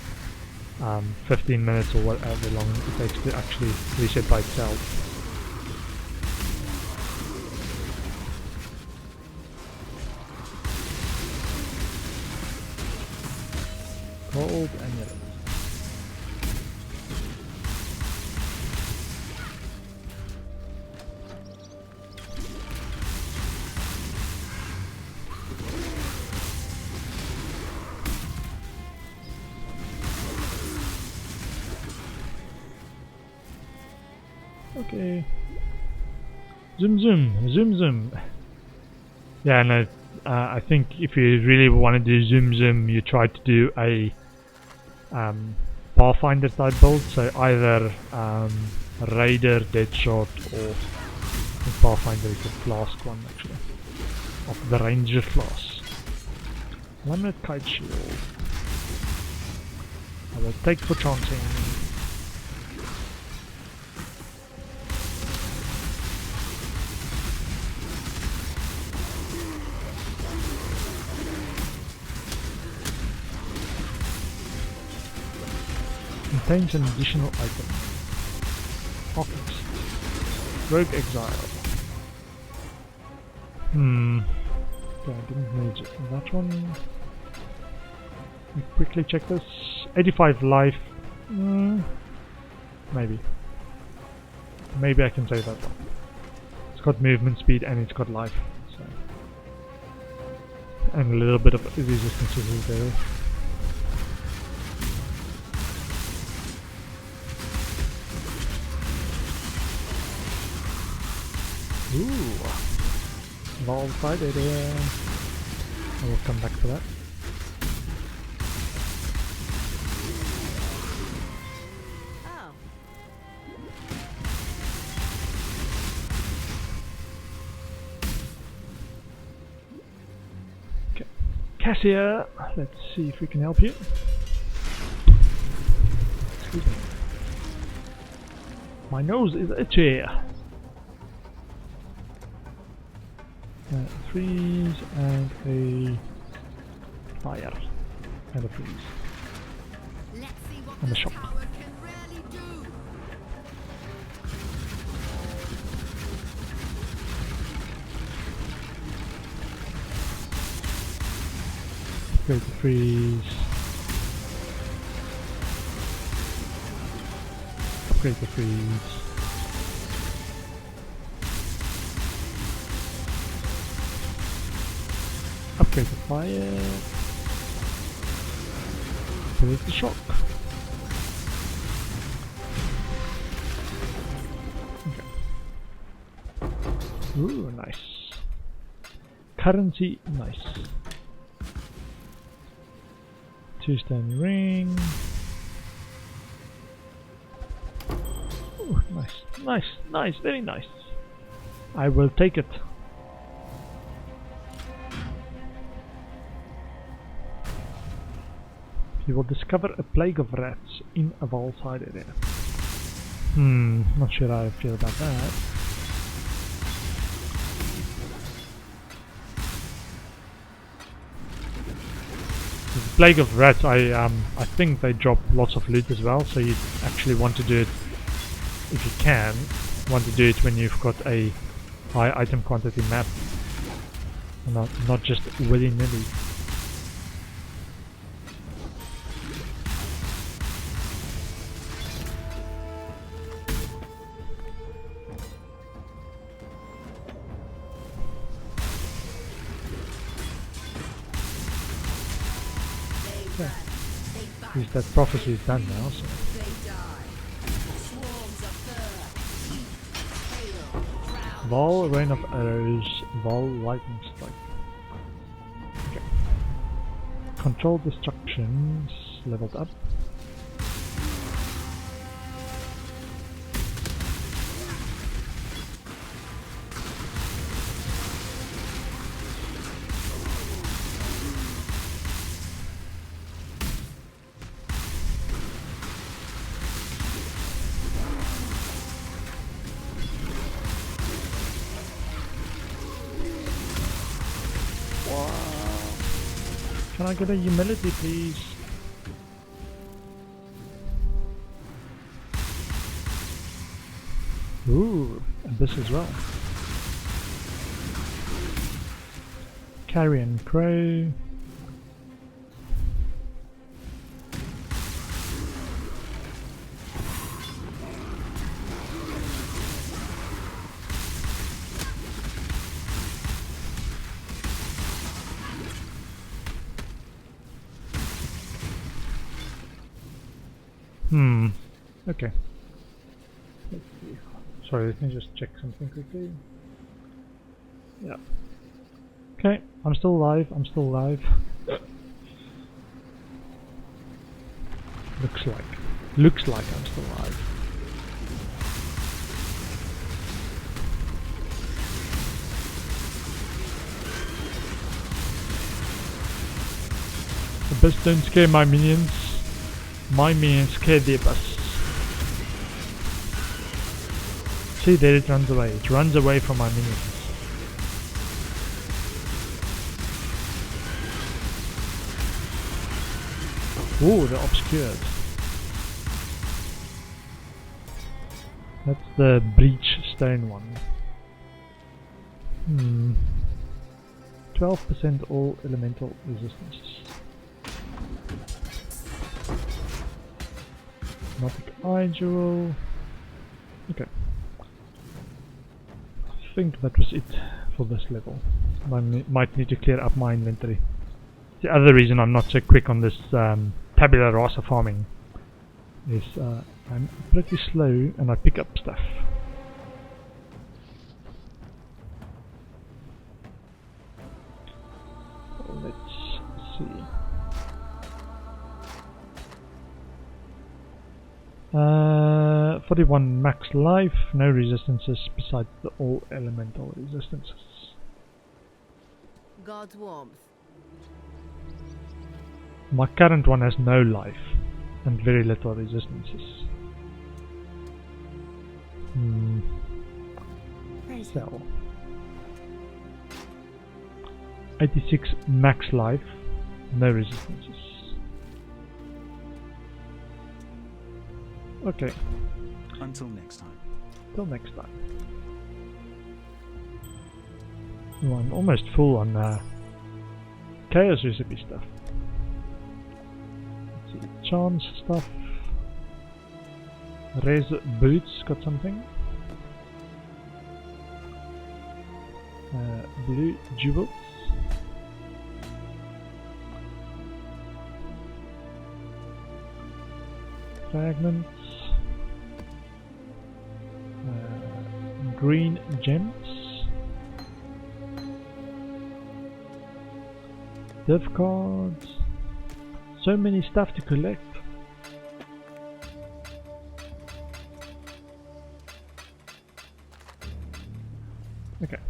15 minutes or whatever long it takes to actually reset by itself. Gold and yellow. Okay. Zoom zoom, zoom zoom. Yeah, no, I think if you really want to do zoom zoom, you try to do a Pathfinder type build, so either Raider, Deadshot, or I think Pathfinder is the flask one actually, of the Ranger class. Laminate Kite Shield. I will take for chancing. Contains an additional item. Office. Rogue Exile. Okay, I didn't need that one. Let me quickly check this. 85 life. Maybe. Maybe I can say that one. It's got movement speed and it's got life. So. And a little bit of resistance there. Ooh, lopsided. I will come back to that. Oh. Okay, Cassia, let's see if we can help you. Excuse me. My nose is itchy. Freeze and a fire and a freeze and a shock. Upgrade the freeze. Upgrade the freeze. Upgrade the fire. There's the shock. Okay. Ooh, nice. Currency, nice. 2-stone ring. Ooh, nice, nice, nice, very nice. I will take it. You will discover a plague of rats in a wall side area. Not sure how I feel about that. The plague of rats, I think they drop lots of loot as well, so you actually want to do it, if you can, want to do it when you've got a high item quantity map, and not just willy-nilly. At least that prophecy is done now, so. Vol, rain of arrows, Vol, lightning strike. Okay. Control destructions, leveled up. Can I get a humility, please? Ooh, and this as well. Carrion Crow. Okay. Let's see. Sorry, let me just check something quickly. Yeah. Okay, I'm still alive, Looks like I'm still alive. The best don't scare my minions. My minions scare the abyss. See, there it runs away. It runs away from my minions. Ooh, they're obscured. That's the breach stone one. 12% all elemental resistances. Hypnotic Eye Jewel. Okay. I think that was it for this level. I might need to clear up my inventory. The other reason I'm not so quick on this tabula rasa farming is I'm pretty slow and I pick up stuff. Let's see. 41 max life, no resistances besides the all elemental resistances. God's warmth. My current one has no life and very little resistances. Sell. 86 max life, no resistances. Okay. Until next time. Till next time. Oh, I'm almost full on chaos recipe stuff. Let's see, charms stuff. Res boots got something. Blue jewels. Fragments. Green gems. Div cards. So many stuff to collect. Okay.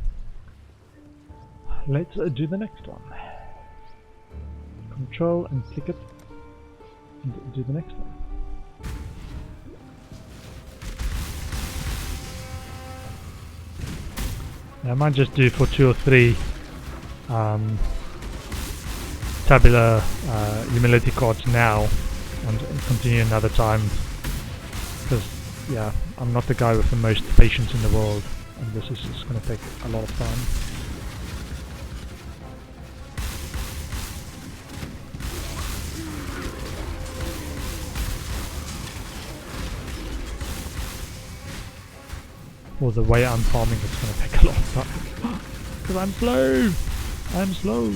Let's do the next one. Control and click it. do the next one. I might just do for 2 or 3 tabular humility cards now and continue another time, because yeah, I'm not the guy with the most patience in the world and this is just going to take a lot of time. Or the way I'm farming, it's going to take a lot of time. Because I'm slow! I'm slow!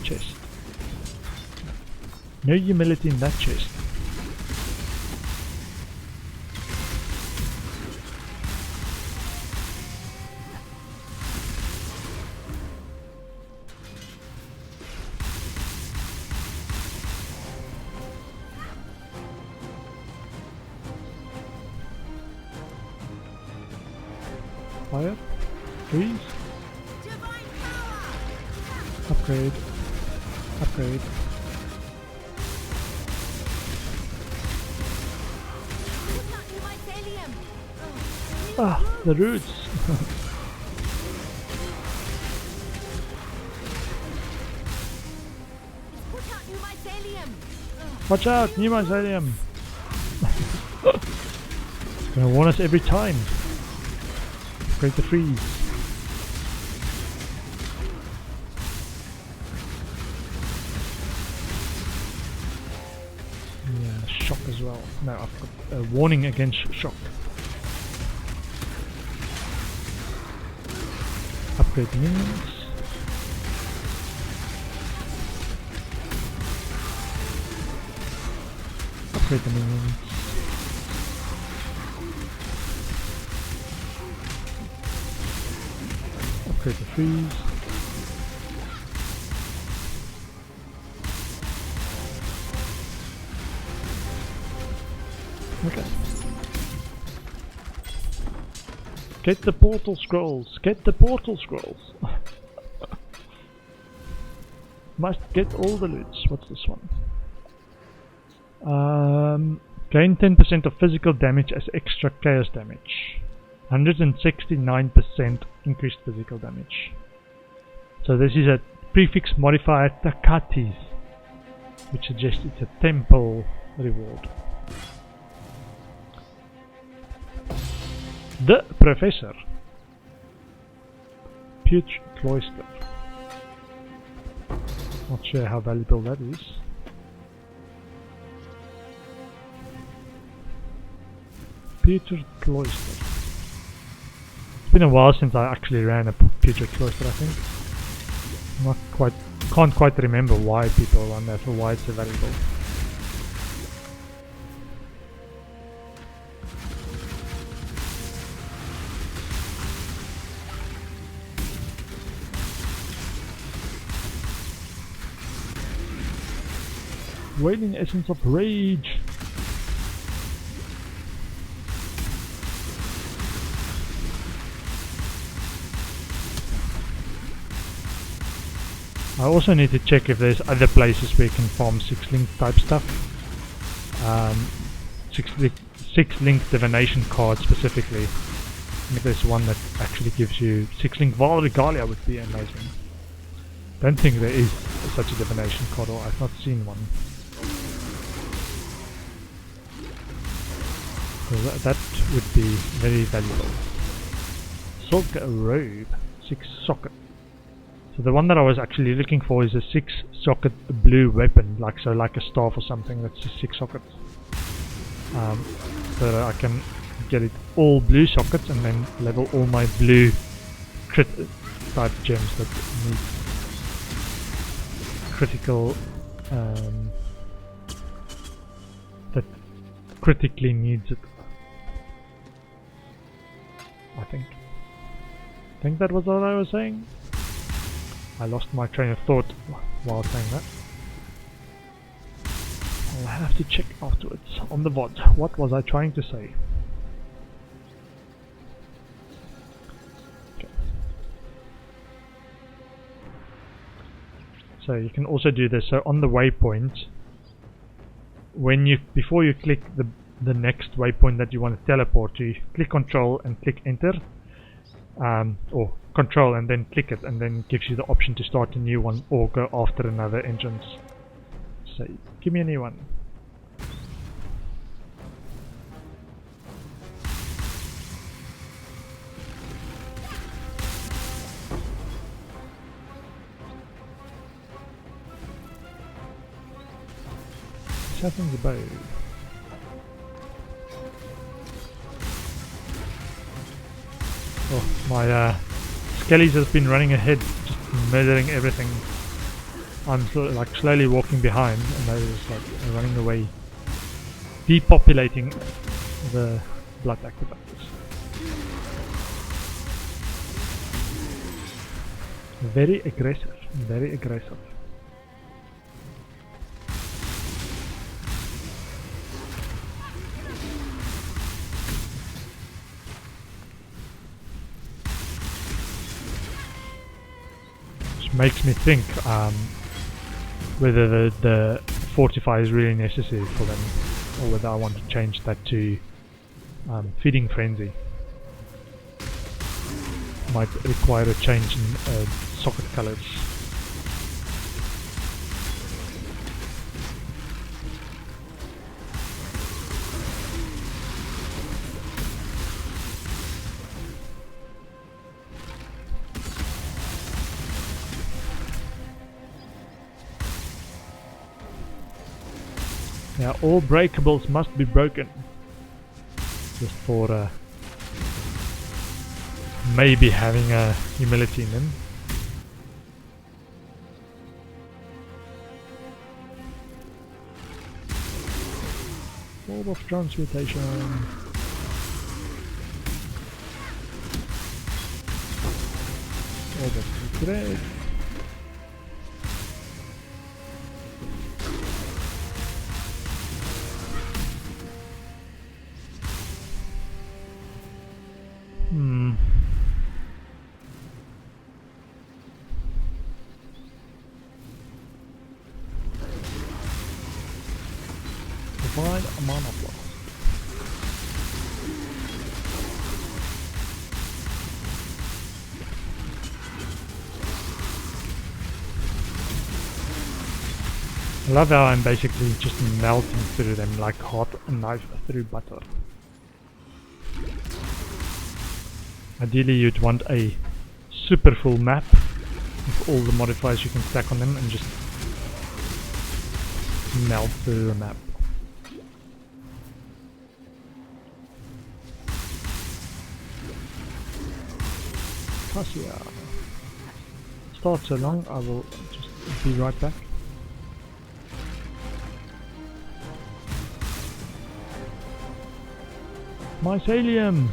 Chest. No humility in that chest. Fire, freeze, upgrade, upgrade. Ah, the roots. Watch out, new mycelium. It's gonna warn us every time. Break the freeze. Yeah, shock as well. No, I've got a warning against shock. Upgrade the minions. Upgrade the minions. Upgrade the freeze. Okay. Get the portal scrolls! Get the portal scrolls! Must get all the loots. What's this one? Gain 10% of physical damage as extra chaos damage. 169% increased physical damage. So this is a prefix modifier Takatis, which suggests it's a temple reward. The Professor. Puge Cloister. Not sure how valuable that is. Putrid Cloister. It's been a while since I actually ran a Putrid Cloister, I think. Can't quite remember why people run that or why it's so valuable. Wailing Essence of Rage. I also need to check if there's other places where you can farm 6-link type stuff. 6-link divination card specifically. If there's one that actually gives you 6-link Val Regalia would be amazing. Don't think there is such a divination card, or I've not seen one. So that would be very valuable. Silk Robe, 6 socket. So the one that I was actually looking for is a 6 socket blue weapon, like a staff or something that's a 6 socket. So that I can get it all blue sockets and then level all my blue crit type gems that need critical that critically needs it. I think that was what I was saying. I lost my train of thought while saying that. I'll have to check afterwards on the VOD. What was I trying to say? Okay. So you can also do this. So on the waypoint, before you click the next waypoint that you want to teleport to, you click Control and click Enter, or Control and then click it, and then it gives you the option to start a new one or go after another entrance. So give me a new one. Saturn's bow. Oh, my Skellies has been running ahead, just murdering everything. I'm like slowly walking behind, and they're just like running away, depopulating the blood activators. Very aggressive, very aggressive. Makes me think whether the fortify is really necessary for them, or whether I want to change that to feeding frenzy. Might require a change in socket colors. Yeah, all breakables must be broken. Just for maybe having a humility in them. Orb of transmutation. Orb of regret. Provide a mana block. I love how I'm basically just melting through them like hot knife through butter. Ideally you'd want a super full map with all the modifiers you can stack on them and just melt through the map. Cassia. Start so long, I will just be right back. Mycelium!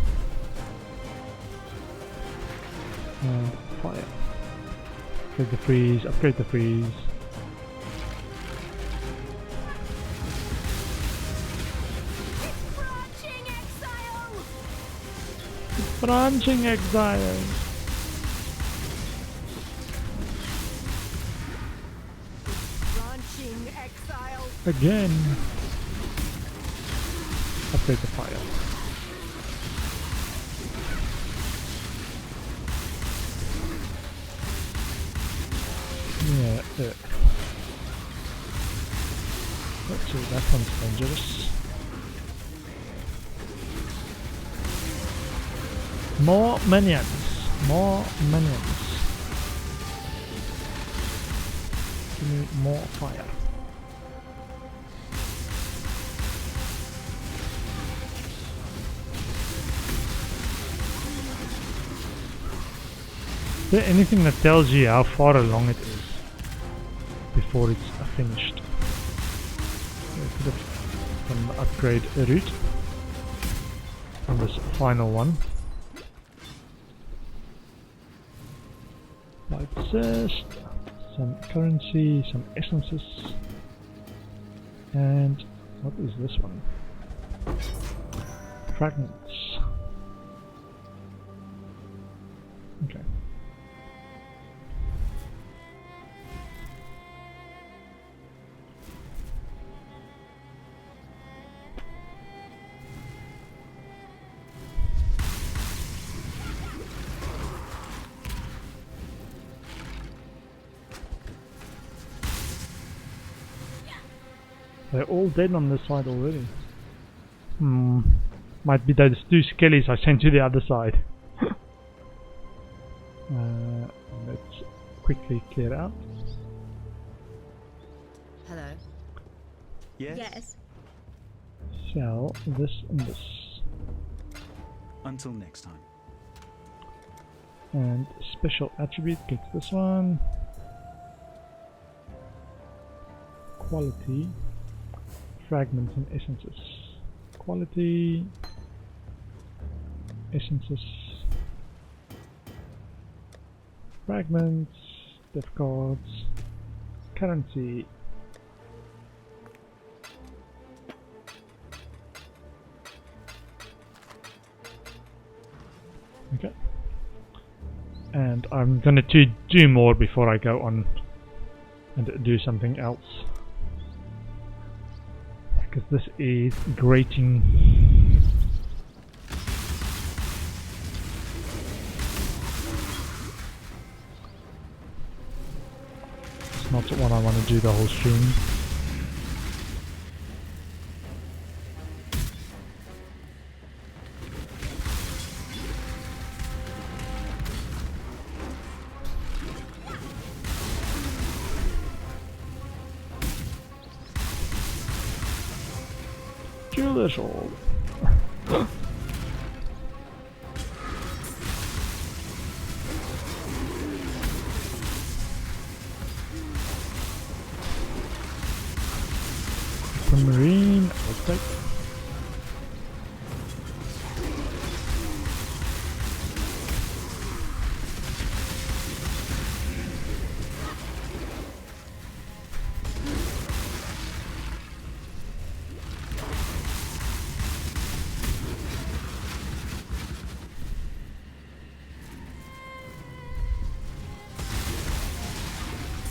Fire. Upgrade the freeze, upgrade the freeze. Branching exile! Branching exile. Again! Upgrade the fire. Yeah, let's see, that one's dangerous. More minions! More minions! Give me more fire. Is there anything that tells you how far along it is before it's finished? We could have done the upgrade route on this final one. Light assist, some currency, some essences, and what is this one? Fragments. Okay. They're all dead on this side already. Might be those 2 skellies I sent to the other side. Let's quickly clear out. Hello. Yes? Sell this and this. Until next time. And special attribute gets this one. Quality. Fragments and essences. Quality. Essences. Fragments. Death cards. Currency. Okay. And I'm gonna do more before I go on and do something else. Because this is grating. It's not what I want to do the whole stream. Jeweler's all. Marine, I'll take.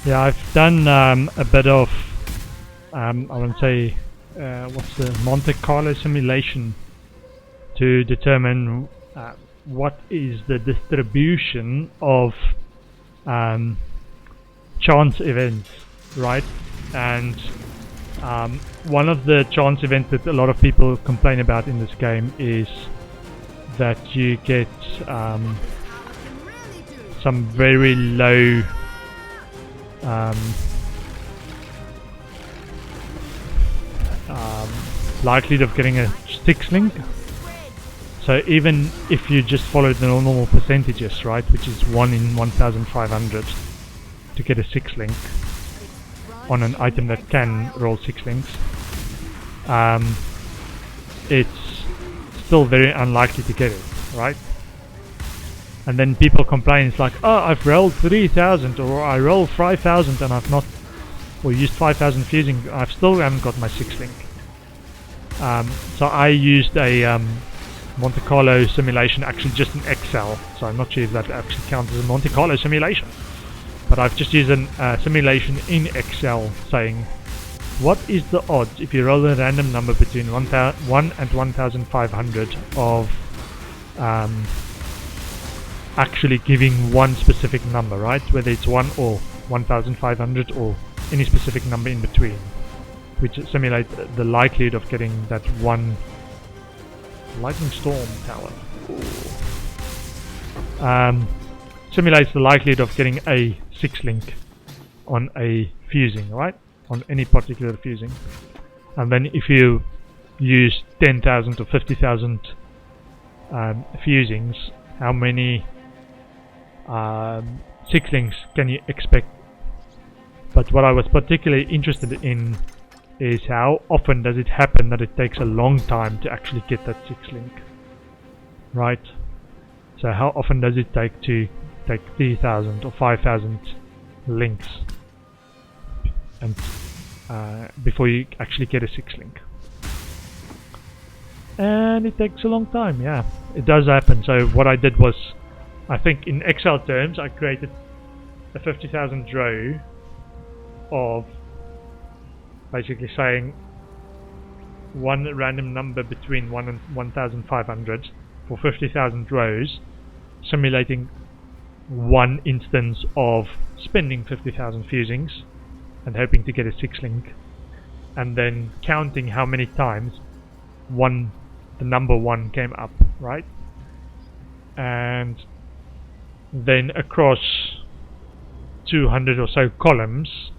Yeah, I've done a bit of, I want to say, what's the Monte Carlo simulation to determine what is the distribution of chance events, right? And one of the chance events that a lot of people complain about in this game is that you get some very low likelihood of getting a 6 link. So even if you just follow the normal percentages, right, which is 1 in 1500 to get a 6 link on an item that can roll 6 links, it's still very unlikely to get it, right? And then people complain, it's like, oh, I've rolled 3000 or I rolled 5000 and I've not, or used 5000 fusing, I still haven't got my 6 link. So I used a Monte Carlo simulation, actually just in Excel, so I'm not sure if that actually counts as a Monte Carlo simulation, but I've just used a simulation in Excel saying, what is the odds if you roll a random number between 1 and 1500 of actually giving one specific number, right? Whether it's 1 or 1500 or any specific number in between, which simulates the likelihood of getting that one lightning storm tower. Simulates the likelihood of getting a 6 link on a fusing, right? On any particular fusing. And then if you use 10,000 or 50,000 fusings, how many 6 links can you expect? But what I was particularly interested in is how often does it happen that it takes a long time to actually get that 6 link, right? So how often does it take to take 3,000 or 5,000 links and before you actually get a 6 link? And it takes a long time, yeah, it does happen. So what I did was, I think in Excel terms, I created a 50,000 row of basically saying one random number between 1 and 1500 for 50,000 rows, simulating one instance of spending 50,000 fusings and hoping to get a 6 link, and then counting how many times the number 1 came up, right? And then across 200 or so columns,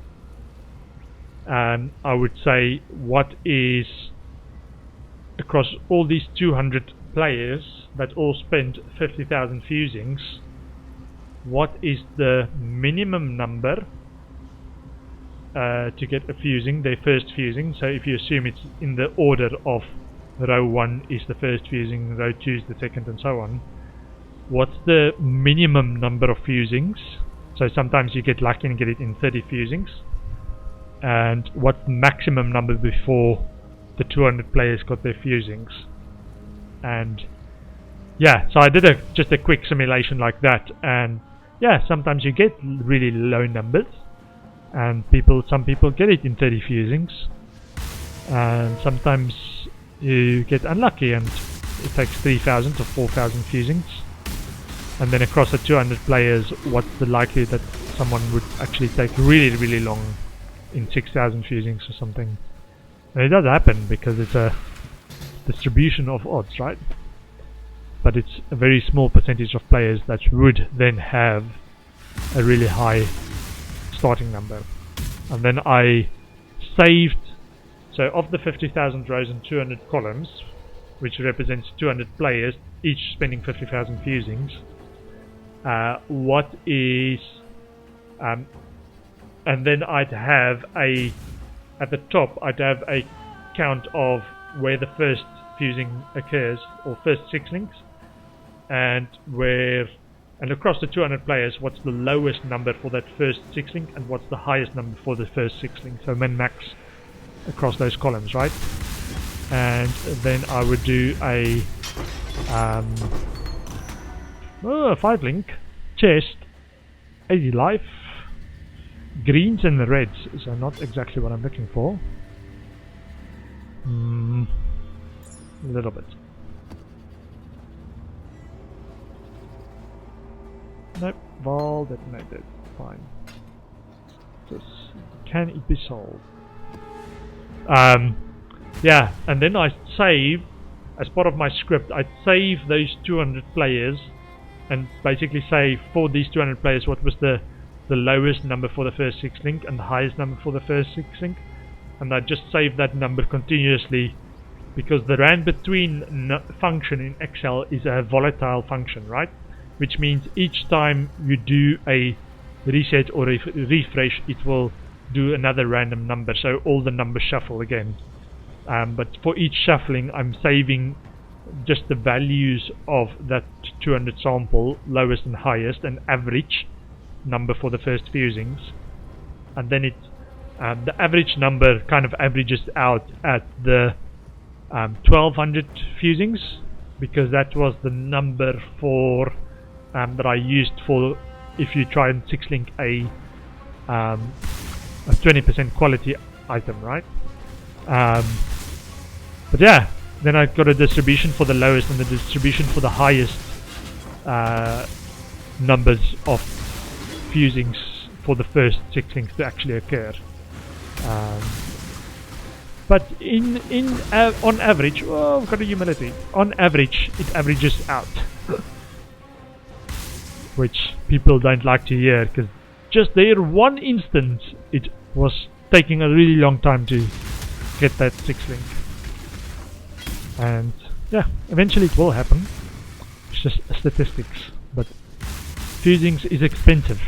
I would say what is across all these 200 players that all spent 50,000 fusings, what is the minimum number to get a fusing, their first fusing. So if you assume it's in the order of row 1 is the first fusing, row 2 is the second, and so on, what's the minimum number of fusings? So sometimes you get lucky and get it in 30 fusings. And what's the maximum number before the 200 players got their fusings? And yeah, so I did just a quick simulation like that, and yeah, sometimes you get really low numbers, and some people get it in 30 fusings, and sometimes you get unlucky and it takes 3,000 to 4,000 fusings. And then across the 200 players, what's the likelihood that someone would actually take really, really long in 6,000 fusings or something? And it does happen because it's a distribution of odds, right? But it's a very small percentage of players that would then have a really high starting number. And then I saved, so of the 50,000 rows and 200 columns, which represents 200 players, each spending 50,000 fusings, what is, and then I'd have at the top, I'd have a count of where the first fusing occurs, or first 6 links, and across the 200 players, what's the lowest number for that first 6 link, and what's the highest number for the first 6 link, so min max across those columns, right? And then I would do a 5 link chest, 80 life, greens and reds, so not exactly what I'm looking for. A little bit. Nope, Val detonated. Fine. Just, can it be solved? Yeah, and then I save, as part of my script, I save those 200 players and basically say for these 200 players what was the lowest number for the first 6 link and the highest number for the first 6 link, and I just save that number continuously, because the rand between function in Excel is a volatile function, right? Which means each time you do a reset or refresh, it will do another random number, so all the numbers shuffle again. But for each shuffling, I'm saving just the values of that 200 sample, lowest and highest, and average number for the first fusings, and then the average number kind of averages out at the 1200 fusings, because that was the number for that I used for if you try and 6 link a 20% quality item, right? But yeah, then I got a distribution for the lowest and the distribution for the highest numbers of fusings for the first 6 links to actually occur. But on average, I've got a humility. On average, it averages out, which people don't like to hear, because just there one instance it was taking a really long time to get that 6 link, and yeah, eventually it will happen. It's just statistics, but fusings is expensive,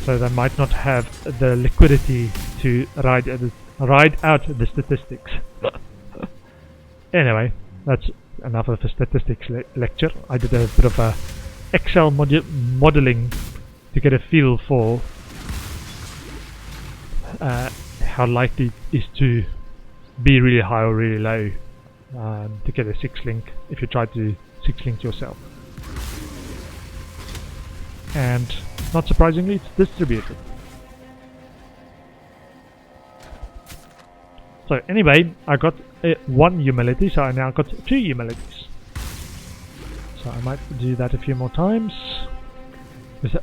so they might not have the liquidity to ride out the statistics. Anyway, that's enough of a statistics lecture. I did a bit of a Excel modeling to get a feel for how likely it is to be really high or really low to get a 6 link if you try to 6 link yourself. And not surprisingly, it's distributed. So anyway, I got 1 humility, so I now got 2 humilities. So I might do that a few more times.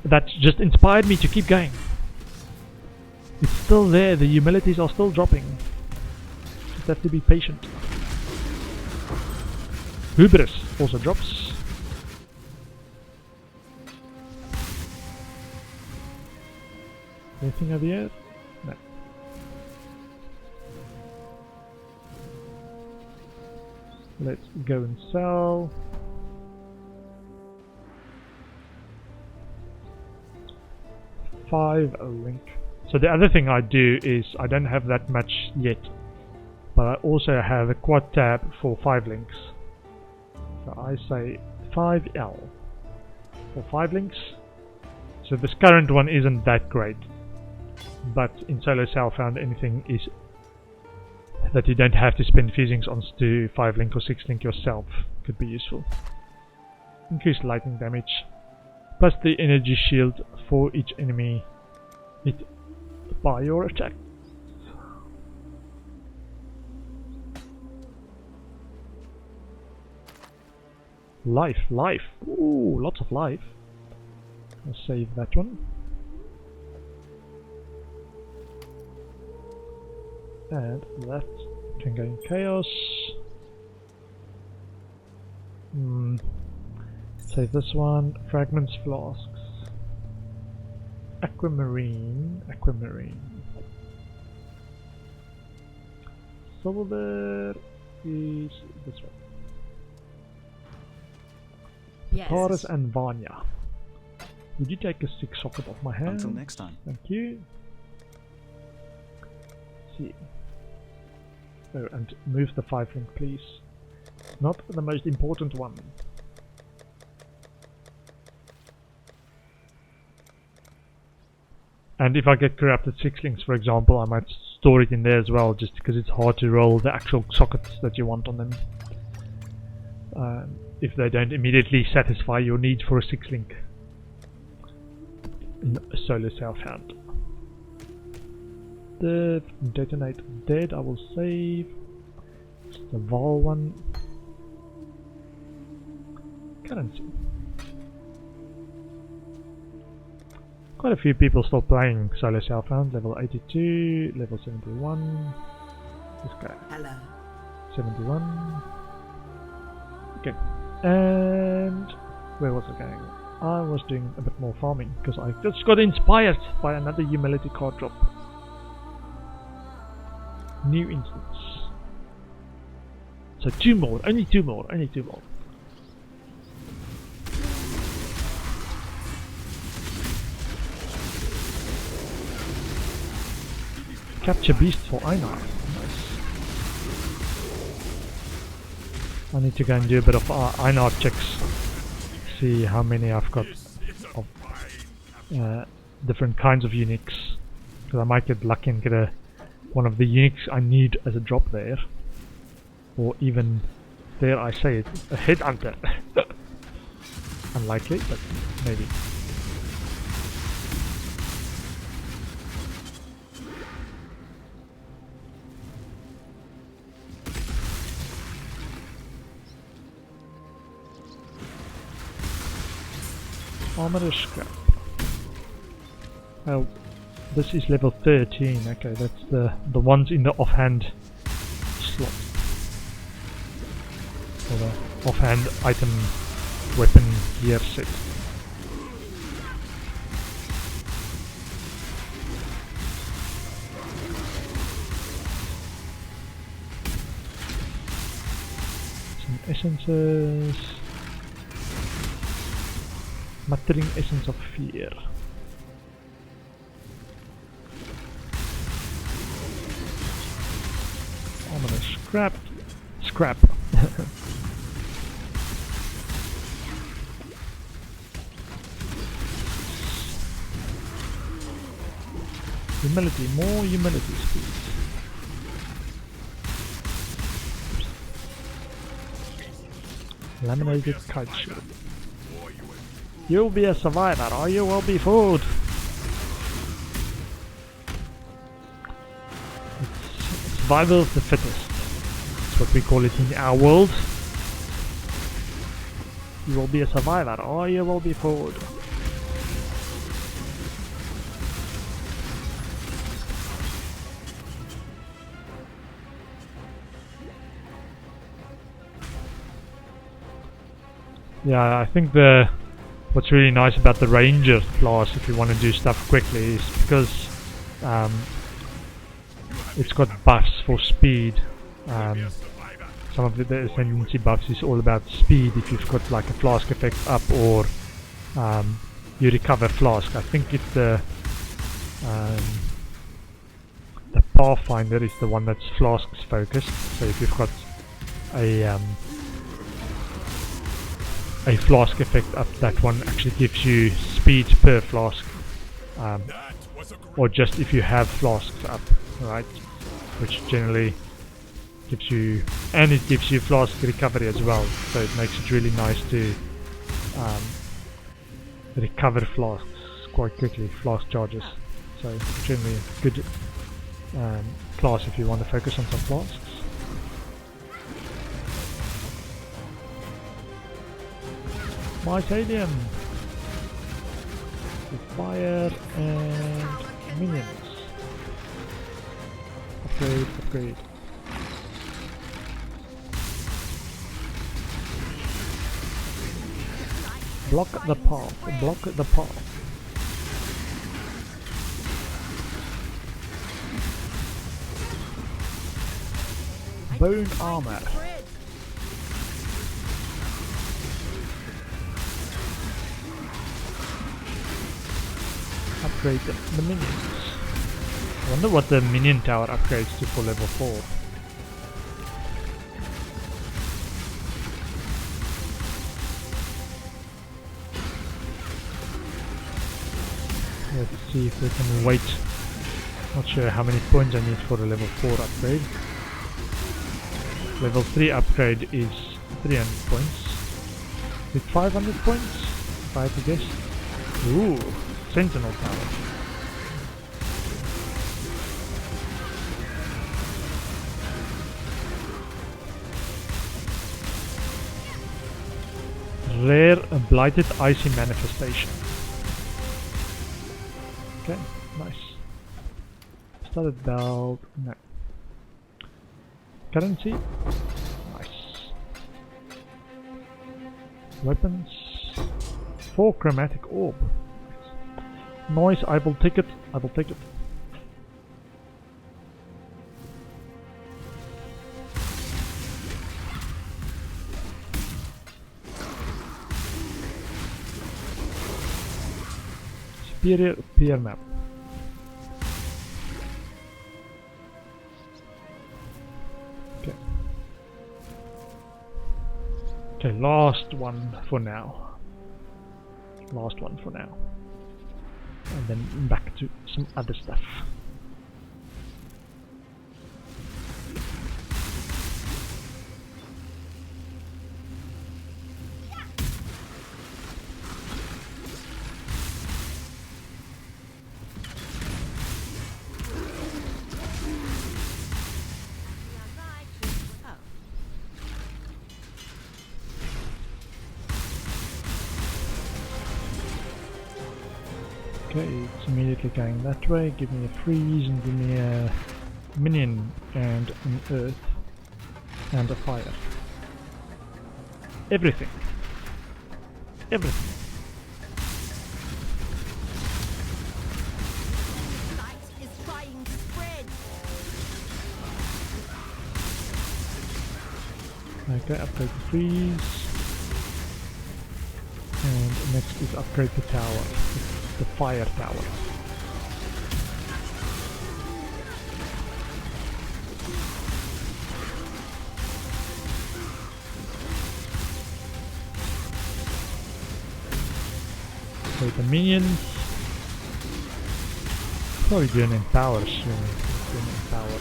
That just inspired me to keep going. It's still there, the humilities are still dropping. Just have to be patient. Hubris also drops. Anything over here? No. Let's go and sell. Five link. So the other thing I do is I don't have that much yet, but I also have a quad tab for 5 links. So I say 5L for 5 links. So this current one isn't that great, but in solo Southbound anything is that you don't have to spend fusings on to 5 link or 6 link yourself could be useful. Increased lightning damage, plus the energy shield for each enemy hit by your attack. Life. Ooh, lots of life. I'll save that one. And that can go in chaos. Save this one. Fragments, flasks. Aquamarine. Silver is this one. Yes. Taurus and Vanya. Would you take a 6 socket off my hand? Until next time. Thank you. Let's see. Oh, and move the 5 link, please. Not the most important one. And if I get corrupted 6 links, for example, I might store it in there as well, just because it's hard to roll the actual sockets that you want on them. If they don't immediately satisfy your need for a 6 link in solo Southbound. The detonate dead, I will save. It's the Val one. Currency. Quite a few people still playing solo Southbound. Level 82, level 71. This guy. Hello. 71. Okay. And where was I going? I was doing a bit more farming because I just got inspired by another humility card drop. New instance. So 2 more, only 2 more. Capture beast for Einar. Nice. I need to go and do a bit of Einar checks. See how many I've got of different kinds of uniques. Because I might get lucky and get one of the uniques I need as a drop there. Or even, dare I say it, a headhunter. Unlikely, but maybe. Armor scrap. Oh, this is level 13. Okay, that's the ones in the offhand slot. Or the offhand item weapon gear set. Some essences. Muttering Essence of Fear. I'm gonna scrap. Humility, more humilities, please. Laminated kite shield. You'll be a survivor, or you will be food. It's survival of the fittest. That's what we call it in our world. You will be a survivor, or you will be food. Yeah, I think what's really nice about the Ranger class, if you want to do stuff quickly, is because it's got buffs for speed. Some of the ascendancy buffs is all about speed. If you've got like a flask effect up, or you recover flask. I think it's the Pathfinder is the one that's flasks focused. So if you've got a flask effect up, that one actually gives you speed per flask, or just if you have flasks up, right, which generally gives you, and it gives you flask recovery as well, so it makes it really nice to recover flasks quite quickly, flask charges. So generally a good class if you want to focus on some flasks. Mycelium, fire and minions. Upgrade. Block the path. Bone armor. Upgrade the minions. I wonder what the minion tower upgrades to for level 4. Let's see if we can wait. Not sure how many points I need for a level 4 upgrade. Level 3 upgrade is 300 points. Is it 500 points? If I had to guess. Ooh, Sentinel Tower. Rare Blighted Icy Manifestation. Okay, nice. Started belt, no. Currency, nice. Weapons, 4 chromatic orb. Nice, I will take it. Superior peer map. Okay, last one for now. And then back to some other stuff. Okay, it's immediately going that way. Give me a freeze and give me a minion and an earth and a fire. Everything. Everything. Light is trying to spread. Okay, upgrade the freeze. And next is upgrade the tower. The fire tower. So the minions. Probably doing empower soon. Empower.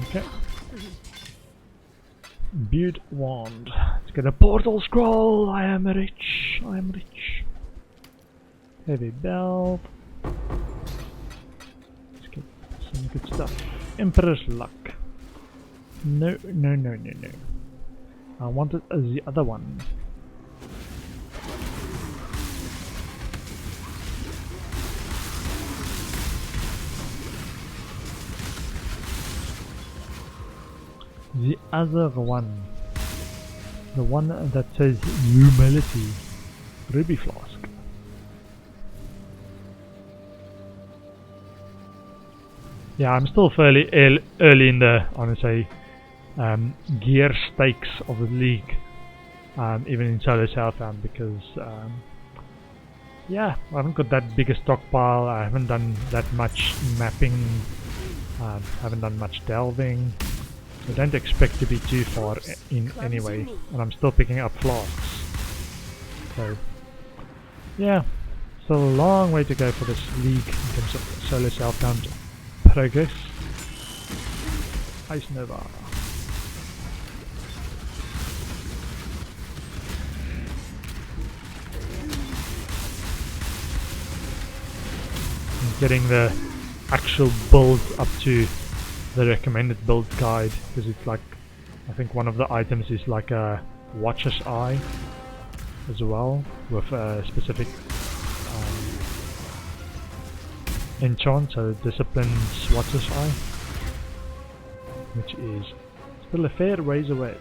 Okay. Build wand. Let's get a portal scroll. I am rich. Heavy belt. Let's get some good stuff. Emperor's luck. No. I wanted the other one. The other one. The one that says humility. Ruby flask. Yeah, I'm still fairly early in the, I want to say, gear stakes of the league. Even in solo Southbound, because yeah, I haven't got that big a stockpile. I haven't done that much mapping. Haven't done much delving. I don't expect to be too far in anyway, and I'm still picking up flasks. So yeah, still a long way to go for this league in terms of solo Southbound progress. Ice Nova. Getting the actual build up to the recommended build guide, because it's like, I think one of the items is like a Watcher's Eye as well, with a specific enchant, so Discipline's Watcher's Eye, which is still a fair ways away.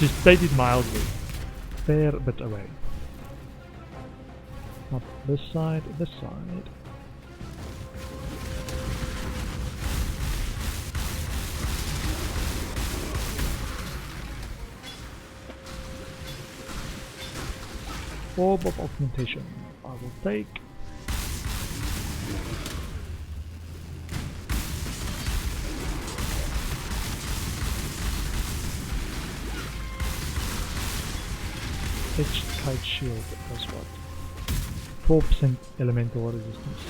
just state it mildly, fair bit away. Not this side, this side. Orb of Augmentation, I will take. Edged Kite Shield, that's what? 4% elemental resistance.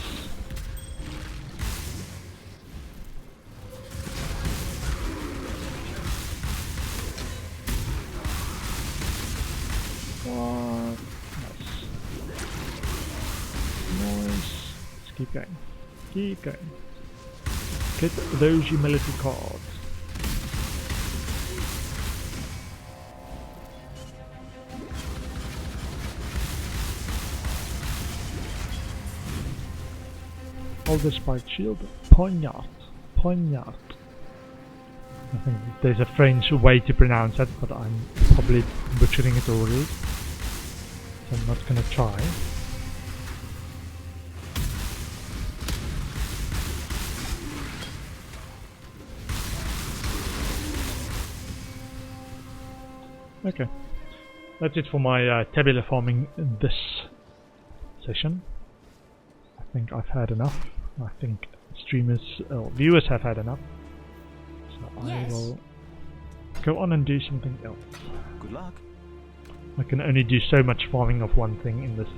What? Nice. Let's keep going. Keep going. Get those humility cards. Older Spike Shield, Poignard. Poignard. I think there's a French way to pronounce that, but I'm probably butchering it already, so I'm not gonna try. Okay, that's it for my tabular farming in this session. I think I've had enough. I think streamers or viewers have had enough. So I will go on and do something else. Good luck. I can only do so much farming of one thing in this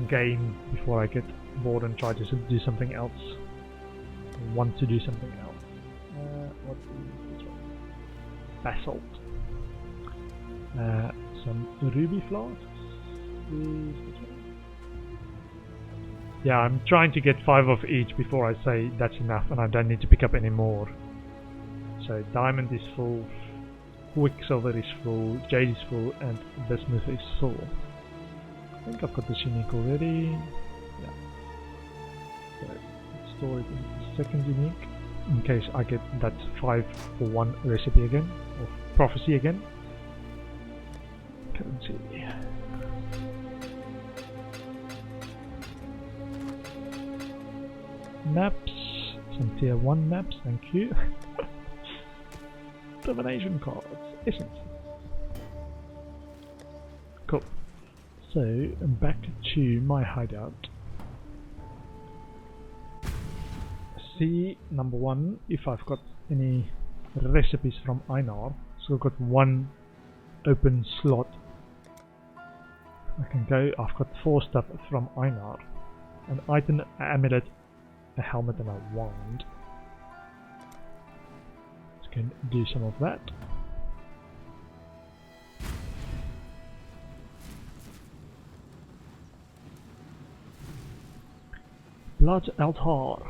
game before I get bored and try to do something else. I want to do something else. What is this one? Basalt. Some ruby flasks. Is this one? Yeah, I'm trying to get 5 of each before I say that's enough and I don't need to pick up any more. So diamond is full, quicksilver is full, jade is full, and bismuth is full. I think I've got this unique already. Yeah. So let's store it in the second unique in case I get that 5 for 1 recipe again, or prophecy again. Currency. Maps, some tier 1 maps, thank you. Divination cards, essence. Cool. So, back to my hideout. See, number 1, if I've got any recipes from Einar. So I've got 1 open slot. I can go, I've got 4 stuff from Einar. An item, amulet, a helmet and a wand. Let's go and do some of that. Blood altar.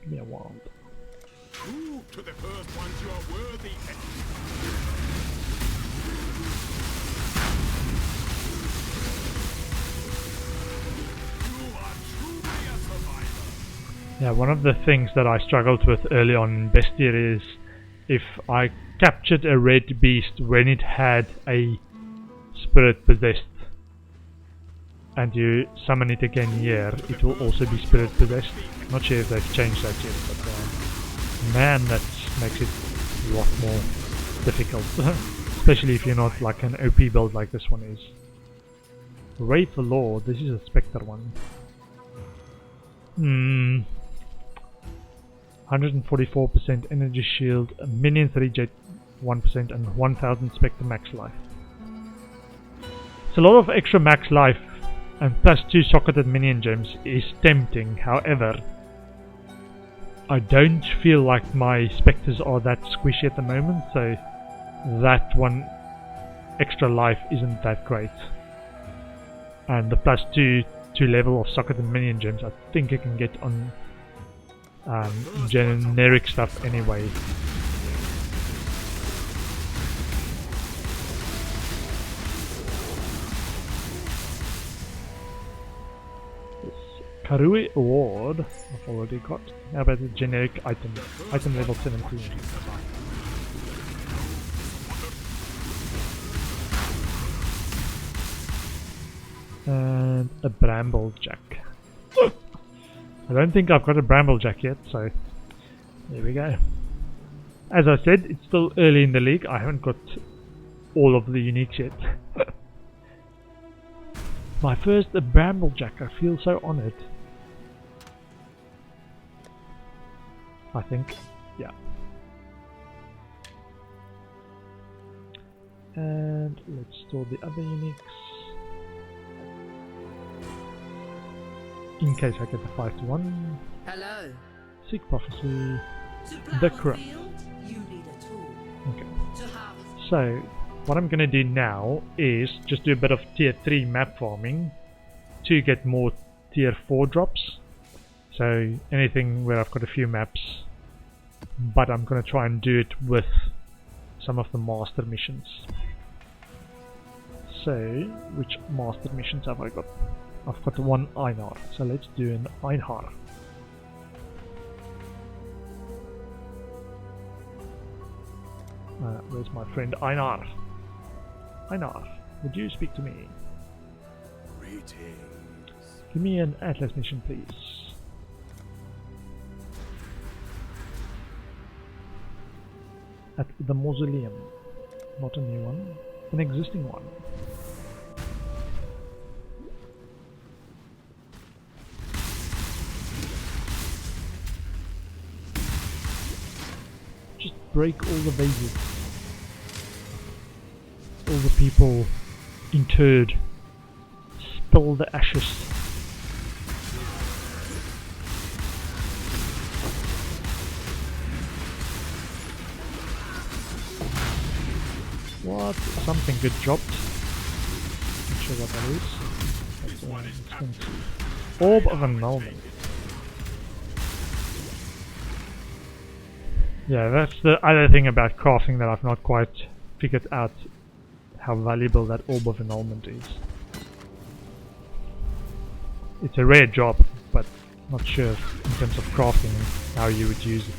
Give me a wand. Prove to the first ones you are worthy. You are truly a survivor. Yeah, one of the things that I struggled with early on in Bestiary is if I captured a red beast when it had a spirit possessed and you summon it again here, it will also be spirit possessed. Not sure if they've changed that yet, but man, that makes it a lot more difficult. Especially if you're not like an OP build like this one is. Wraith the Lord, this is a Spectre one. 144% energy shield, minions reject 1% and 1000 Spectre max life. It's a lot of extra max life and plus 2 socketed minion gems is tempting, however I don't feel like my Spectres are that squishy at the moment, so that one extra life isn't that great. And the plus 2 level of socketed minion gems I think I can get on generic stuff anyway. Karui Award I've already got. How about the generic item? Item level 17. And a Bramblejack. I don't think I've got a Bramblejack yet, so there we go. As I said, it's still early in the league. I haven't got all of the uniques yet. My first Bramblejack, I feel so honoured. I think, yeah. And let's store the other uniques. In case I get the 5-to-1. Hello. Seek Prophecy. To plow The a Corrupt. field, you need a tool. Okay. To harvest So, what I'm gonna do now is just do a bit of tier 3 map farming to get more tier 4 drops. So, anything where I've got a few maps, but I'm gonna try and do it with some of the master missions. So, which master missions have I got? I've got one Einar, so let's do an Einar. Where's my friend Einar? Einar, would you speak to me? Greetings. Give me an Atlas mission, please. At the Mausoleum. Not a new one, an existing one. Just break all the vases. All the people interred. Spill the ashes. What? Something good dropped. Not sure what that is. That's, Orb of Annulment. Yeah, that's the other thing about crafting that I've not quite figured out how valuable that Orb of Annulment is. It's a rare job, but not sure in terms of crafting how you would use it.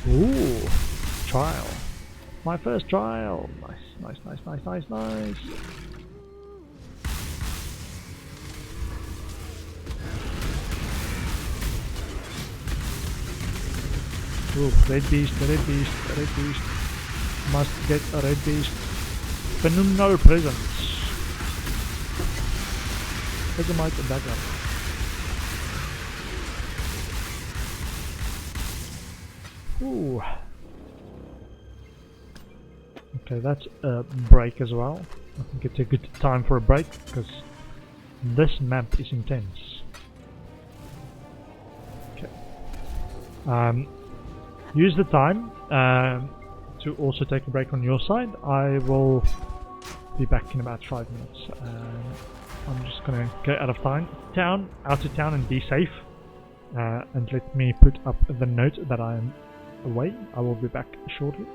Ooh, trial. My first trial. Nice, nice, nice, nice, nice, nice. Ooh, red beast, red beast, red beast. Must get a red beast. Phenomenal presence. Vegemite and dagger. Ooh. Okay, that's a break as well. I think it's a good time for a break because this map is intense. Okay. Use the time to also take a break on your side. I will be back in about 5 minutes. I'm just gonna go out of town, and be safe. And let me put up the note that I am away. I will be back shortly.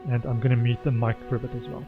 And I'm gonna mute the mic for a bit as well.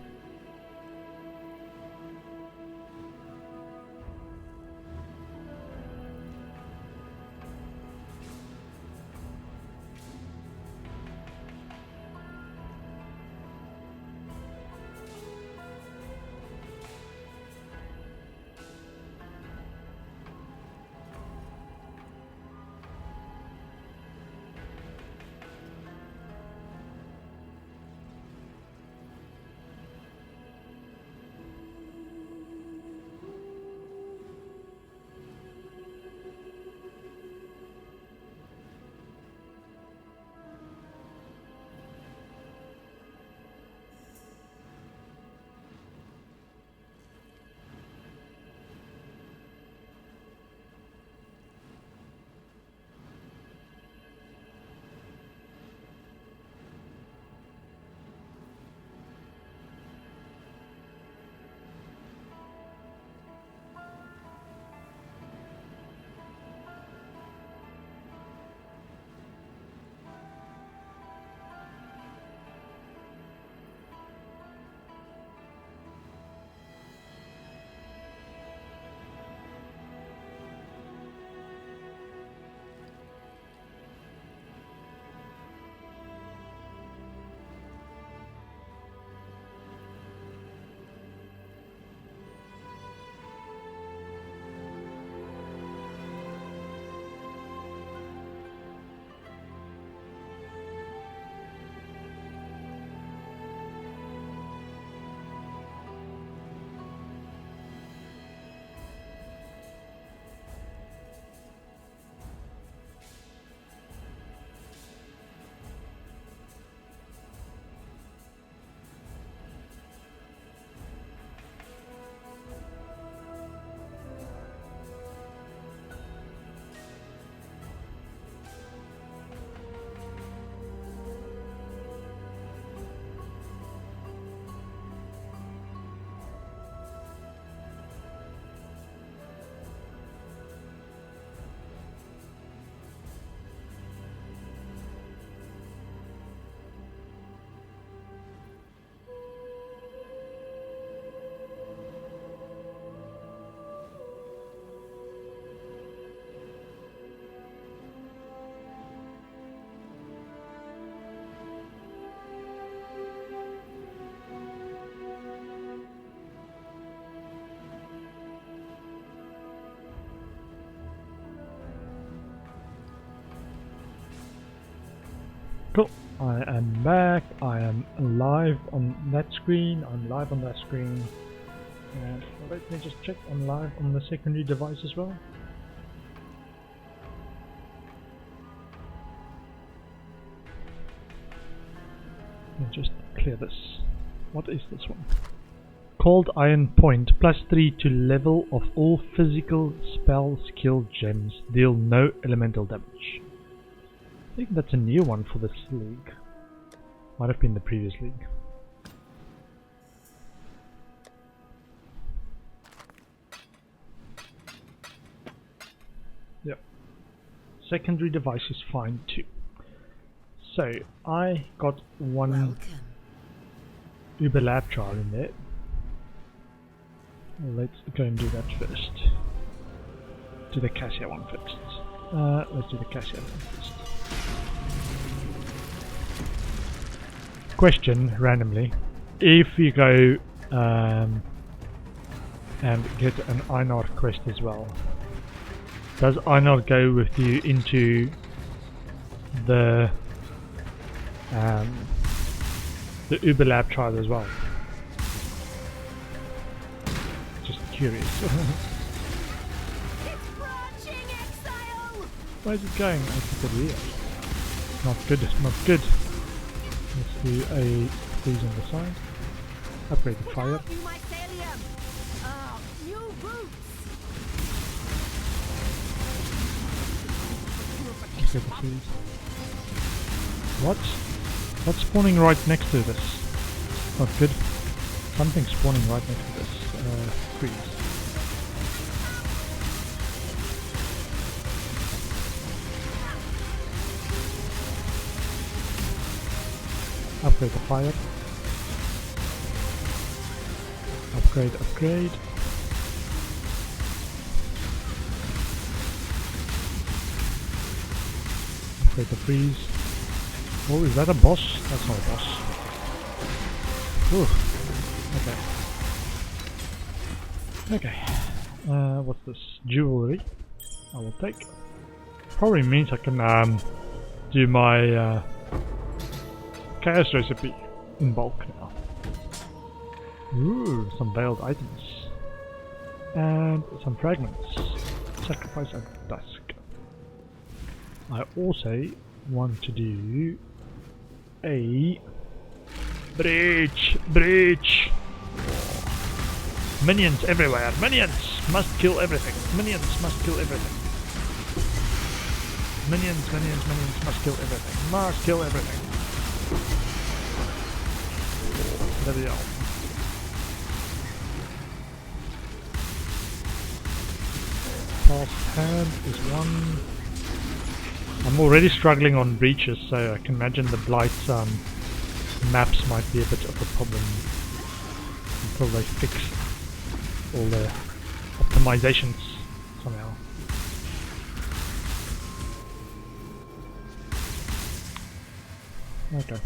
Cool. I am back. I am live on that screen. I'm live on that screen. And let me just check. I'm live on the secondary device as well. Let me just clear this. What is this one? Cold Iron Point. +3 to level of all physical spell skill gems. Deal no elemental damage. I think that's a new one for this league. Might have been the previous league. Yep. Secondary device is fine too. So I got one Uber lab trial in there. Let's go and do that first. Do the Cassia one first. Let's do the Cassia one first. Question randomly: if you go and get an Einar quest as well, does Einar go with you into the Uber lab trial as well? Just curious. Where's it going? I think it's weird. Not good. Not good. Let's do a freeze on the side. Upgrade the fire. Upgrade the freeze. What? What's spawning right next to this? Not good. Something's spawning right next to this freeze. Upgrade the fire. Upgrade, upgrade. Upgrade the freeze. Oh, is that a boss? That's not a boss. Ooh. Okay. Okay. What's this? Jewelry. I will take. Probably means I can do my chaos recipe in bulk now. Ooh, some veiled items. And some fragments. Sacrifice at dusk. I also want to do a breach. Minions everywhere. Minions must kill everything. Minions must kill everything. Minions must kill everything. Must kill everything. There we go. Fast hand is one. I'm already struggling on breaches, so I can imagine the Blight maps might be a bit of a problem until they fix all the optimizations somehow. Okay.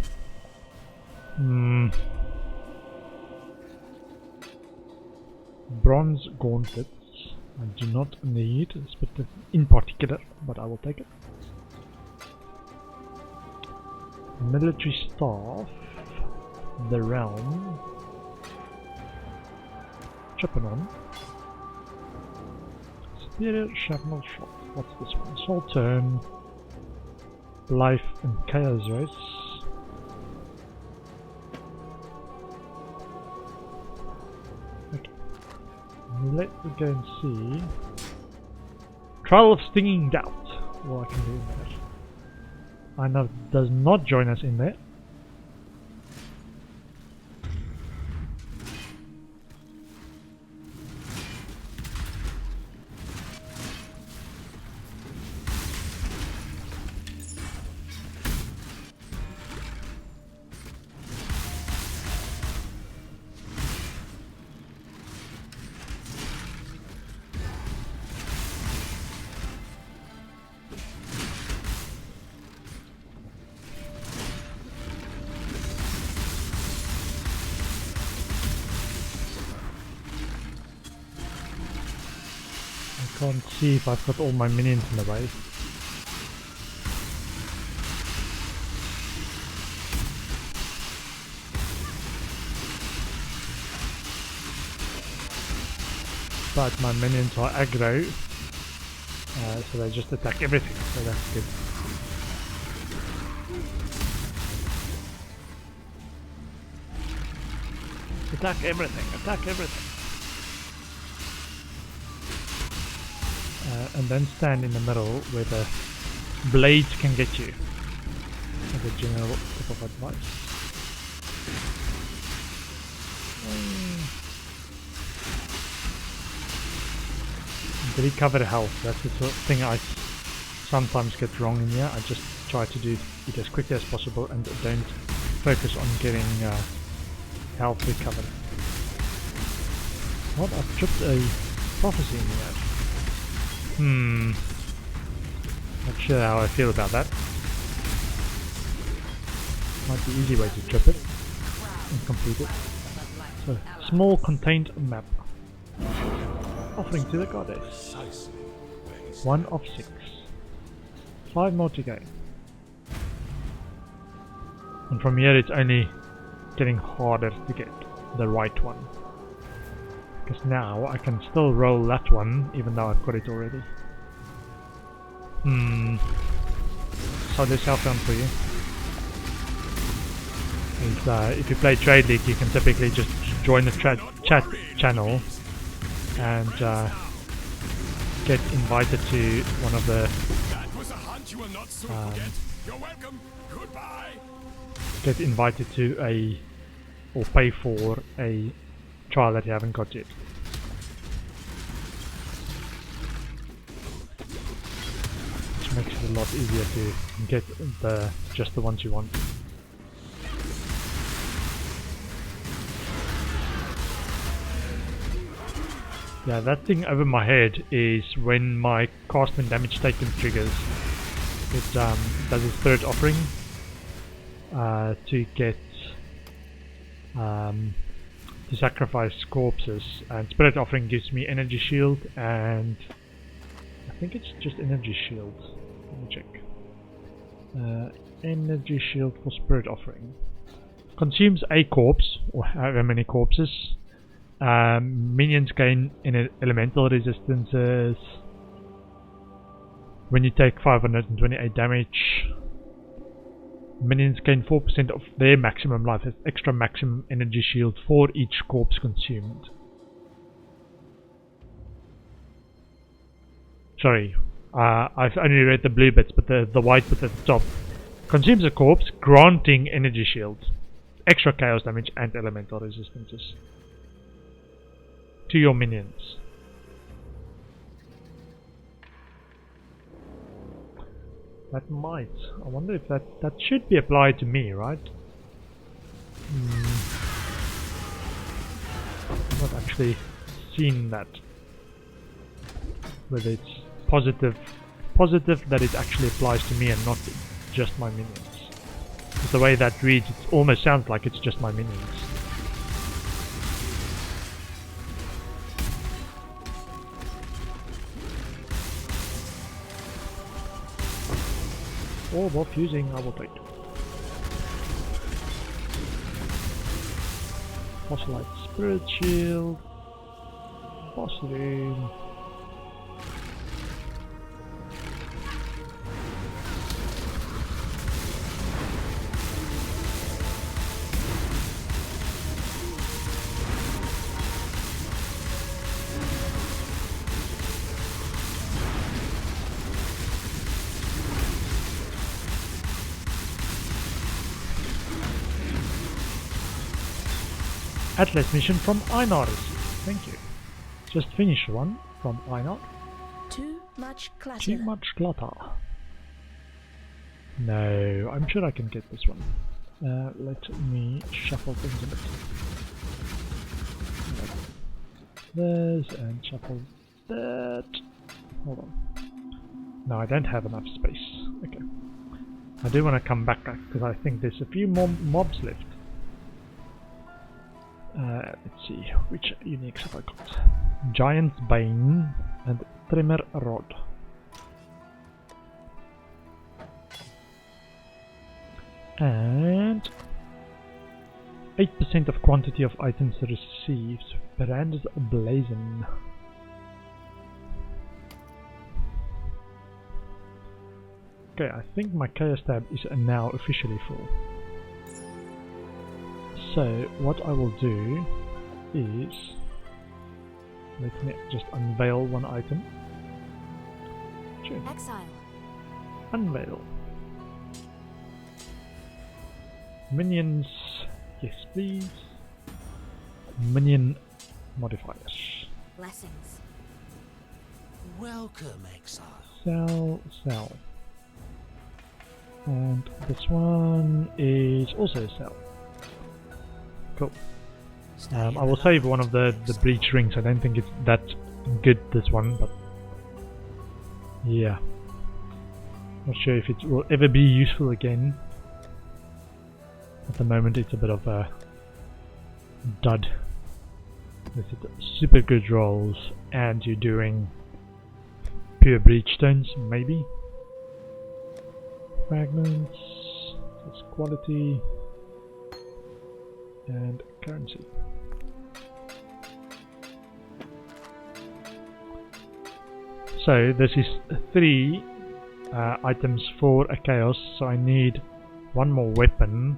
Bronze gauntlets. I do not need in particular, but I will take it. Military staff. The realm. Chappanon. Superior shrapnel shot. What's this one? Soul turn. Life and chaos race. Okay. Let's go and see. Trial of Stinging Doubt. What I can do in there. I know it does not join us in there. Can't see if I've got all my minions in the way. but my minions are aggro, so they just attack everything, so that's good. Attack everything, attack everything. And then stand in the middle where the blades can get you. As a general tip of advice. And recover health, that's the sort of thing I sometimes get wrong in here. I just try to do it as quickly as possible and don't focus on getting health recovered. What? I've tripped a prophecy in here. Not sure how I feel about that. Might be an easy way to trip it and complete it. So, small contained map. Offering to the goddess. 1 of 6. 5 more to go. And from here it's only getting harder to get the right one. Because now I can still roll that one even though I've got it already. So this help done for you. And, if you play Trade League, you can typically just join the chat channel and get invited to one of the get invited to or pay for a trial that you haven't got yet. Which makes it a lot easier to get just the ones you want. Yeah, that thing over my head is when my cast when damage taken triggers. It does its third offering to get to sacrifice corpses, and spirit offering gives me energy shield, and I think it's just energy shield. Let me check. Energy shield for spirit offering consumes a corpse or however many corpses. Minions gain elemental resistances when you take 528 damage. Minions gain 4% of their maximum life as extra maximum energy shield for each corpse consumed. Sorry, I've only read the blue bits, but the white bit at the top consumes a corpse, granting energy shield, extra chaos damage and elemental resistances to your minions. That might. I wonder if that should be applied to me, right? I've not actually seen that. Whether it's positive that it actually applies to me and not just my minions. Because the way that reads, it almost sounds like it's just my minions. Or more fusing, I will take. Fossilite Spirit Shield. Boss Room. Atlas mission from Einar. Thank you. Just finished one from Einar. Too much clutter. Too much clutter. No, I'm sure I can get this one. Let me shuffle things a bit. This and shuffle that. Hold on. No, I don't have enough space. Okay. I do want to come back because I think there's a few more mobs left. Let's see, which uniques have I got? Giant's Bane and Tremor Rod. And 8% of quantity of items received. Brand's Blazon. Okay, I think my chaos tab is now officially full. So what I will do is, let me just unveil one item. Sure. Exile. Unveil. Minions, yes please. Minion modifiers. Blessings. Welcome, exile. Sell, sell. And this one is also sell. Cool. I will save one of the breach rings. I don't think it's that good, this one, but yeah. Not sure if it will ever be useful again. At the moment it's a bit of a dud. This is super good rolls and you're doing pure breach stones, maybe. Fragments, that's quality and currency. So this is 3 items for a chaos, so I need one more weapon,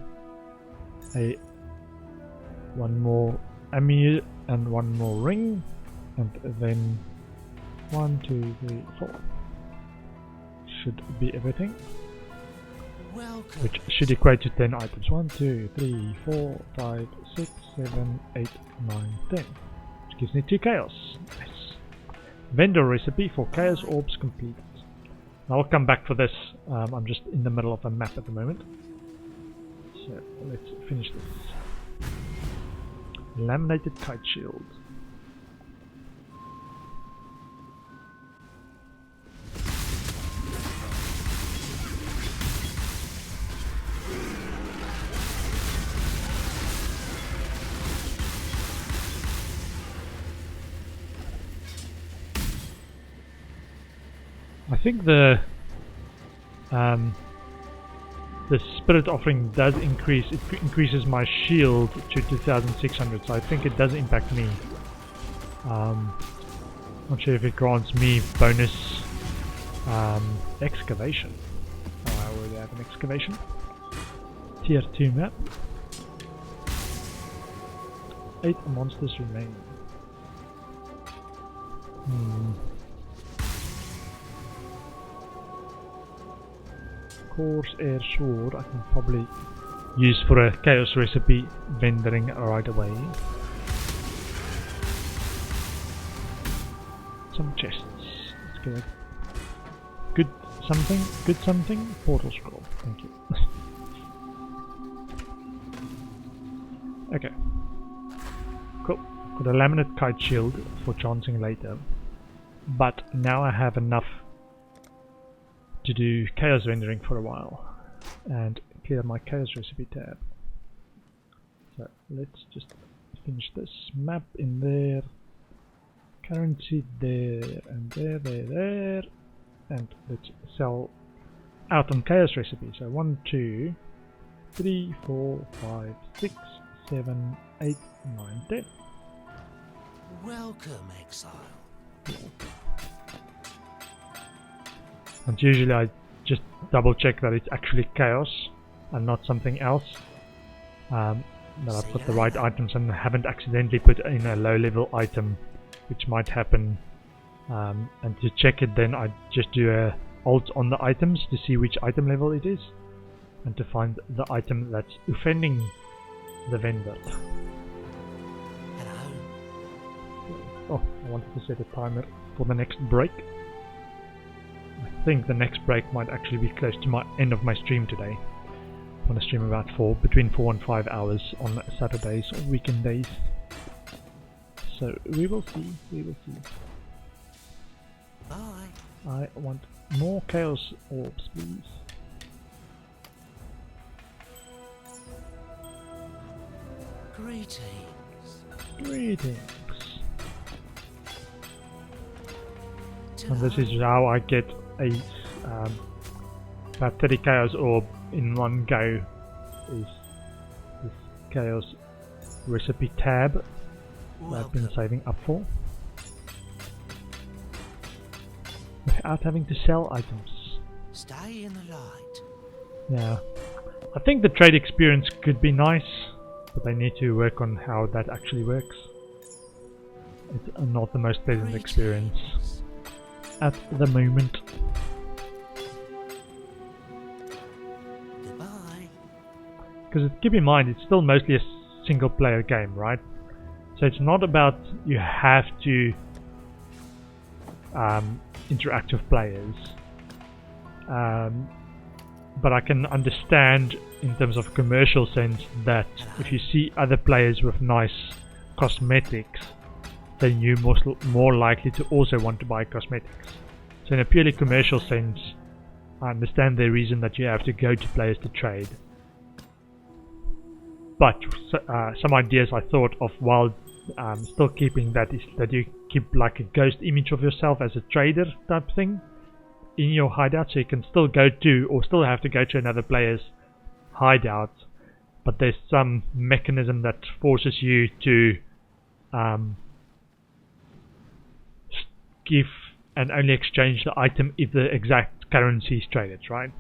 one more ammo and one more ring, and then 1, 2, 3, 4 should be everything. Welcome. Which should equate to 10 items. 1, 2, 3, 4, 5, 6, 7, 8, 9, 10. Which gives me 2 chaos. Nice. Vendor recipe for chaos orbs completed. I'll come back for this. I'm just in the middle of a map at the moment. So let's finish this. Laminated kite shield. I think the spirit offering does increase. It increases my shield to 2,600, so I think it does impact me. Not sure if it grants me bonus excavation. Oh, I already have an excavation. Tier 2 map. 8 monsters remain. Coarse air sword I can probably use for a chaos recipe vendoring right away. Some chests. Let's get a good something. Portal scroll. Thank you. Okay. Cool. Got a laminate kite shield for chancing later. But now I have enough to do chaos rendering for a while and clear my chaos recipe tab. So let's just finish this map in there, currency there and there, and let's sell out on chaos recipe. So 1, 2, 3, 4, 5, 6, 7, 8, 9, 10. Welcome, exile. And usually I just double check that it's actually chaos and not something else. That I've got the right items and haven't accidentally put in a low level item, which might happen. And to check it, then I just do a alt on the items to see which item level it is, and to find the item that's offending the vendor. Hello. Oh, I wanted to set a timer for the next break. I think the next break might actually be close to my end of my stream today. I want to stream about between 4 and 5 hours on Saturdays or weekend days. So we will see. Bye. I want more chaos orbs, please. Greetings. And this is how I get a about 30 chaos orb in one go. Is this chaos recipe tab that I've been saving up for, without having to sell items. Stay in the light. Yeah. I think the trade experience could be nice, but they need to work on how that actually works. It's not the most pleasant experience at the moment. Goodbye. Because keep in mind, it's still mostly a single player game, right? So it's not about you have to interact with players. But I can understand in terms of commercial sense that if you see other players with nice cosmetics, then you're more likely to also want to buy cosmetics. So in a purely commercial sense, I understand the reason that you have to go to players to trade. But some ideas I thought of while still keeping that is that you keep like a ghost image of yourself as a trader type thing in your hideout, so you can still go to or still have to go to another player's hideout, but there's some mechanism that forces you to give and only exchange the item if the exact currency is traded, right?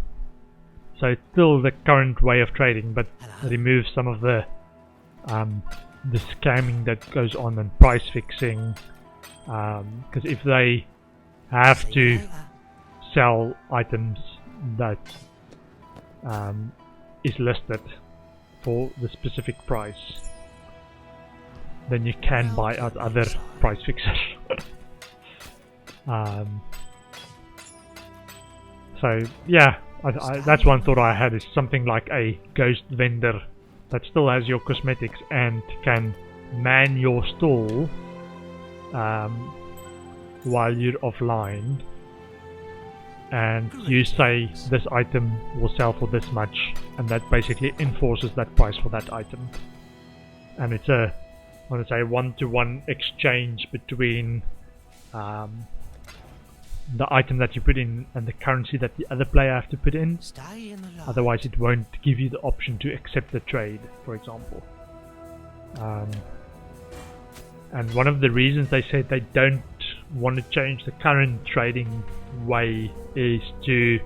So it's still the current way of trading, but removes some of the scamming that goes on and price fixing, because if they have to sell items that is listed for the specific price, then you can buy out other price fixers. So yeah, that's one thought I had, is something like a ghost vendor that still has your cosmetics and can man your stall while you're offline, and you say this item will sell for this much, and that basically enforces that price for that item. And it's a, I want to say, one-to-one exchange between the item that you put in and the currency that the other player have to put in. Stay in the light. Otherwise it won't give you the option to accept the trade, for example. And one of the reasons they said they don't want to change the current trading way is to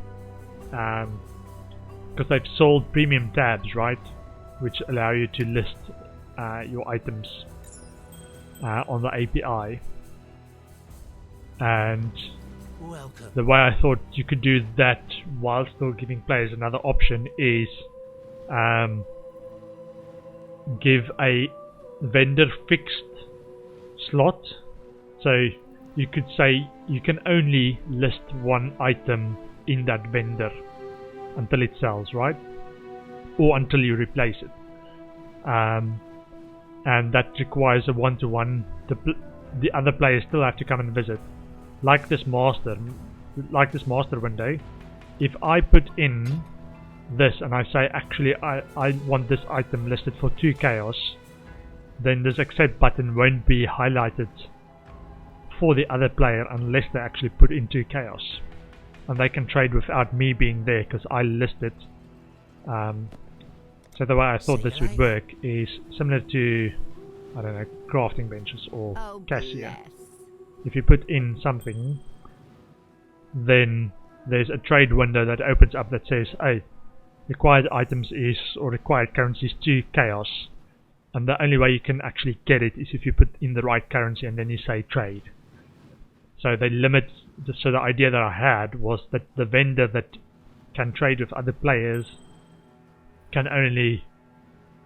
because they've sold premium tabs, right, which allow you to list your items on the API. And Welcome. the way I thought you could do that while still giving players another option is give a vendor fixed slot. So you could say you can only list one item in that vendor until it sells, right? Or until you replace it. And that requires a one-to-one. The other players still have to come and visit. Like this master window, if I put in this and I say actually I want this item listed for 2 chaos, then this accept button won't be highlighted for the other player unless they actually put in 2 chaos, and they can trade without me being there because I listed. So the way I thought this would work is similar to, I don't know, crafting benches or cashier. If you put in something, then there's a trade window that opens up that says, hey, required items is, or required currency is 2 chaos, and the only way you can actually get it is if you put in the right currency and then you say trade. So they limit, so the idea that I had was that the vendor that can trade with other players can only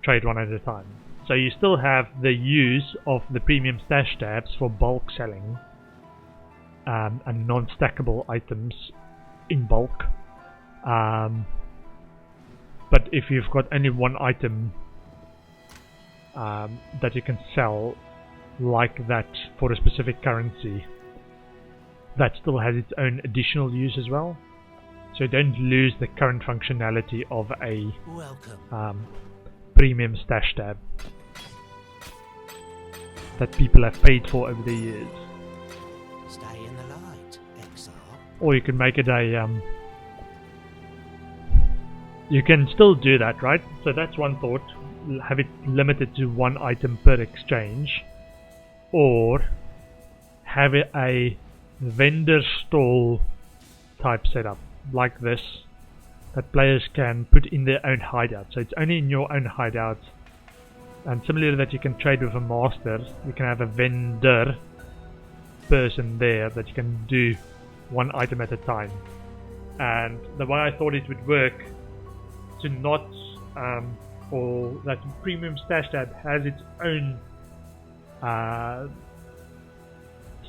trade one at a time. So you still have the use of the premium stash tabs for bulk selling and non-stackable items in bulk. But if you've got only one item that you can sell like that for a specific currency, that still has its own additional use as well. So you don't lose the current functionality of a premium stash tab that people have paid for over the years. Stay in the light, Exile. Or you can make it a you can still do that, right? So that's one thought. Have it limited to one item per exchange, or have it a vendor stall type setup like this that players can put in their own hideout. So it's only in your own hideout. And similarly that you can trade with a master, you can have a vendor person there that you can do one item at a time. And the way I thought it would work to not or that Premium Stash Tab has its own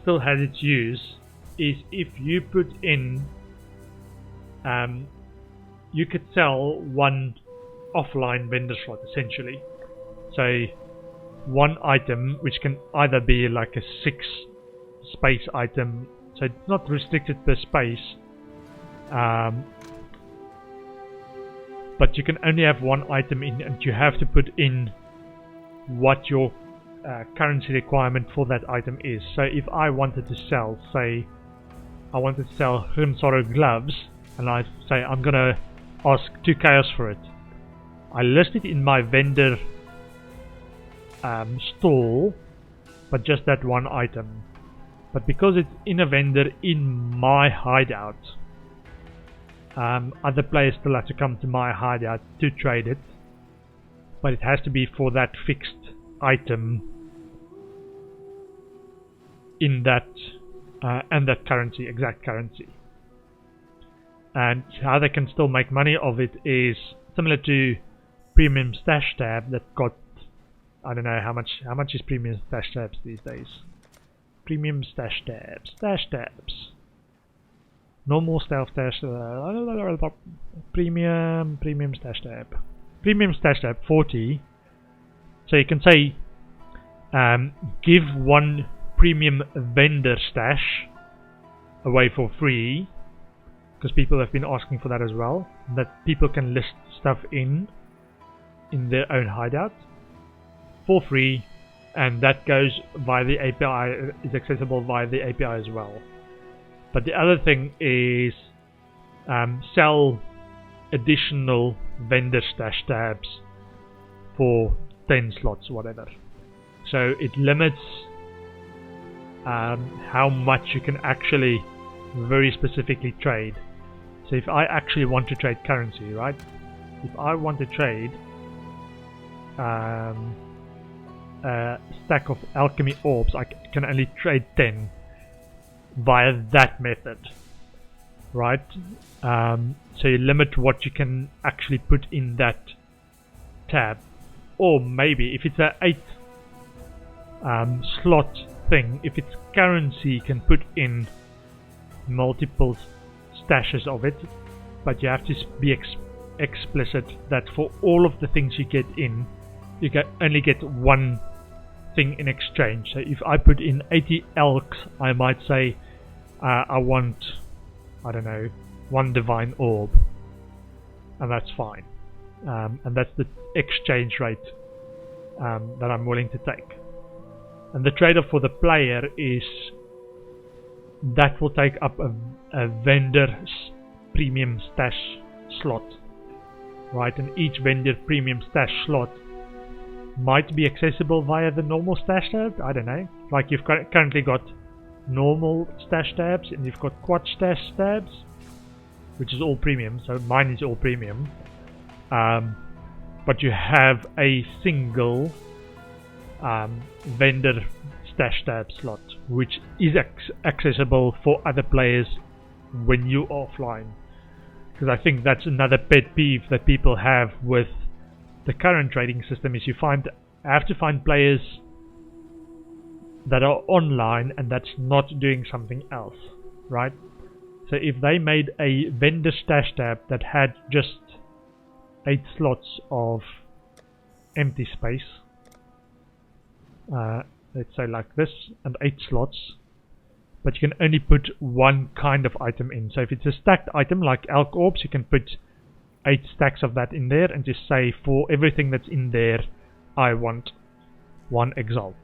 still has its use is if you put in you could sell one offline vendor slot essentially. So one item which can either be like a 6 space item, so it's not restricted per space, but you can only have one item in, and you have to put in what your currency requirement for that item is. So if I wanted to sell, say I wanted to sell Grimsorrow gloves, and I say I'm gonna ask 2 chaos for it, I list it in my vendor stall, but just that one item. But because it's in a vendor in my hideout, other players still have to come to my hideout to trade it, but it has to be for that fixed item in that and that currency, exact currency. And how they can still make money of it is similar to Premium Stash Tab that got, I don't know how much is Premium Stash Tabs these days. Premium Stash Tabs, normal Stash Tab, Premium Stash Tab 40. So you can say give one premium vendor stash away for free, because people have been asking for that as well, that people can list stuff in their own hideout for free, and that goes via the API, is accessible via the API as well. But the other thing is sell additional vendor stash tabs for 10 slots, whatever. So it limits how much you can actually very specifically trade. So if I actually want to trade currency, right? If I want to trade a stack of alchemy orbs, I can only trade 10 via that method, right? So you limit what you can actually put in that tab. Or maybe if it's a 8 slot thing, if it's currency, you can put in multiple stashes of it, but you have to be explicit that for all of the things you get in, you can only get one thing in exchange. So if I put in 80 elks, I might say I want, I don't know, 1 divine orb, and that's fine, and that's the exchange rate that I'm willing to take. And the trade-off for the player is that will take up a vendor premium stash slot, right? And each vendor premium stash slot might be accessible via the normal stash tab. I don't know. Like you've currently got normal stash tabs, and you've got quad stash tabs, which is all premium. So mine is all premium. But you have a single vendor stash tab slot, which is accessible for other players when you're offline. Because I think that's another pet peeve that people have with the current trading system, is you have to find players that are online and that's not doing something else, right? So if they made a vendor stash tab that had just 8 slots of empty space, let's say like this, and 8 slots, but you can only put one kind of item in. So if it's a stacked item like elk orbs, you can put 8 stacks of that in there and just say for everything that's in there I want 1 exalt,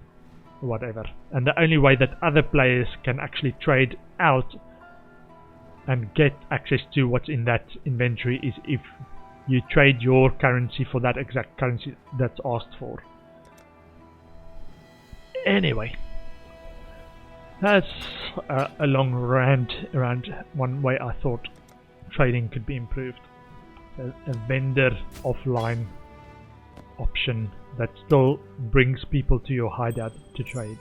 whatever. And the only way that other players can actually trade out and get access to what's in that inventory is if you trade your currency for that exact currency that's asked for. Anyway, that's a long rant around one way I thought trading could be improved. A vendor offline option that still brings people to your hideout to trade.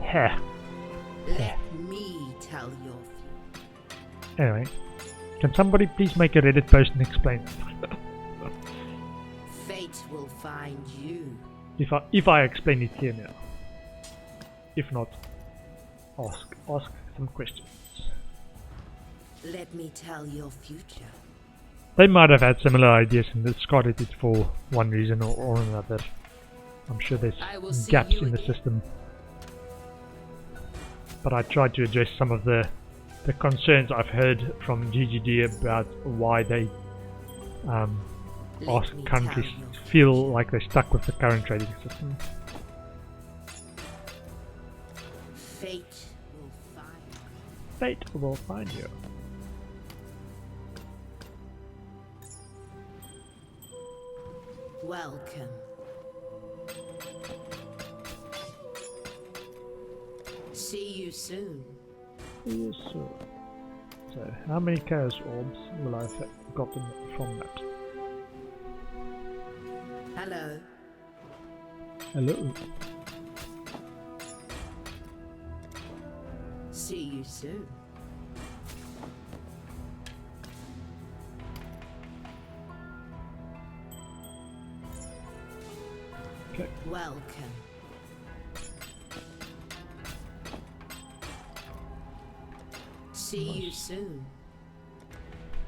Heh. Let me tell your future. Anyway, can somebody please make a Reddit post and explain it? Fate will find you. If I explain it here now. If not, ask some questions. Let me tell your future. They might have had similar ideas and discarded it for one reason or another. I'm sure I will there's see gaps you in the again. system. But I tried to address some of the concerns I've heard from GGD about why they Let ask me currently tell you. feel like they're stuck with the current trading system. Fate will find you. Fate will find you. Welcome. See you soon. Yes, sir. So, how many chaos orbs will I have gotten from that? Hello. Hello. See you soon. Okay. Welcome. See you soon.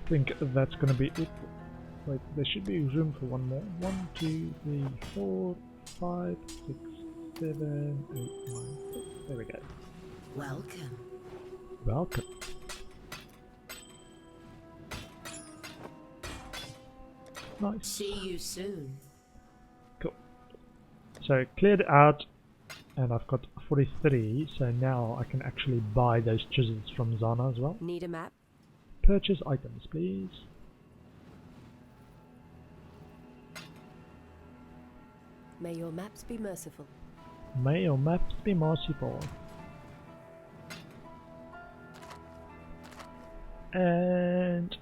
I think that's gonna be it. Wait, there should be room for one more. 1, 2, 3, 4, 5, 6, 7, 8, 9. There we go. Welcome. Welcome. Nice. See you soon. Cool. So cleared out, and I've got 43. So now I can actually buy those chisels from Zana as well. Need a map? Purchase items, please. May your maps be merciful. May your maps be merciful. And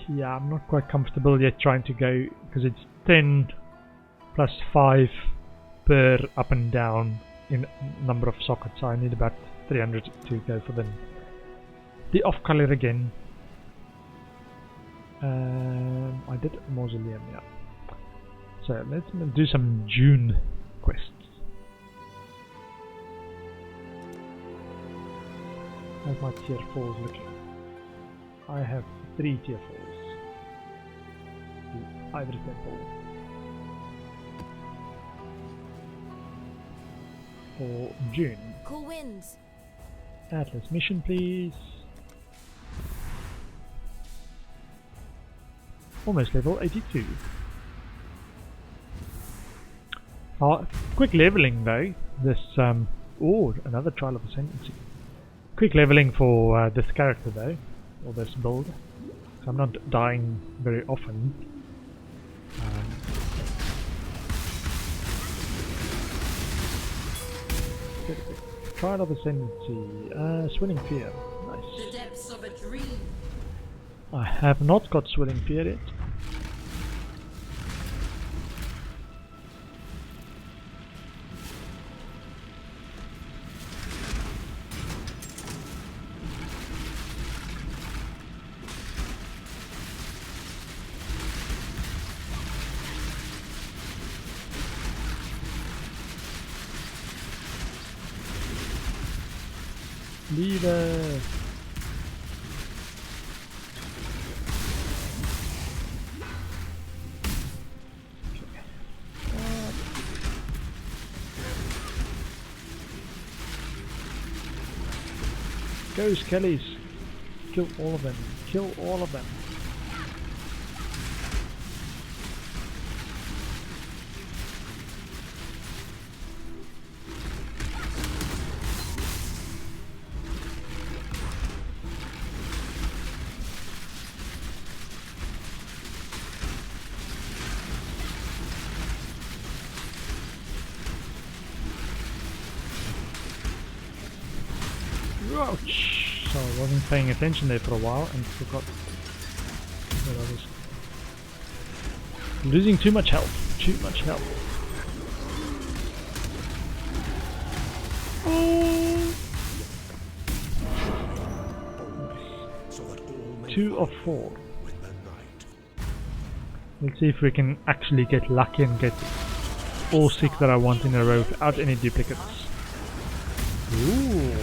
yeah, I'm not quite comfortable yet trying to go because it's 10 plus 5 per up and down in number of sockets. So I need about 300 to go for the off color again. I did Mausoleum, yeah. So let's do some June quests. How's my tier 4s looking? I have 3 tier 4s. The Ivory Temple. For June. Cool winds. Atlas mission, please. Almost level 82. Quick leveling though. This oh, another Trial of Ascendancy. Quick leveling for this character though, or this build. So I'm not dying very often. Trial of Ascendancy. Swelling Fear. The Nice. depths of a dream. I have not got Swelling Fear yet. Leader. Go Skellies! Kill all of them! Kill all of them! Ouch! So I wasn't paying attention there for a while and forgot what I was losing too much health. Too much health. Oh. So that all may 2 of 4. with the night. Let's see if we can actually get lucky and get all 6 that I want in a row without any duplicates. Ooh.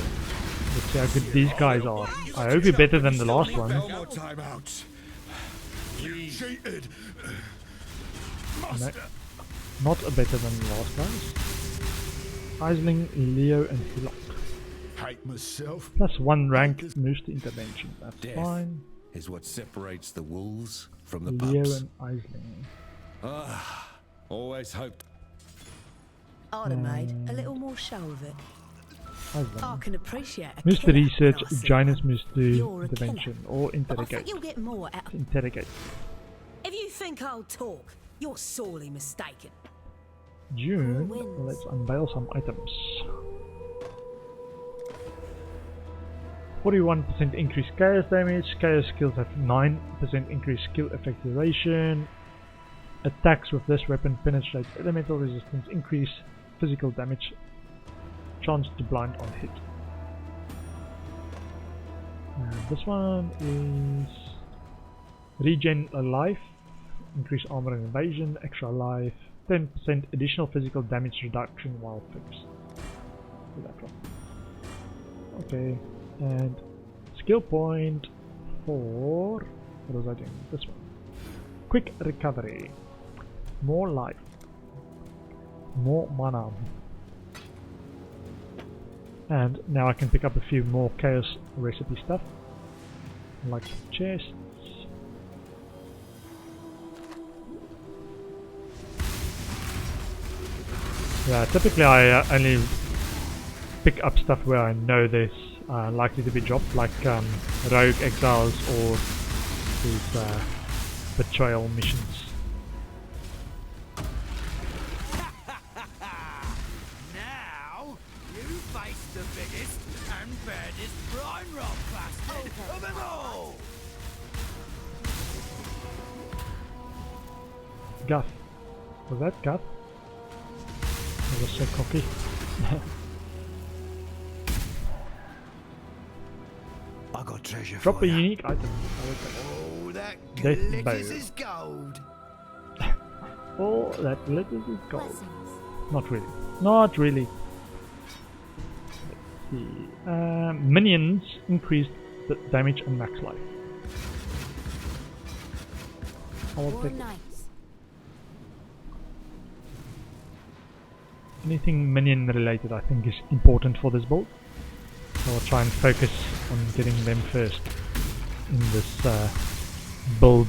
Let's see how good these guys are. I hope you're better than the last one. No more timeouts. You cheated. No, not better than the last guys. Aisling, Leo and Hillock. Hate myself. Plus 1 rank moves to intervention. That's Death fine. is what separates the wolves from the Leo pups. and Aisling. Always hoped. I'd have made a little more show of it. I Aisling. can appreciate a Moves to killer research, when I see Janus one. moves to You're a intervention killer. or But I think interrogate. you'll get more out of Interrogate. If you think I'll talk, you're sorely mistaken. June, Who wins? let's unveil some items. 41% increased chaos damage, chaos skills have 9% increased skill effect duration. Attacks with this weapon penetrate elemental resistance, increase physical damage, chance to blind on hit. And this one is regen a life, increase armor and evasion, extra life, 10% additional physical damage reduction while fixed. Do that one. Okay, and skill point for what was I doing? This one. Quick recovery. More life. More mana. And now I can pick up a few more chaos recipe stuff. Like chests. Yeah, typically I only pick up stuff where I know there's likely to be dropped, like rogue exiles or these betrayal missions. Now, you face the biggest and baddest prime rock bastard of them all! Guff. Was that Guff? I was so cocky. I got treasure Drop for a ya. unique item. Oh, that Death glitters bow. is gold. Oh, that glitters is gold. Blessings. Not really. Not really. Let's see. Minions increase the damage and max life. I will War take it. Knights. Anything minion related I think is important for this build. So I'll try and focus on getting them first in this build.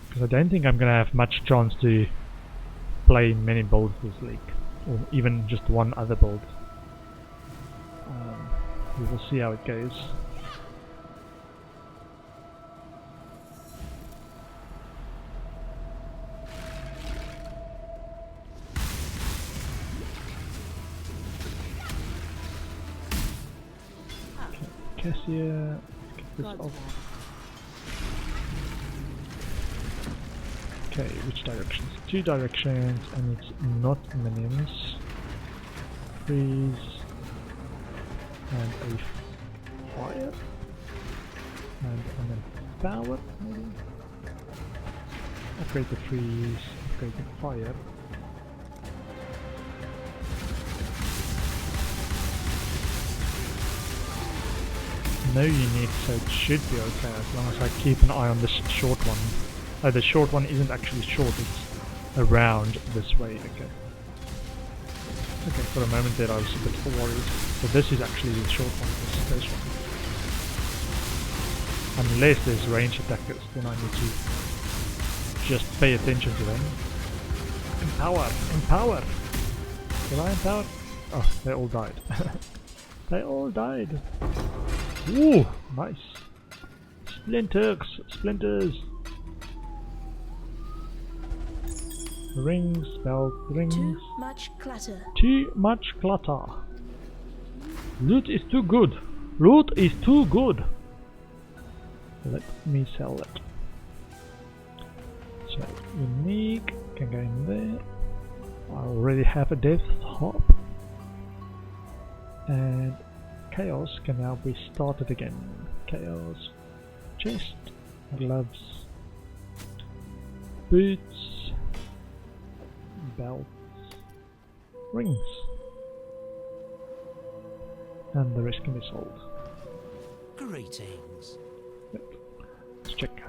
Because I don't think I'm going to have much chance to play many builds this league. Or even just one other build. We will see how it goes. Cassia, get this off. Okay, which directions? 2 directions, and it's not minions. Freeze, and a fire, and a power, maybe? Upgrade the freeze, upgrade the fire. No unique, so it should be okay as long as I keep an eye on this short one. Oh, the short one isn't actually short, it's around this way, okay. Okay, for a moment there I was a bit worried. So this is actually the short one, this is this one. Unless there's range attackers, then I need to just pay attention to them. Empower! Empower! Did I empower? Oh, they all died. They all died. Ooh, nice. Splinters, splinters. Rings, belt, rings. Too much clutter. Too much clutter. Loot is too good. Loot is too good. Let me sell it. So unique can go in there. I already have a death hop. And chaos can now be started again. Chaos, chest, gloves, boots, belts, rings, and the rest can be sold. Greetings. Let's check.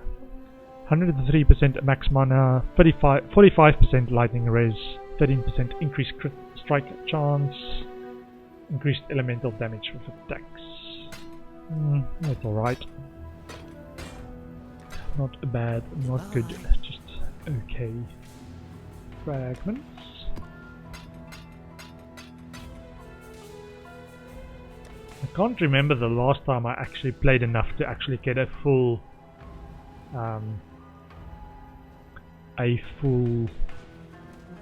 103% max mana, 45% lightning res, 13% increased crit strike chance, increased elemental damage with attacks. That's alright. Not bad, not good, just okay. Fragments. I can't remember the last time I actually played enough to actually get a full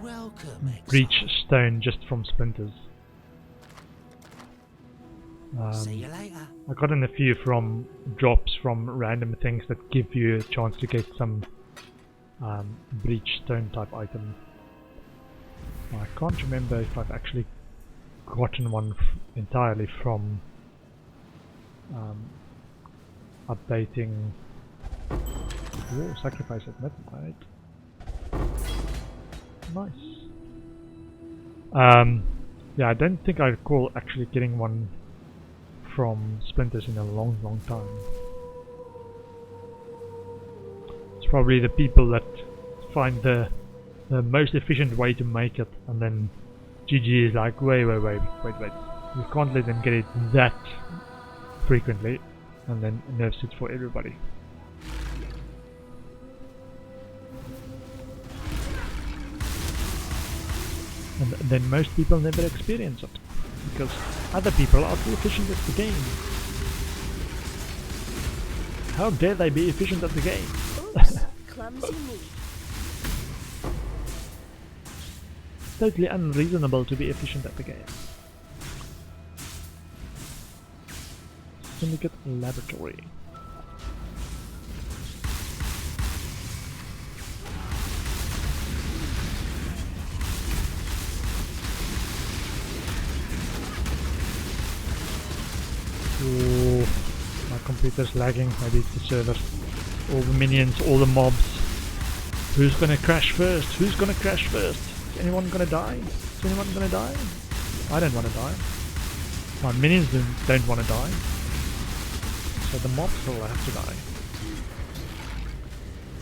Welcome, breach stone just from splinters. See you later. I got in a few from drops from random things that give you a chance to get some breach stone type item. I can't remember if I've actually gotten one entirely from updating. Oh, sacrifice at midnight. Nice. Yeah, I don't think I recall actually getting one from splinters in a long time. It's probably the people that find the most efficient way to make it, and then GG is like, wait, we can't let them get it that frequently, and then nerfs it for everybody. And then most people never experience it, because other people are too efficient at the game. How dare they be efficient at the game? Oops, clumsy me. Totally unreasonable to be efficient at the game. Syndicate Laboratory. Ooh, my computer's lagging. Maybe it's the server. All the minions, all the mobs. Who's gonna crash first? Who's gonna crash first? Is anyone gonna die? Is anyone gonna die? I don't wanna die. My minions don't wanna die. So the mobs will have to die.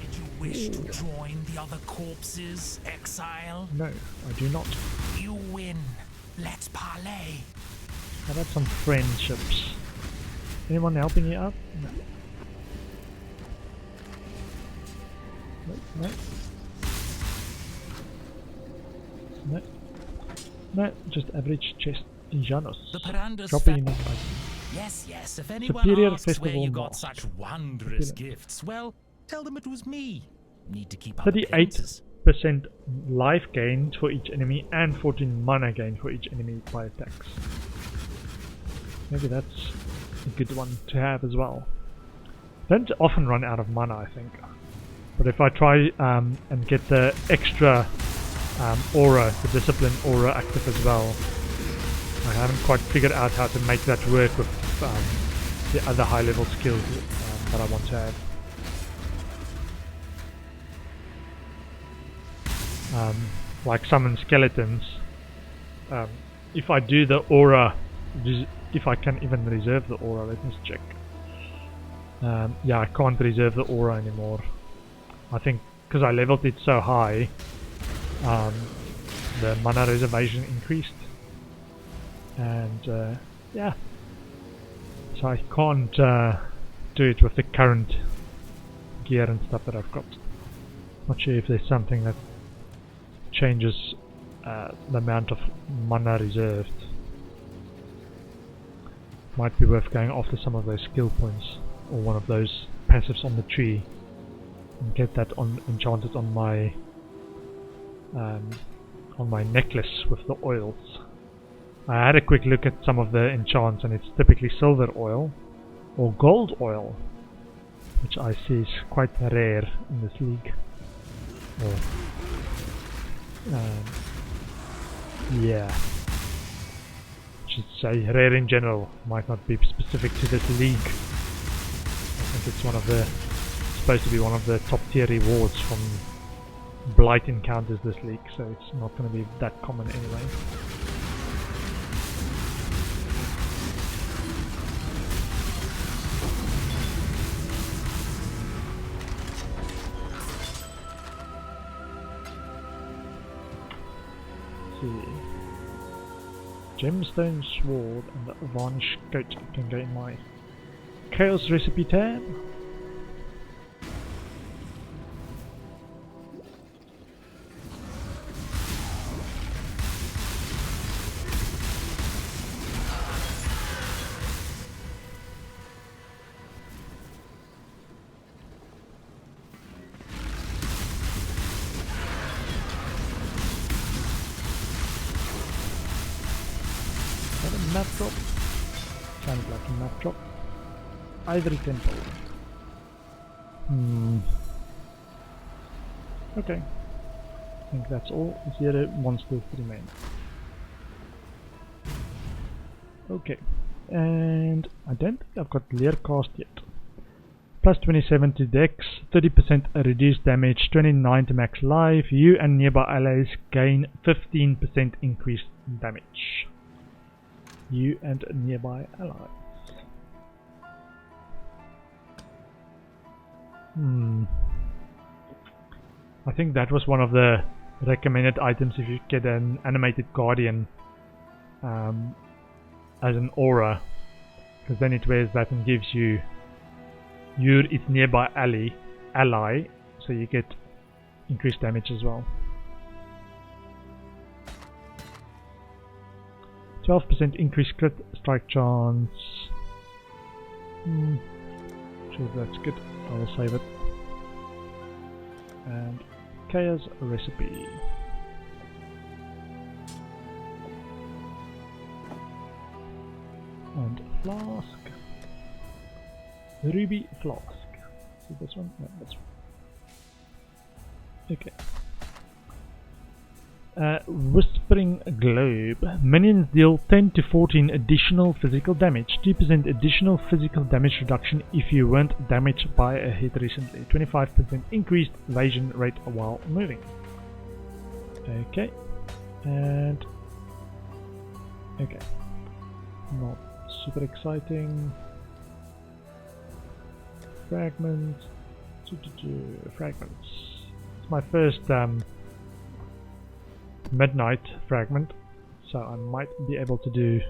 Did you wish to join the other corpses, Exile? No, I do not. You win. Let's parlay. How about some friendships? Anyone helping you out? No. No. No. No, just average chest in Janos. The Paranda's Drop a unique item. Yes, if anyone Superior asks where Festival you got Moth. such wondrous Superior. gifts, well, tell them it was me. Need to keep up 38% appearances. life gained for each enemy and 14 mana gained for each enemy by attacks. Maybe that's a good one to have as well. Don't often run out of mana, I think. But if I try and get the extra aura, the discipline aura active as well, I haven't quite figured out how to make that work with the other high level skills that I want to have. Like summon skeletons. If I do the aura, if I can even reserve the aura, let me check. Yeah, I can't reserve the aura anymore. I think because I leveled it so high, the mana reservation increased. And yeah, so I can't do it with the current gear and stuff that I've got. Not sure if there's something that changes the amount of mana reserved. Might be worth going after some of those skill points or one of those passives on the tree and get that enchanted on my necklace with the oils. I had a quick look at some of the enchants, and it's typically silver oil or gold oil, which I see is quite rare in this league. Or, yeah, I should say rare in general, might not be specific to this league. I think it's supposed to be one of the top tier rewards from Blight encounters this league, so it's not going to be that common anyway. Gemstone Sword and the Varnish Coat can go in my Chaos Recipe tab. Map drop. Sounded like a map drop. Ivory Temple. Okay. I think that's all. 0 monsters remain. Okay. And I don't think I've got Leercast yet. Plus 27 to Dex, 30% reduced damage, 29 to max life. You and nearby allies gain 15% increased damage. You and nearby allies. I think that was one of the recommended items if you get an animated guardian as an aura, because then it wears that and gives you its nearby ally, so you get increased damage as well. 12% increased crit strike chance. Sure, that's good. I will save it. And Chaos Recipe. And Flask. Ruby Flask. See this one? No, that's one. Okay. Whispering Globe. Minions deal 10 to 14 additional physical damage. 2% additional physical damage reduction if you weren't damaged by a hit recently. 25% increased evasion rate while moving. Okay. And... okay. Not super exciting. Fragments. Fragments. It's my first midnight fragment, so I might be able to do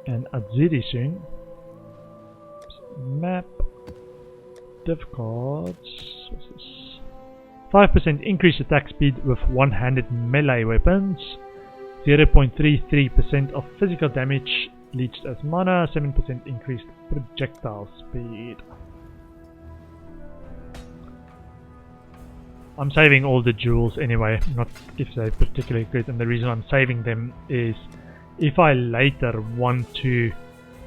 an Aziri soon. Map, div cards, what's this? 5% increased attack speed with one-handed melee weapons, 0.33% of physical damage leached as mana, 7% increased projectile speed. I'm saving all the jewels anyway, not if they're particularly good, and the reason I'm saving them is if I later want to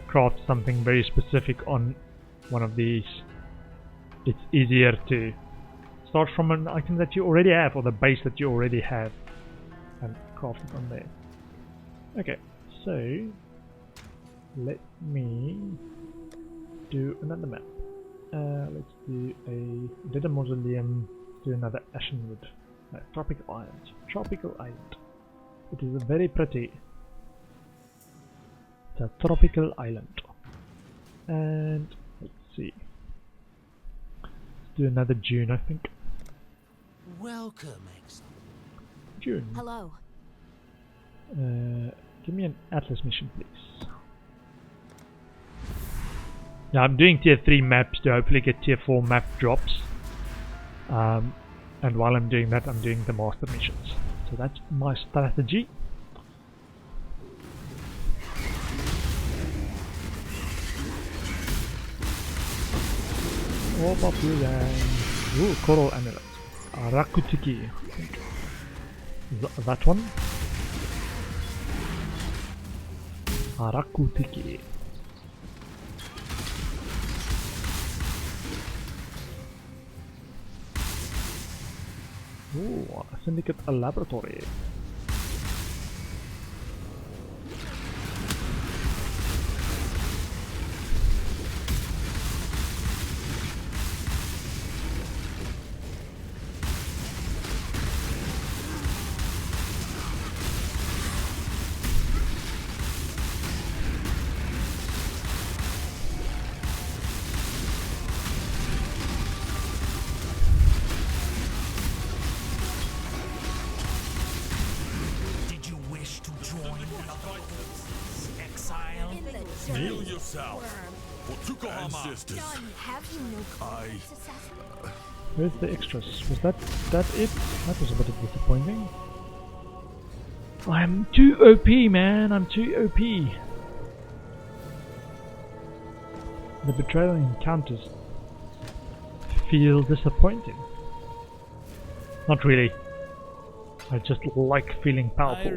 craft something very specific on one of these, it's easier to start from an item that you already have, or the base that you already have, and craft it on there. Okay, so let me do another map. Let's do a Dead Mausoleum. Do another Ashenwood. No, Tropical Island. Tropical Island. It is very pretty. It's a tropical island. And let's see. Let's do another June, I think. Welcome, Exile. June. Hello. Give me an Atlas mission, please. Now I'm doing tier 3 maps to hopefully get tier 4 map drops. And while I'm doing that, I'm doing the master missions. So that's my strategy. Oh, popular. Ooh, Coral Amulet. Rakutiki. That one. Arakutiki. Ooh, Syndicate Laboratory. Heal yourself. For ancestors. Where's the extras? Was that it? That was a bit disappointing. I'm too OP, man. I'm too OP. The betrayal encounters feel disappointing. Not really. I just like feeling powerful.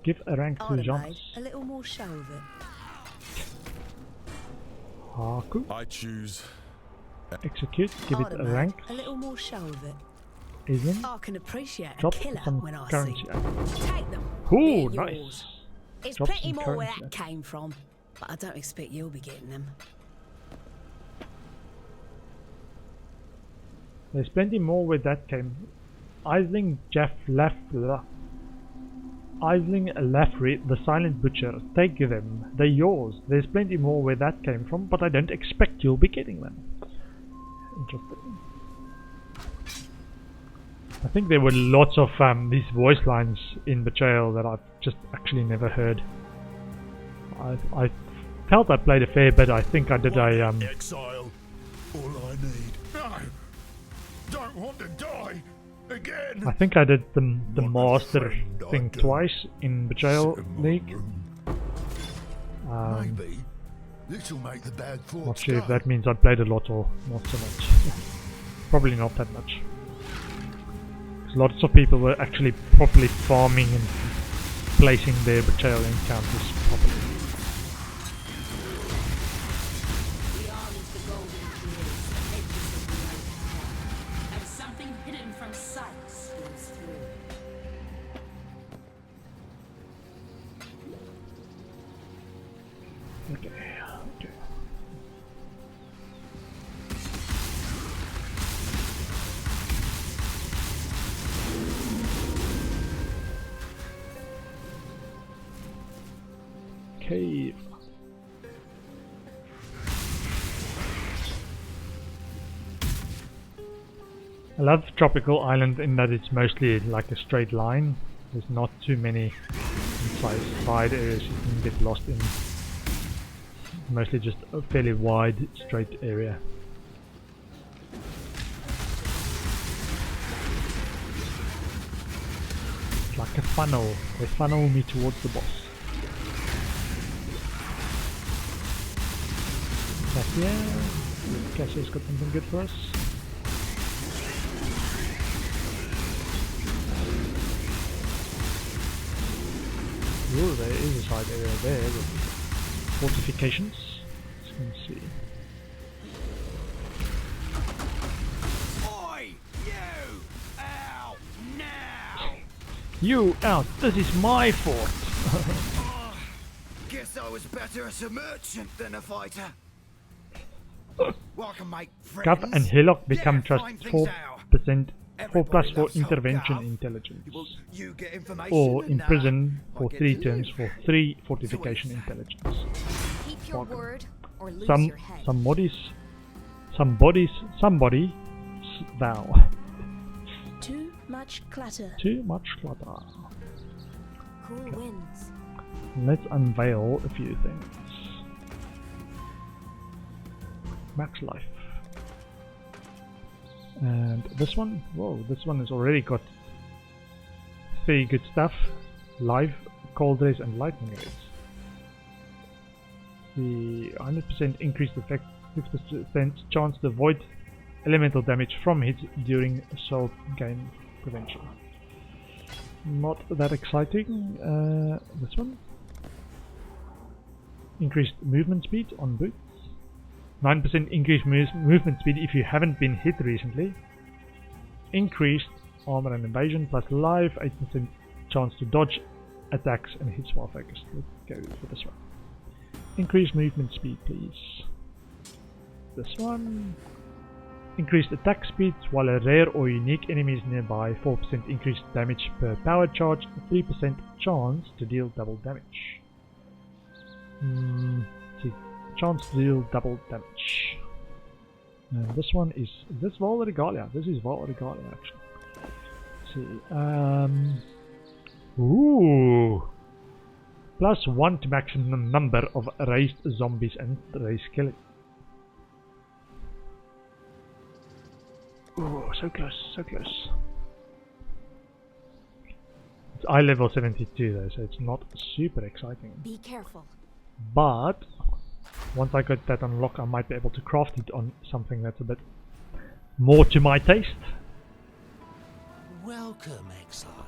Give a rank to Jean. A little more show of it. Haku. I choose. Execute. Give it a rank. A little more show of it. Isn't. I can appreciate a Drop killer some when I currency. see. Take them. Ooh, They're nice. yours. It's Drop plenty some more where currency. that came from, but I don't expect you'll be getting them. There's plenty more where that came. Isling Lafry, the Silent Butcher. Take them. They're yours. There's plenty more where that came from, but I don't expect you'll be getting them. Interesting. I think there were lots of these voice lines in Betrayal that I've just actually never heard. I felt I played a fair bit. I think I did a Exile. All I need. No. Don't want to die again. I think I did the master thing twice in Betrayal League. Maybe this'll make the bad thoughts. Not sure if that means I played a lot or not so much. Probably not that much. 'Cause lots of people were actually properly farming and placing their Betrayal encounters properly. Beyond the golden fields, the edges of reality crack, and something hidden from sight spills through. Okay, okay. Cave. I love Tropical Island in that it's mostly like a straight line. There's not too many side areas you can get lost in. Mostly just a fairly wide straight area. It's like a funnel. They funnel me towards the boss. Cassia. Cassia's got something good for us. Ooh, there is a side area there with fortifications. Let's see. Oi! You! Out! Now! You out! This is my fort! Guess I was better as a merchant than a fighter. Well, I can make friends. Gov and Hillock become trust find things 4%, 4 Everybody plus for loves help, intervention Gov. intelligence. Well, you get information Or and, imprison I for get 3 to turns live. for 3 fortification intelligence. Keep your Welcome. word or lose Some, your head. somebody, thou. Too much clutter. Too much clutter. Cool winds. Let's unveil a few things. Max life. And this one, whoa, this one has already got very good stuff. Live, cold rays and lightning rays. The 100% increased effect, 6% chance to avoid elemental damage from hits during assault game prevention. Not that exciting. This one. increased movement speed on boots. 9% increased movement speed if you haven't been hit recently. Increased armor and evasion plus life. 8% chance to dodge attacks and hits while focused. Let's go for this one. Increased movement speed, please. This one. Increased attack speed while a rare or unique enemy is nearby. 4% increased damage per power charge. 3% chance to deal double damage. See, chance to deal double damage. And this one is this Val Regalia. This is Val Regalia actually. Let's see. Ooh. +1 to maximum number of raised zombies and raised skeletons. Ooh, so close, so close. It's eye level 72 though, so it's not super exciting. Be careful. But once I get that unlocked, I might be able to craft it on something that's a bit more to my taste. Welcome, exile.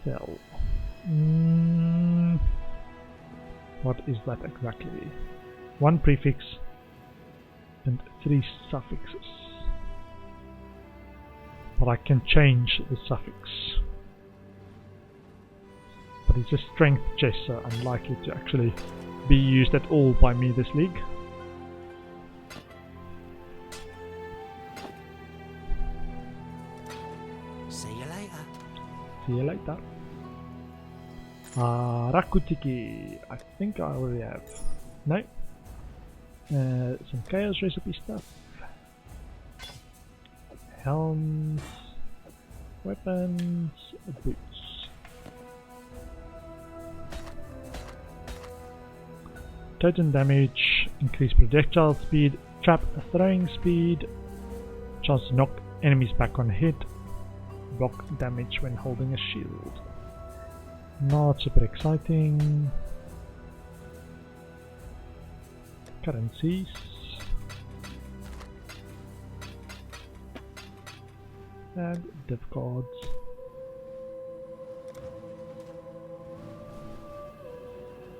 So, what is that exactly? 1 prefix and 3 suffixes. But I can change the suffix. But it's a strength chest, so unlikely to actually be used at all by me this league. See you later. See you later. Rakutiki. I think I already have. No. Some chaos recipe stuff. Helms. Weapons. Boots. Totem damage. Increased projectile speed. Trap throwing speed. Chance to knock enemies back on hit. Block damage when holding a shield. Not super exciting. Currencies. And dev cards.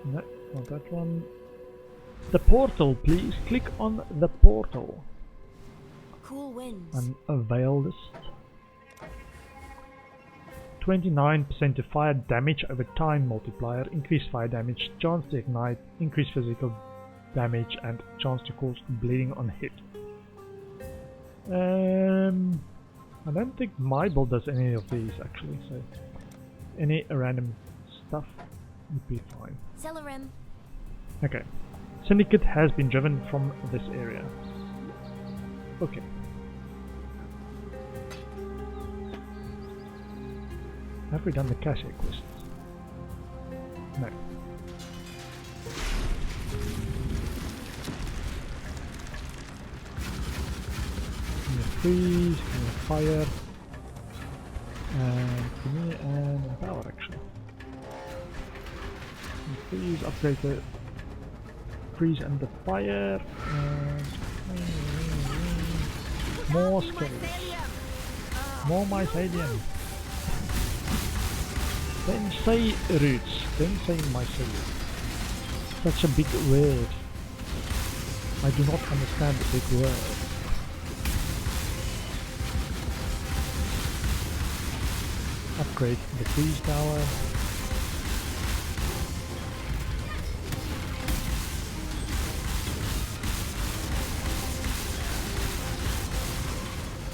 No, not that one. The portal, please. Click on the portal. Cool winds. And avail list. 29% to fire damage over time multiplier, increased fire damage, chance to ignite, increased physical damage, and chance to cause bleeding on hit. I don't think my build does any of these actually, so any random stuff would be fine. Celerim. Okay. Syndicate has been driven from this area. Okay. Have we done the Cassia quest? No. Give me freeze, give me fire, and give me an power actually. Freeze, upgrade the freeze and the fire, and more skellies. More mycelium. Don't say roots, don't say mycelium. Such a big word. I do not understand the big word. Upgrade the freeze tower.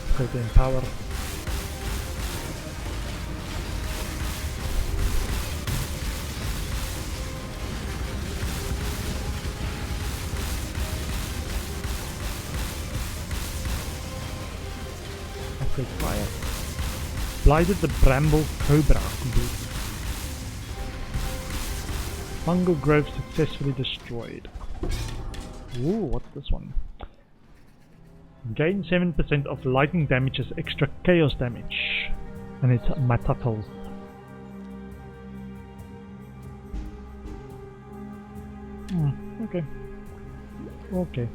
Upgrade the empower. Upgrade fire. Blighted the Bramble Cobra completely. Fungal Grove successfully destroyed. Ooh, what's this one? Gain 7% of lightning damage as extra chaos damage. And it's Matatal. Okay. Okay.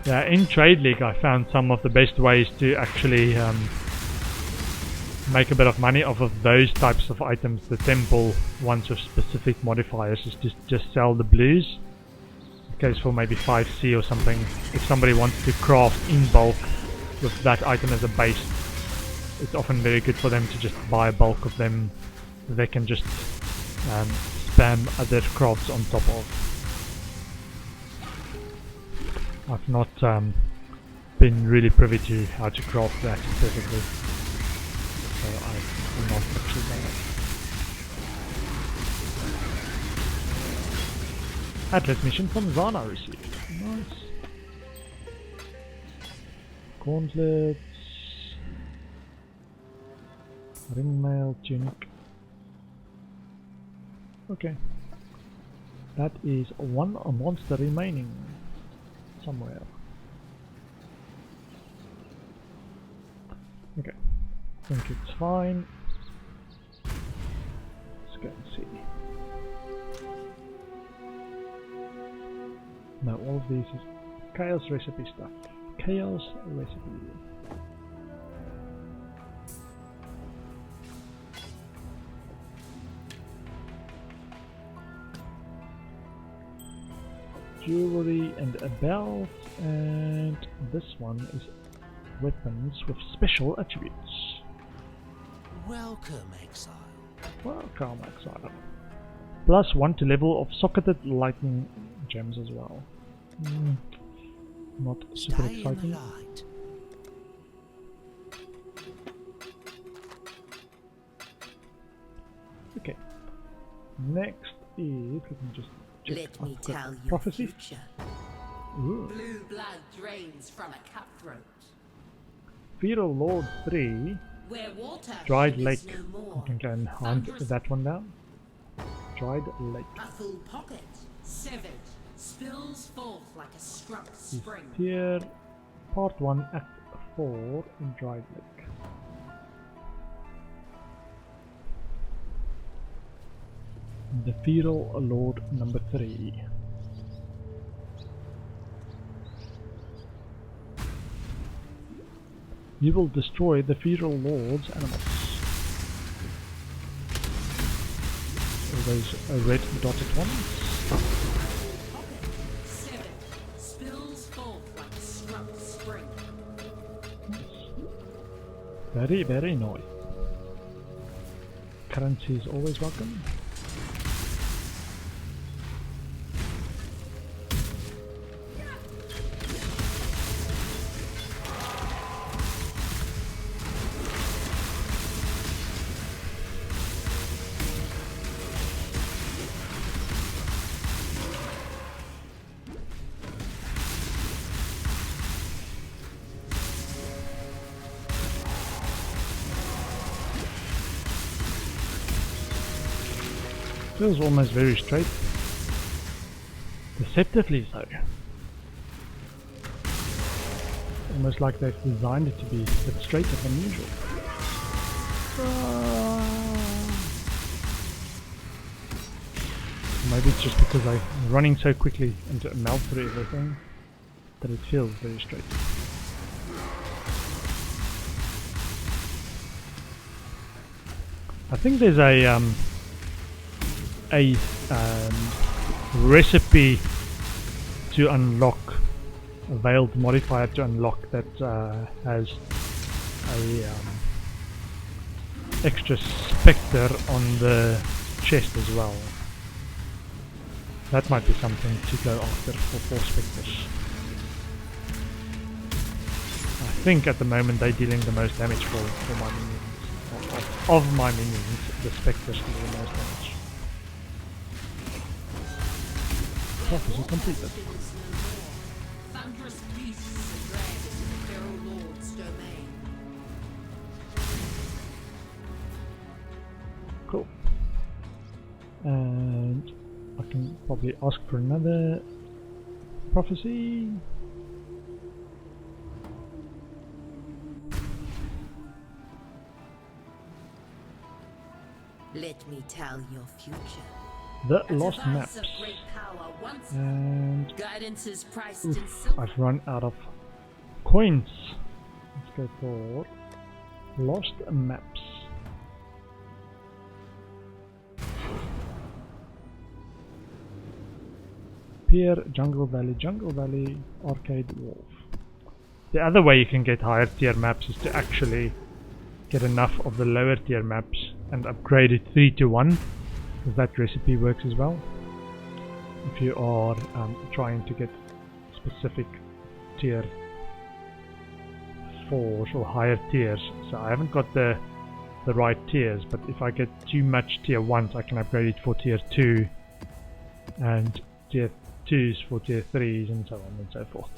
Yeah, in Trade League I found some of the best ways to actually make a bit of money off of those types of items, the temple ones with specific modifiers, is just sell the blues. It goes for maybe 5C or something. If somebody wants to craft in bulk with that item as a base, it's often very good for them to just buy a bulk of them. They can just spam other crafts on top of. I've not been really privy to how to craft that perfectly, so I'm not actually done it. Atlas mission from Zana received. Nice. Gauntlets, ringmail, tunic. Okay. That is one monster remaining somewhere. Okay. I think it's fine. Let's go and see. No, all of these is chaos recipe stuff. Chaos recipe. Jewelry and a belt, and this one is weapons with special attributes. Welcome, exile. Welcome, exile. Plus 1 to level of socketed lightning gems as well. Not super Stay in the exciting. light. Okay. Next is, let me just check. Let me I've got tell you prophecy. future. Ooh. Blue blood drains from a cutthroat. Feral Lord 3. Where water Dried is Lake. no I more. think I can hunt that one down. Dried Lake. A full pocket, severed, spills forth like a struck spring. Tier Part 1 Act 4 in Dried Lake. The Feral Lord number 3. You will destroy the Feral Lord's animals. All those red dotted ones. Pocket, severed, spills forth like a struck spring. Very, very nice. Currency is always welcome. Feels almost very straight. Deceptively so. Almost like they've designed it to be a bit straighter than usual. Maybe it's just because I'm running so quickly and to melt through everything that it feels very straight. I think there's a recipe to unlock, a veiled modifier to unlock that has a extra spectre on the chest as well. That might be something to go after for 4 spectres. I think at the moment they're dealing the most damage for my minions. Of my minions, the spectres do the most damage. Prophecy completed. Thunderous beasts are dragged into the feral lord's domain. Cool. And I can probably ask for another prophecy. Let me tell your future. The A Lost device Maps. of great power once And Guidance is priced in silver. I've run out of coins. Let's go for lost maps. Pier, Jungle Valley, Arcade Wolf. The other way you can get higher tier maps is to actually get enough of the lower tier maps and upgrade it 3 to 1, because that recipe works as well. If you are trying to get specific tier 4s or higher tiers. So I haven't got the right tiers, but if I get too much tier 1s, I can upgrade it for tier 2 and tier 2s for tier 3s and so on and so forth.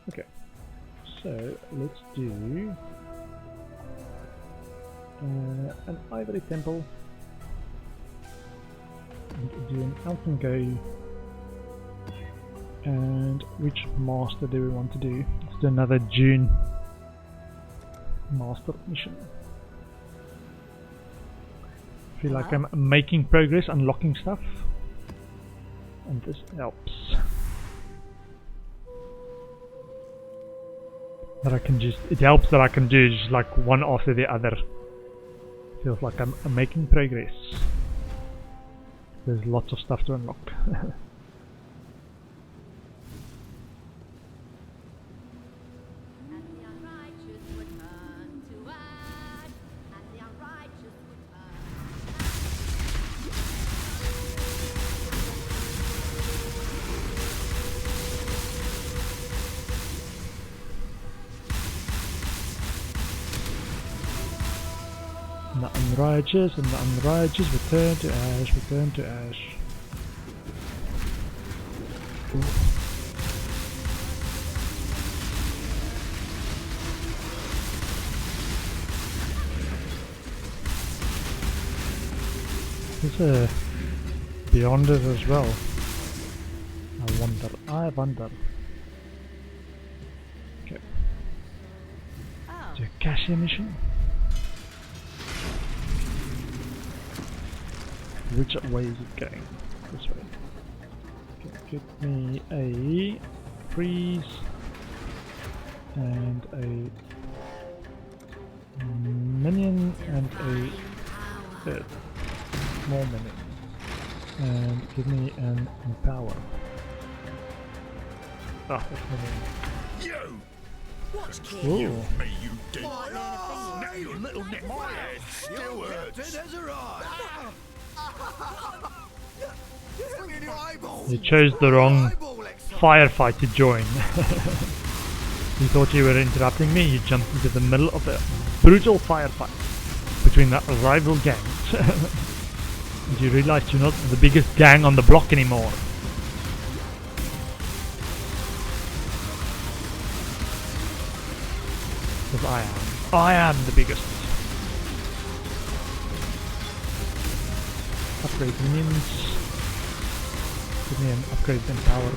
Okay, so let's do an Ivory Temple and do an Elfin Go. And which master do we want to do? Let's do another June master mission. Feel like I'm making progress, unlocking stuff, and this helps. That I can just, it helps that I can do just like one after the other. Feels like I'm making progress. There's lots of stuff to unlock. The unrighteous and the unrighteous return to ash, return to ash. Ooh. There's a Beyonder as well. I wonder. Okay. Do a cashier mission. Which way is it going? This way. Okay, get me a freeze and a minion and a small minion. And give me an empower. Ah, that's minion. You! Watch, kid. Ooh. Me, you did. Now your little neck. My head still hurts. There's a right. You chose the wrong firefight to join. You thought you were interrupting me, you jumped into the middle of a brutal firefight between the rival gangs. And you realized you're not the biggest gang on the block anymore. Because I am the biggest. Upgrade minions. Give me an upgrade in power.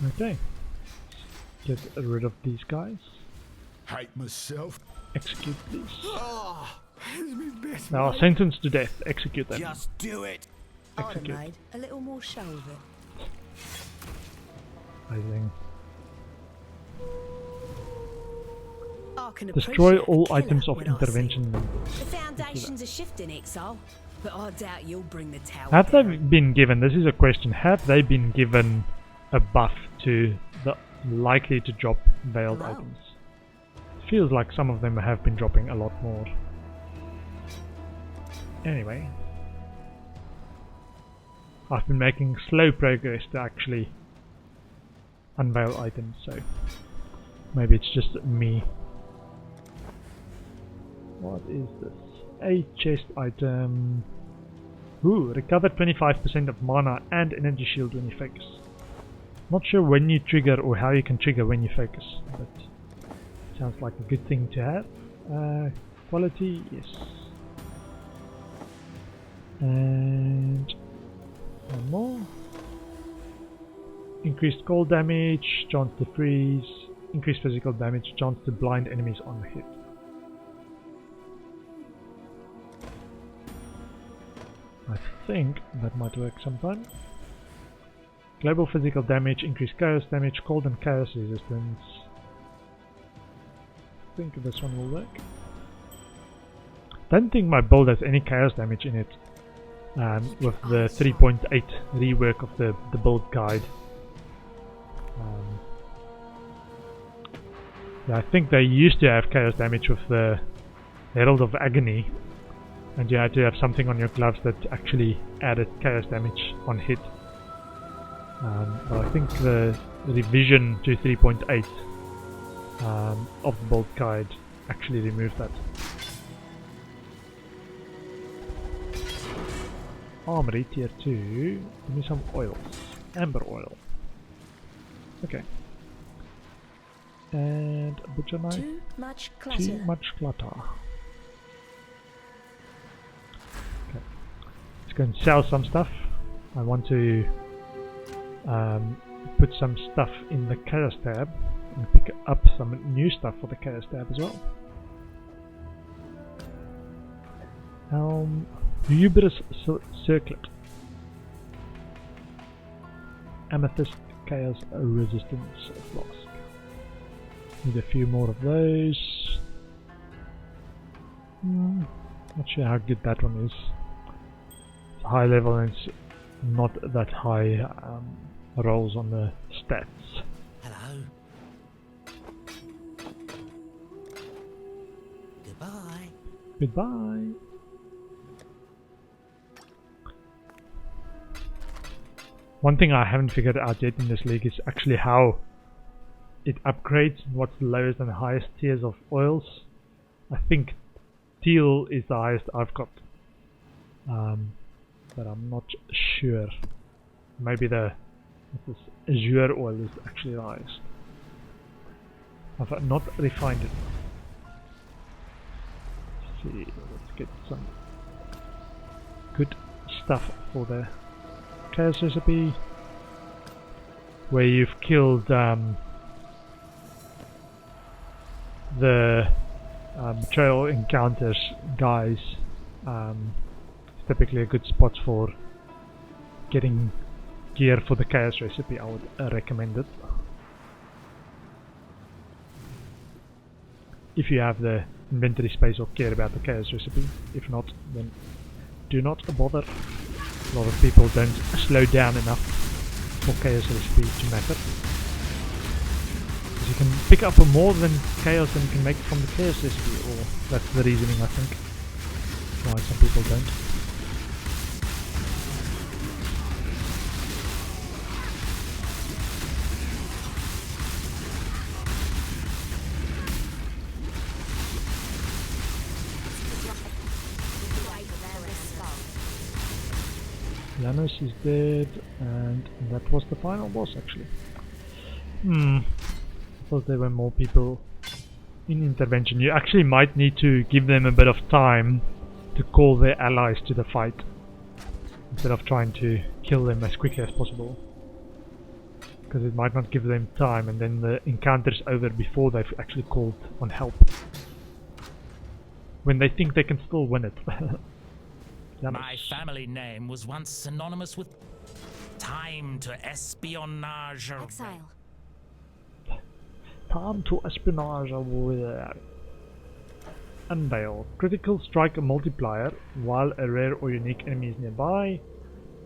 Okay. Get rid of these guys. Hate myself. Execute these. It's me best. They are sentenced to death. Execute them. Just do it. Execute. Made a little more show of it. Amazing. I can Destroy appreciate all a killer items of when I see intervention. it. The foundations are shifting, Exile, but I doubt you'll bring the tower Have they down. been given, this is a question, have they been given a buff to the likely to drop veiled Hello. items? Feels like some of them have been dropping a lot more. Anyway. I've been making slow progress to actually unveil items, so maybe it's just me. What is this? A chest item. Ooh, recover 25% of mana and energy shield when you focus. Not sure when you trigger or how you can trigger when you focus, but sounds like a good thing to have. Quality, yes. And one more. Increased cold damage, chance to freeze, increased physical damage, chance to blind enemies on hit. I think that might work sometime. Global physical damage, increased chaos damage, cold and chaos resistance. I think this one will work. Don't think my build has any chaos damage in it. With the 3.8 rework of the build guide. Yeah, I think they used to have chaos damage with the Herald of Agony, and you had to have something on your gloves that actually added chaos damage on hit. But I think the revision to 3.8 of the build guide actually removed that. Armory tier 2. Give me some oils. Amber oil. Okay. And butcher knife. Too much clutter. Too much clutter. Okay. Let's go and sell some stuff. I want to put some stuff in the chaos tab and pick up some new stuff for the chaos tab as well. Hubris Circlet. Amethyst Chaos Resistance Flask. Need a few more of those. Not sure how good that one is. It's high level and it's not that high rolls on the stats. Hello. Goodbye. Goodbye. One thing I haven't figured out yet in this league is actually how it upgrades, what's the lowest and the highest tiers of oils. I think teal is the highest I've got, but I'm not sure. Maybe this azure oil is actually the highest. I've not refined it. Let's see, let's get some good stuff for the chaos recipe, where you've killed the trail encounters guys. It's typically a good spot for getting gear for the chaos recipe. I would recommend it if you have the inventory space or care about the chaos recipe. If not, then do not bother. A lot of people don't slow down enough for chaos recipe to matter. Because you can pick up more than chaos than you can make from the chaos recipe, or that's the reasoning I think why some people don't. Janus is dead, and that was the final boss actually. I thought there were more people in intervention. You actually might need to give them a bit of time to call their allies to the fight, instead of trying to kill them as quickly as possible. Because it might not give them time, and then the encounter's over before they've actually called on help. When they think they can still win it. My family name was once synonymous with time to espionage. Exile. Time to espionage with Unveil. Critical strike multiplier while a rare or unique enemy is nearby.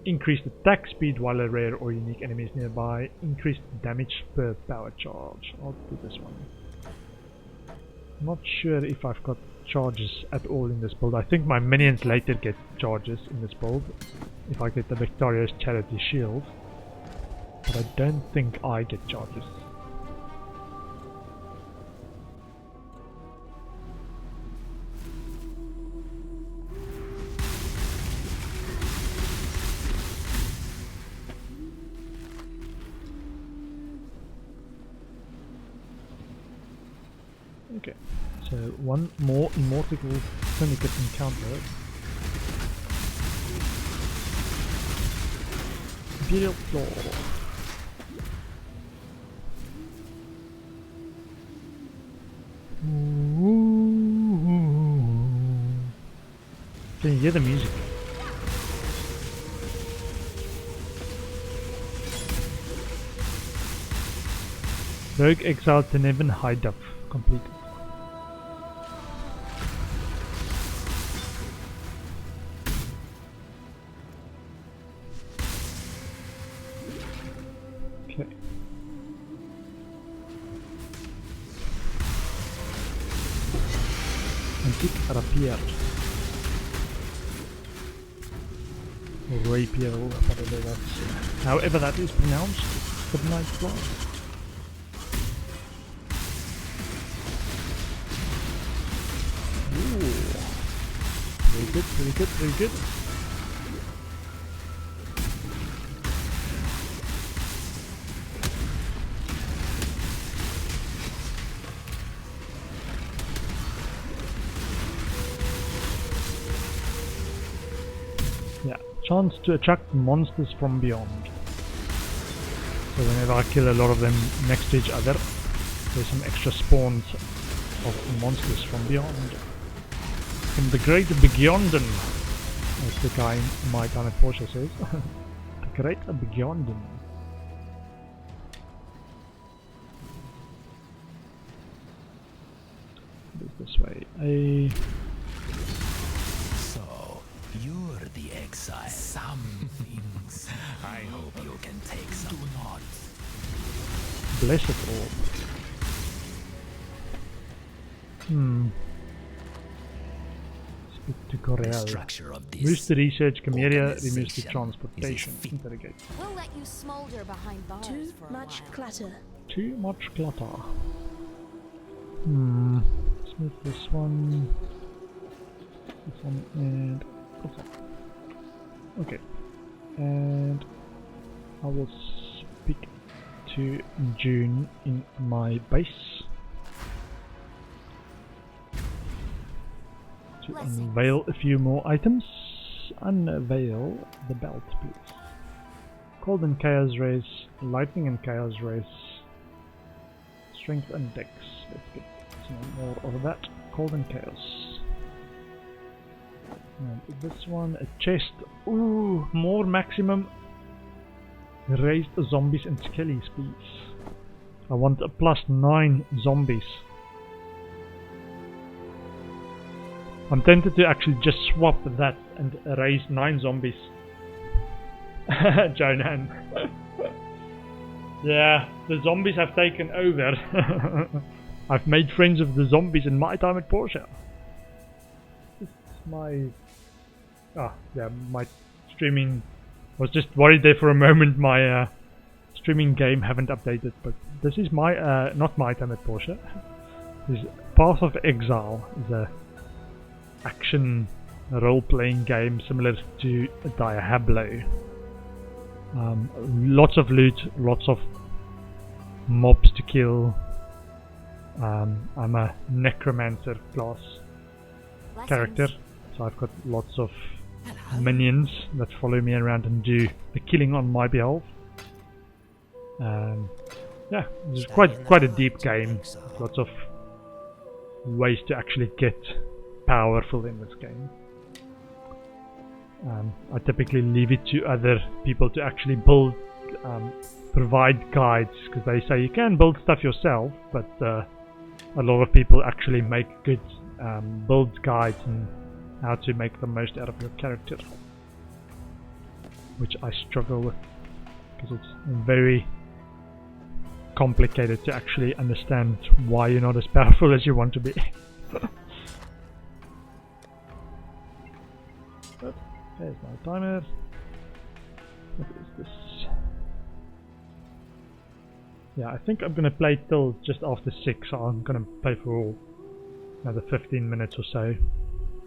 Increased attack speed while a rare or unique enemy is nearby. Increased damage per power charge. I'll do this one. Not sure if I've got charges at all in this build. I think my minions later get charges in this build if I get the Victorious Charity Shield, but I don't think I get charges. Okay, so one more Immortal Syndicate encounter. Imperial Claw. hear the music. Rogue Exile to Neven High Def completed. Okay. Antique Rapier. Or Rapier, or whatever that's, however that is pronounced. Good night, class. Very good, very good, very good. Yeah, chance to attract monsters from beyond. So whenever I kill a lot of them next to each other, there's some extra spawns of monsters from beyond. From the great Beyondon, as the guy in my time at Porsche says. The great Beyondon. This way. So, you're the exile. Some things. I hope you can take some. Do not. Blessed orb. Speak to Corel. Moves to research, Cameria removes to transportation. Interrogate. We'll let you smolder behind bars Too for a much while. clutter. Too much clutter. Let's move this one, and this one. Okay. And I will speak to June in my base to unveil a few more items. Unveil the belt, please. Cold and Chaos Race, Lightning and Chaos Race, Strength and Dex. Let's get some more of that. Cold and Chaos. And this one, a chest. Ooh, more maximum raised zombies and skellies, please. I want a +9 zombies. I'm tempted to actually just swap that and raise 9 zombies. Jonan. Yeah, the zombies have taken over. I've made friends of the zombies in my time at Porsche. It's my... yeah, my streaming... was just worried there for a moment my streaming game haven't updated, but this is my... not my time at Porsche. This is Path of Exile. Is a action role-playing game similar to Diablo. Lots of loot, lots of mobs to kill. I'm a Necromancer class character, so I've got lots of minions that follow me around and do the killing on my behalf. Yeah, it's quite a deep game. Lots of ways to actually get powerful in this game. I typically leave it to other people to actually build, provide guides, because they say you can build stuff yourself, but a lot of people actually make good build guides and how to make the most out of your character, which I struggle with because it's very complicated to actually understand why you're not as powerful as you want to be. But there's my timer. What is this? Yeah, I think I'm gonna play till just after 6, so I'm gonna play for another 15 minutes or so,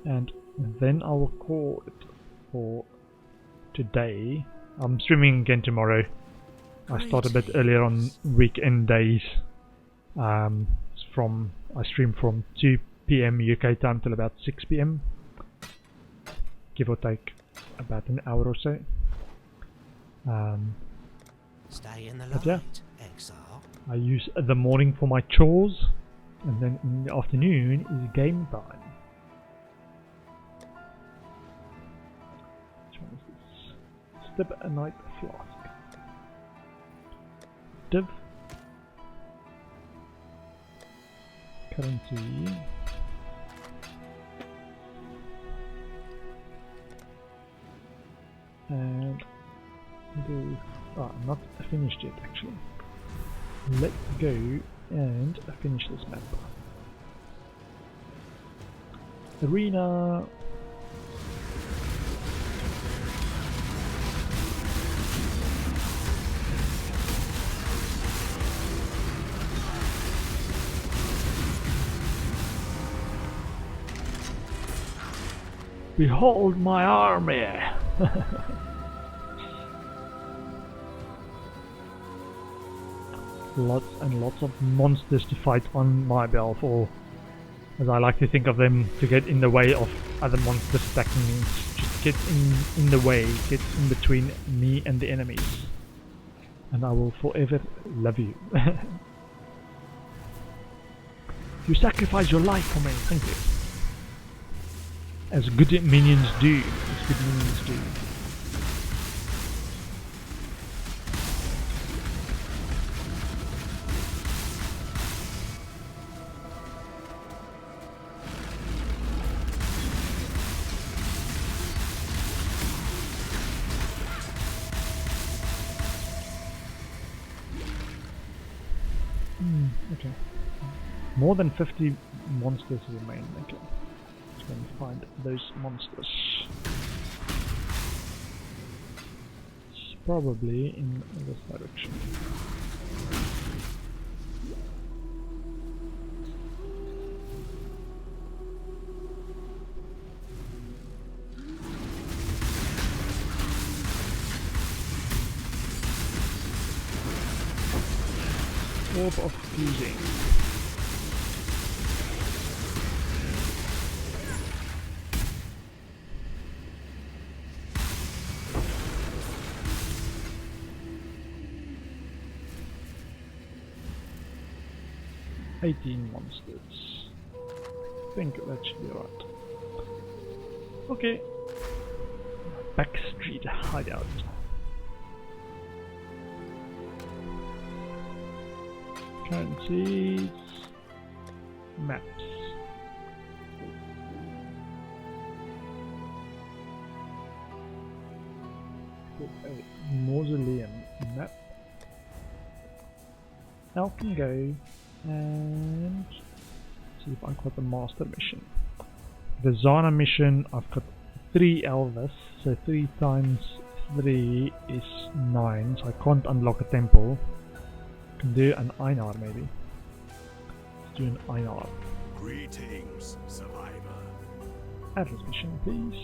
and then I will call it for today. I'm streaming again tomorrow. I start a bit earlier on weekend days. I stream from 2 PM UK time till about 6 PM, give or take about an hour or so. Stay in the But yeah, exile. I use the morning for my chores, and then in the afternoon is game time. Kryptonite Flask. Div. Currency. And go. Not finished yet actually. Let's go and finish this map. Arena. Behold my army! Lots and lots of monsters to fight on my belt, or as I like to think of them, to get in the way of other monsters attacking me. Just get in the way, get in between me and the enemies. And I will forever love you. You sacrifice your life for me, thank you. As good minions do. As good minions do. Okay. More than 50 monsters remain. Okay. Let's go and find those monsters. It's probably in this direction. Orb of Fusing. Monsters. I think that should be right. Okay. Backstreet hideout. Currencies. Maps. Get a mausoleum map. Elkin go. And see if I've got the master mission. The Zana mission, I've got 3 Elvis, so 3 times 3 is 9, so I can't unlock a temple. I can do an Einar maybe. Let's do an Einar. Greetings, survivor. Atlas mission, please.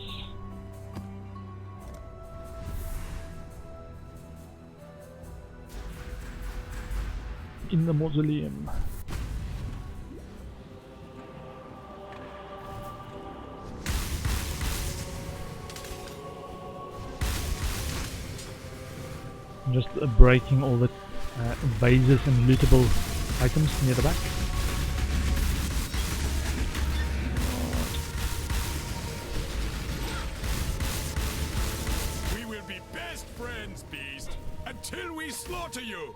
In the mausoleum. I'm just breaking all the vases and lootable items near the back. We will be best friends, Beast, until we slaughter you.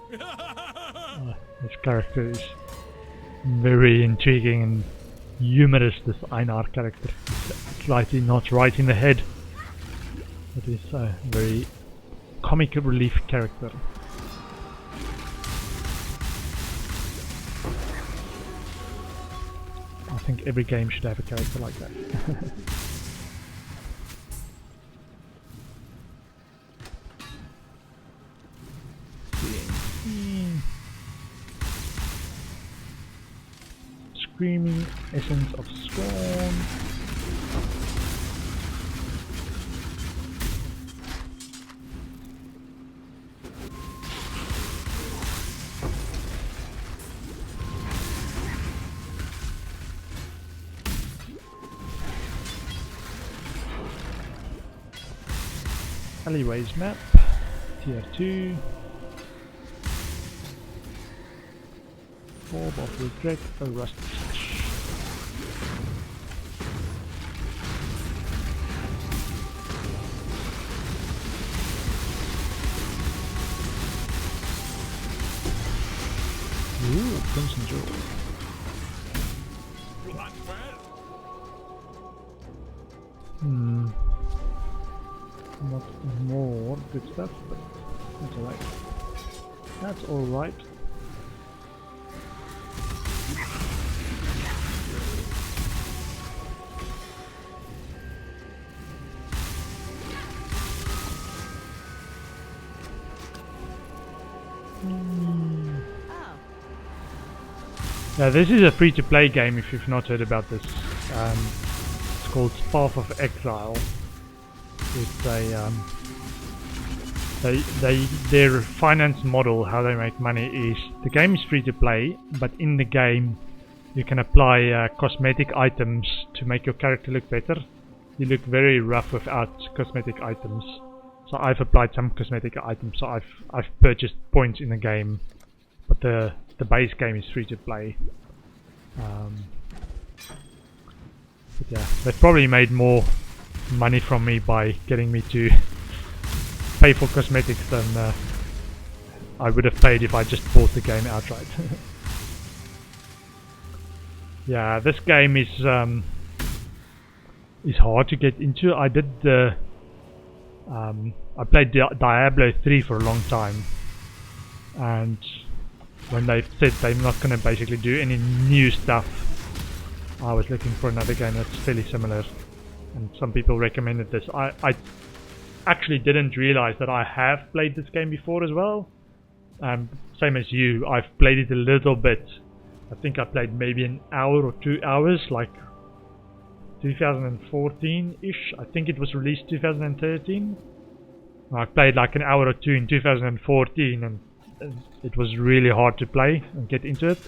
This character is very intriguing and humorous, this Einar character. Slightly not right in the head. It is a very comic relief character. I think every game should have a character like that. Screaming Essence of Scorn. Alleyways map, tier 2. Orb of Regret, a Rust Sash. Ooh, Crimson Jewel. Not more good stuff, but that's alright. That's alright. Now this is a free-to-play game if you've not heard about this. It's called Path of Exile. It's a their finance model, how they make money is the game is free-to-play, but in the game you can apply cosmetic items to make your character look better. You look very rough without cosmetic items. So I've applied some cosmetic items, so I've purchased points in the game, but the base game is free to play. But yeah, they've probably made more money from me by getting me to pay for cosmetics than I would have paid if I just bought the game outright. Yeah, this game is hard to get into. I did the I played Diablo 3 for a long time, and when they said they're not going to basically do any new stuff, I was looking for another game that's fairly similar, and some people recommended this. I actually didn't realize that I have played this game before as well. Same as you, I've played it a little bit. I think I played maybe an hour or 2 hours, like 2014-ish. I think it was released 2013. I played like an hour or two in 2014, and it was really hard to play and get into it,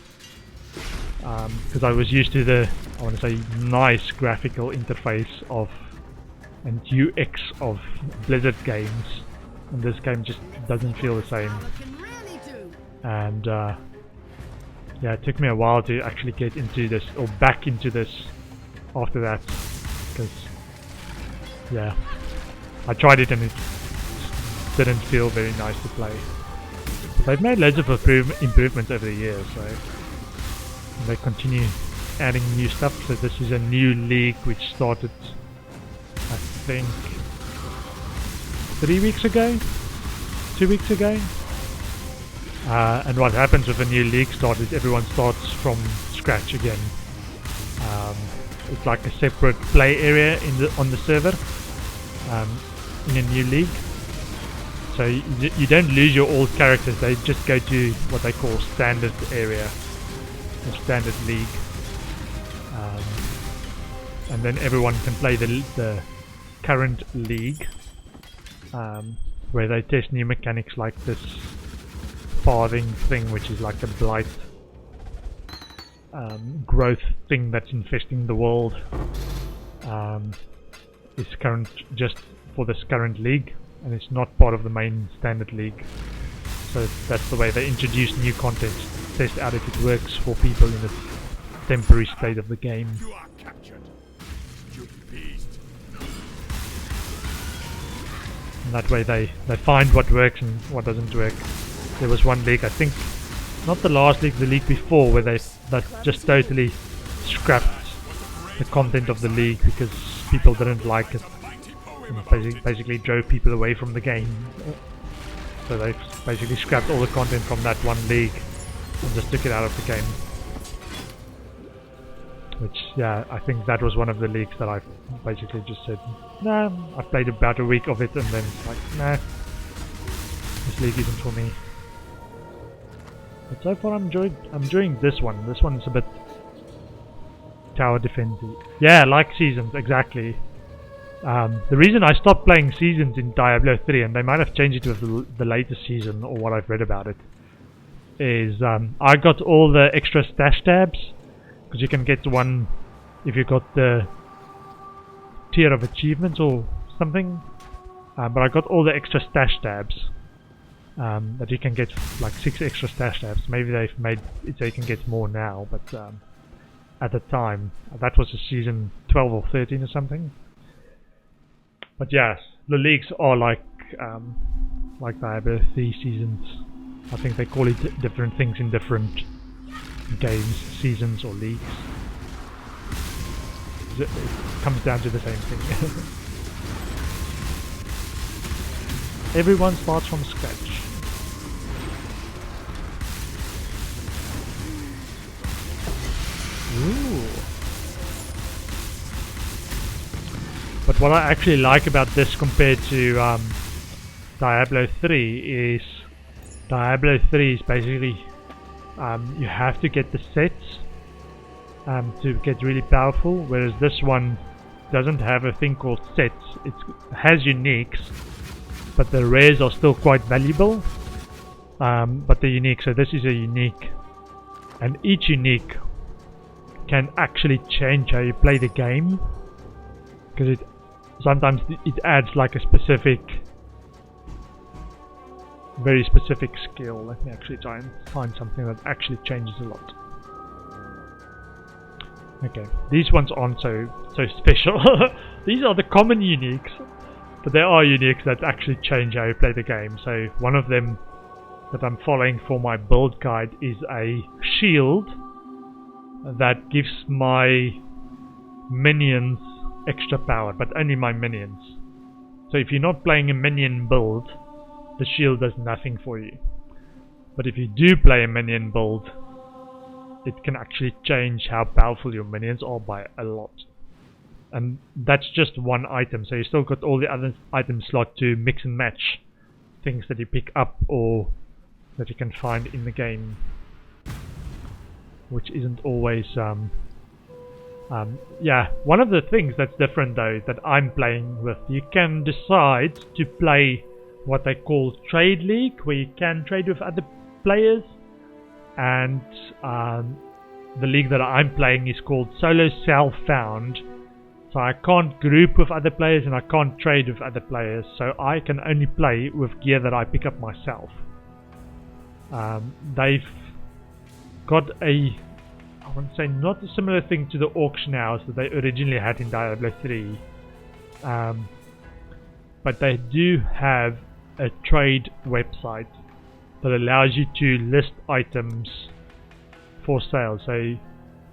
because I was used to the, I want to say, nice graphical interface of and UX of Blizzard games, and this game just doesn't feel the same. And yeah, it took me a while to actually get into this, or back into this after that, because yeah, I tried it and it didn't feel very nice to play. But they've made loads of improvements over the years, so they continue adding new stuff. So this is a new league which started, I think, 3 weeks ago, 2 weeks ago. And what happens with a new league start is everyone starts from scratch again. It's like a separate play area on the server in a new league. So you don't lose your old characters, they just go to what they call standard area, or standard league. And then everyone can play the current league, where they test new mechanics like this farthing thing, which is like a blight growth thing that's infesting the world. It's just for this current league, and it's not part of the main standard league. So that's the way they introduce new content, test out if it works for people in the temporary state of the game. You are captured. You beast. And that way they find what works and what doesn't work. There was one league, I think, not the last league, the league before, where they just totally scrapped the content of the league because people didn't like it, and basically drove people away from the game. So they basically scrapped all the content from that one league and just took it out of the game. Which, yeah, I think that was one of the leagues that I basically just said, nah, I played about a week of it and then it's like, nah, this league isn't for me. But so far I'm enjoying this one. This one's a bit tower defensy. Yeah, like Seasons, exactly. The reason I stopped playing Seasons in Diablo 3, and they might have changed it with the latest season, or what I've read about it, is I got all the extra stash tabs, because you can get one if you got the tier of achievements or something. But I got all the extra stash tabs. That you can get like 6 extra stash tabs. Maybe they've made it so you can get more now, but at the time, that was a season 12 or 13 or something. But yes, the leagues are like Diablo 3 seasons. I think they call it different things in different games, seasons or leagues. It comes down to the same thing. Everyone starts from scratch. Ooh. But what I actually like about this compared to Diablo 3 is Diablo 3 is basically you have to get the sets to get really powerful, whereas this one doesn't have a thing called sets. It has uniques, but the rares are still quite valuable, but they're unique. So this is a unique, and each unique can actually change how you play the game, because sometimes it adds like a very specific skill. Let me actually try and find something that actually changes a lot. Okay, these ones aren't so special. These are the common uniques, but there are uniques that actually change how you play the game. So one of them that I'm following for my build guide is a shield that gives my minions extra power, but only my minions. So if you're not playing a minion build, the shield does nothing for you. But if you do play a minion build, it can actually change how powerful your minions are by a lot. And that's just one item, so you still got all the other item slot to mix and match things that you pick up or that you can find in the game, which isn't always yeah, one of the things that's different though that I'm playing with, you can decide to play what they call trade league, where you can trade with other players, and the league that I'm playing is called solo self-found. So I can't group with other players and I can't trade with other players, so I can only play with gear that I pick up myself. They've got a, I want to say, not a similar thing to the auction house that they originally had in Diablo 3, but they do have a trade website that allows you to list items for sale. So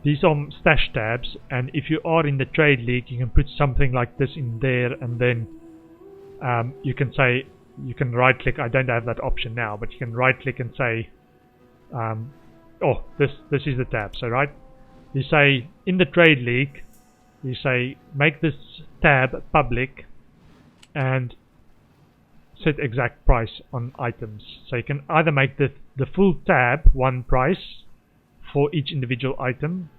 these are stash tabs, and if you are in the trade league, you can put something like this in there, and then you can say, you can right click. I don't have that option now, but you can right click and say, oh, this is the tab. So right, you say in the trade league, you say make this tab public and set exact price on items. So you can either make the full tab one price for each individual item,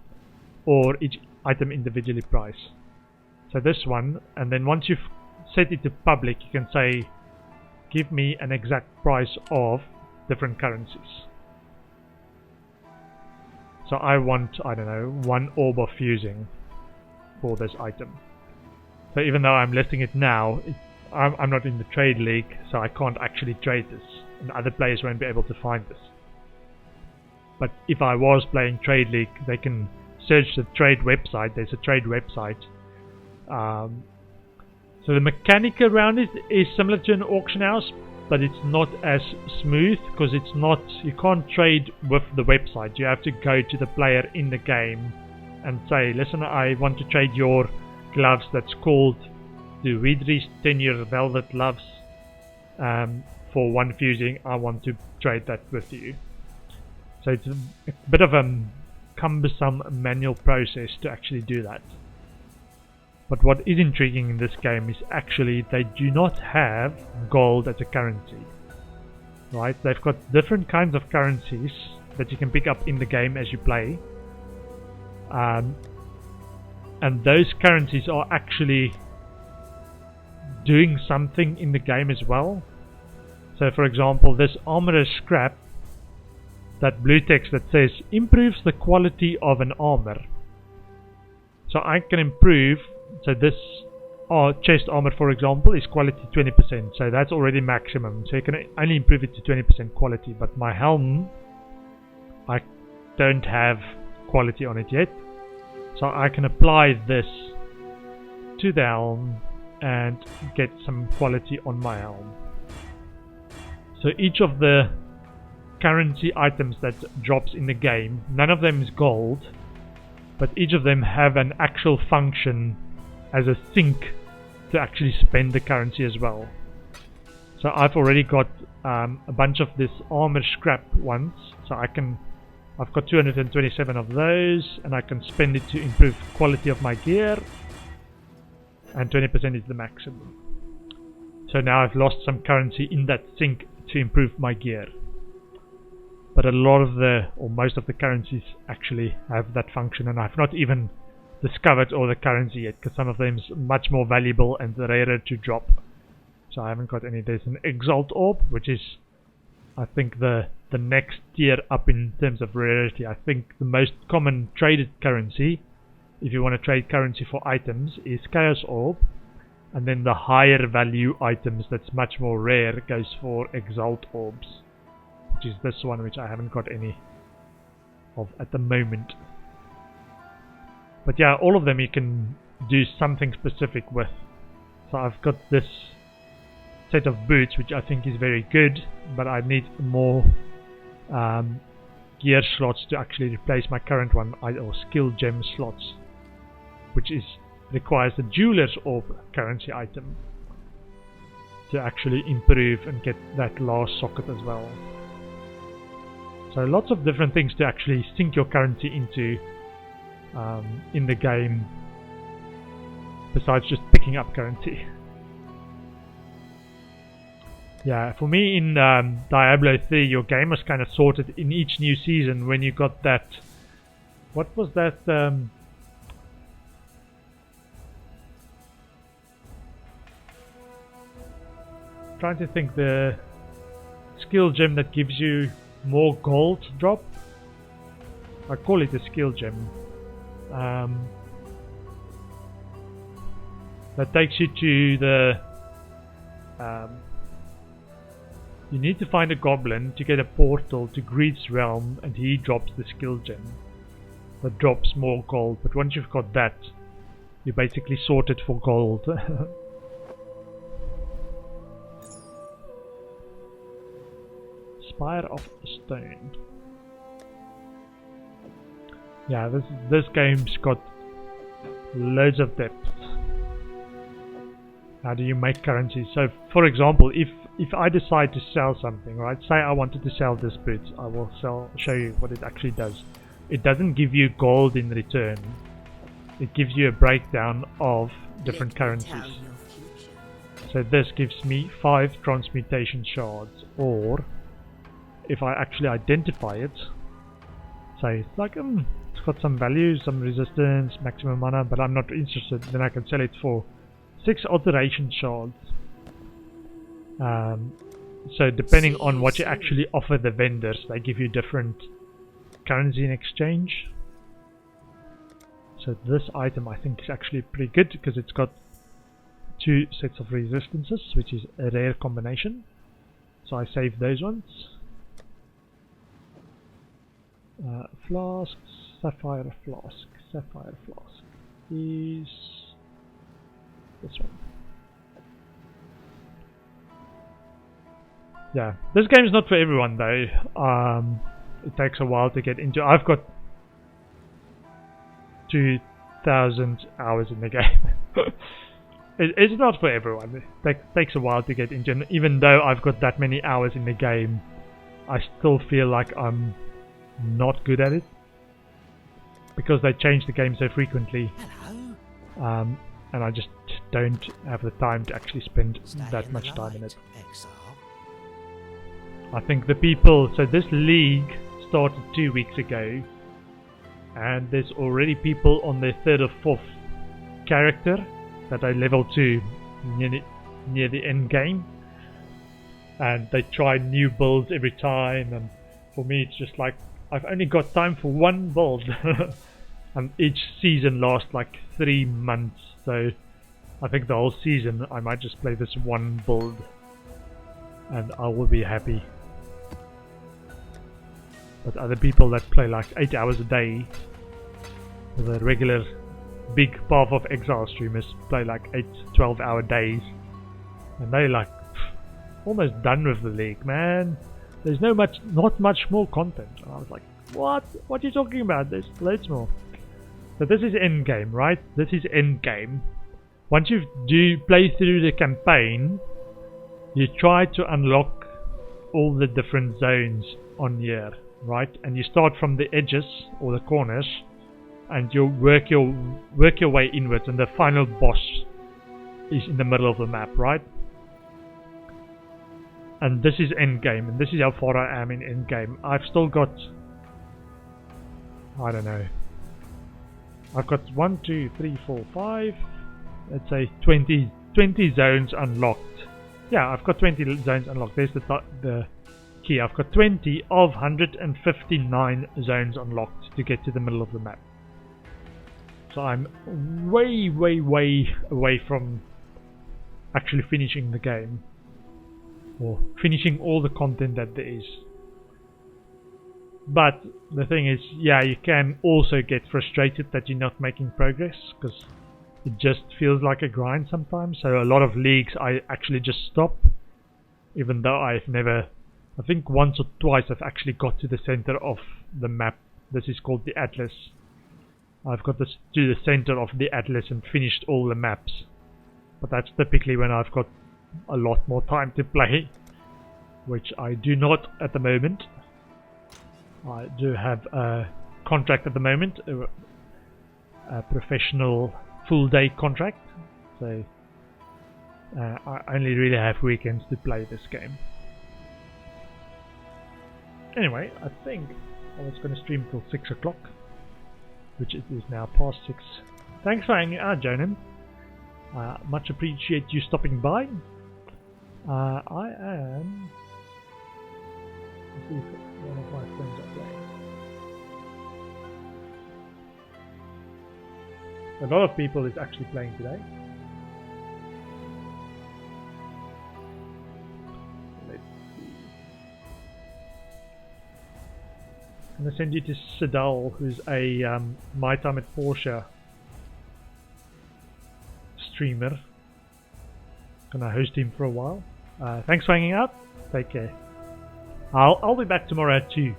or each item individually price. So this one, and then once you've set it to public, you can say give me an exact price of different currencies. So I want, I don't know, 1 orb of fusing for this item. So even though I'm listing it now, I'm not in the trade league, so I can't actually trade this, and other players won't be able to find this. But if I was playing trade league, they can search the trade website. There's a trade website. So the mechanic around it is similar to an auction house, but it's not as smooth, because it's not, you can't trade with the website. You have to go to the player in the game and say, listen, I want to trade your gloves that's called the Widri's 10-year velvet gloves for 1 fusing. I want to trade that with you. So it's a bit of a cumbersome manual process to actually do that. But what is intriguing in this game is actually they do not have gold as a currency. Right? They've got different kinds of currencies that you can pick up in the game as you play. And those currencies are actually doing something in the game as well. So for example, this armorer's scrap, that blue text that says improves the quality of an armor. So I can improve, so this chest armor for example is quality 20%, so that's already maximum, so you can only improve it to 20% quality. But my helm, I don't have quality on it yet, so I can apply this to the helm and get some quality on my helm. So each of the currency items that drops in the game. None of them is gold, but each of them have an actual function as a sink to actually spend the currency as well. So I've already got a bunch of this armor scrap ones, so I've got 227 of those, and I can spend it to improve quality of my gear, and 20% is the maximum. So now I've lost some currency in that sink to improve my gear. But a lot of or most of the currencies actually have that function, and I've not even discovered all the currency yet, because some of them is much more valuable and rarer to drop. So I haven't got any. There's an Exalt Orb, which is, I think, the next tier up in terms of rarity. I think the most common traded currency, if you want to trade currency for items, is Chaos Orb. And then the higher value items that's much more rare goes for Exalt Orbs, which is this one, which I haven't got any of at the moment. But yeah, all of them you can do something specific with. So I've got this set of boots, which I think is very good, but I need more gear slots to actually replace my current one, or skill gem slots, which requires the Jeweler's Orb currency item to actually improve and get that last socket as well. So lots of different things to actually sink your currency into in the game, besides just picking up currency. Yeah, for me in Diablo 3, your game was kind of sorted in each new season when you got that... What was that? Trying to think, the skill gem that gives you more gold drop. I call it a skill gem. That takes you to the... you need to find a goblin to get a portal to Greed's realm, and he drops the skill gem that drops more gold. But once you've got that, you're basically sorted for gold. Spire of Stone. Yeah, this game's got loads of depth. How do you make currency? So, for example, if I decide to sell something, right? Say I wanted to sell this boot, I will show you what it actually does. It doesn't give you gold in return. It gives you a breakdown of different currencies. So this gives me 5 transmutation shards, or if I actually identify it, say it's like it's got some value, some resistance, maximum mana, but I'm not interested, then I can sell it for 6 alteration shards. So depending on what you actually offer the vendors, they give you different currency in exchange. So this item I think is actually pretty good, because it's got 2 sets of resistances, which is a rare combination. So I save those ones. Flask, sapphire flask. Sapphire flask is this one. Yeah, this game is not for everyone though. It takes a while to get into. I've got 2,000 hours in the game. It's not for everyone. It takes a while to get into, and even though I've got that many hours in the game, I still feel like I'm not good at it, because they change the game so frequently. And I just don't have the time to actually spend that much time in it. I think the people, so this league started 2 weeks ago, and there's already people on their 3rd or 4th character that are level 2 near the end game, and they try new builds every time, and for me it's just like I've only got time for one build. And each season lasts like 3 months, so I think the whole season I might just play this one build and I will be happy. But other people that play like 8 hours a day, the regular big Path of Exile streamers play like 8-12 hour days, and they like almost done with the league, man. there's not much more content. And I was like, what are you talking about? There's loads more. So this is end game, right? This is end game. Once you do play through the campaign, you try to unlock all the different zones on here, right? And you start from the edges or the corners, and you work your way inwards, and the final boss is in the middle of the map, right? And this is end game, and this is how far I am in end game. I've still got, I don't know, I've got 1, 2, 3, 4, 5, let's say 20 zones unlocked. Yeah, I've got 20 zones unlocked. There's the key. I've got 20 of 159 zones unlocked to get to the middle of the map. So I'm way away from actually finishing the game, or finishing all the content that there is. But the thing is, yeah, you can also get frustrated that you're not making progress, because it just feels like a grind sometimes. So a lot of leagues I actually just stop, even though I've never, I think once or twice I've actually got to the center of the map. This is called the Atlas. I've got to the center of the Atlas and finished all the maps. But that's typically when I've got a lot more time to play, which I do not at the moment. I do have a contract at the moment, a professional full-day contract, so I only really have weekends to play this game. Anyway, I think I was going to stream till 6 o'clock, which it is now past 6. Thanks for hanging out, Jonan. Much appreciate you stopping by. I am... Let's see if one of my friends are playing. A lot of people is actually playing today. Let's see. I'm going to send you to Sidal, who's a My Time at Porsche streamer. Gonna host him for a while. Thanks for hanging out. Take care. I'll be back tomorrow at 2.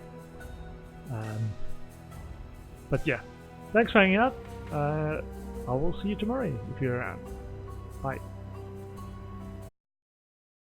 But yeah, thanks for hanging out. I will see you tomorrow if you're around. Bye.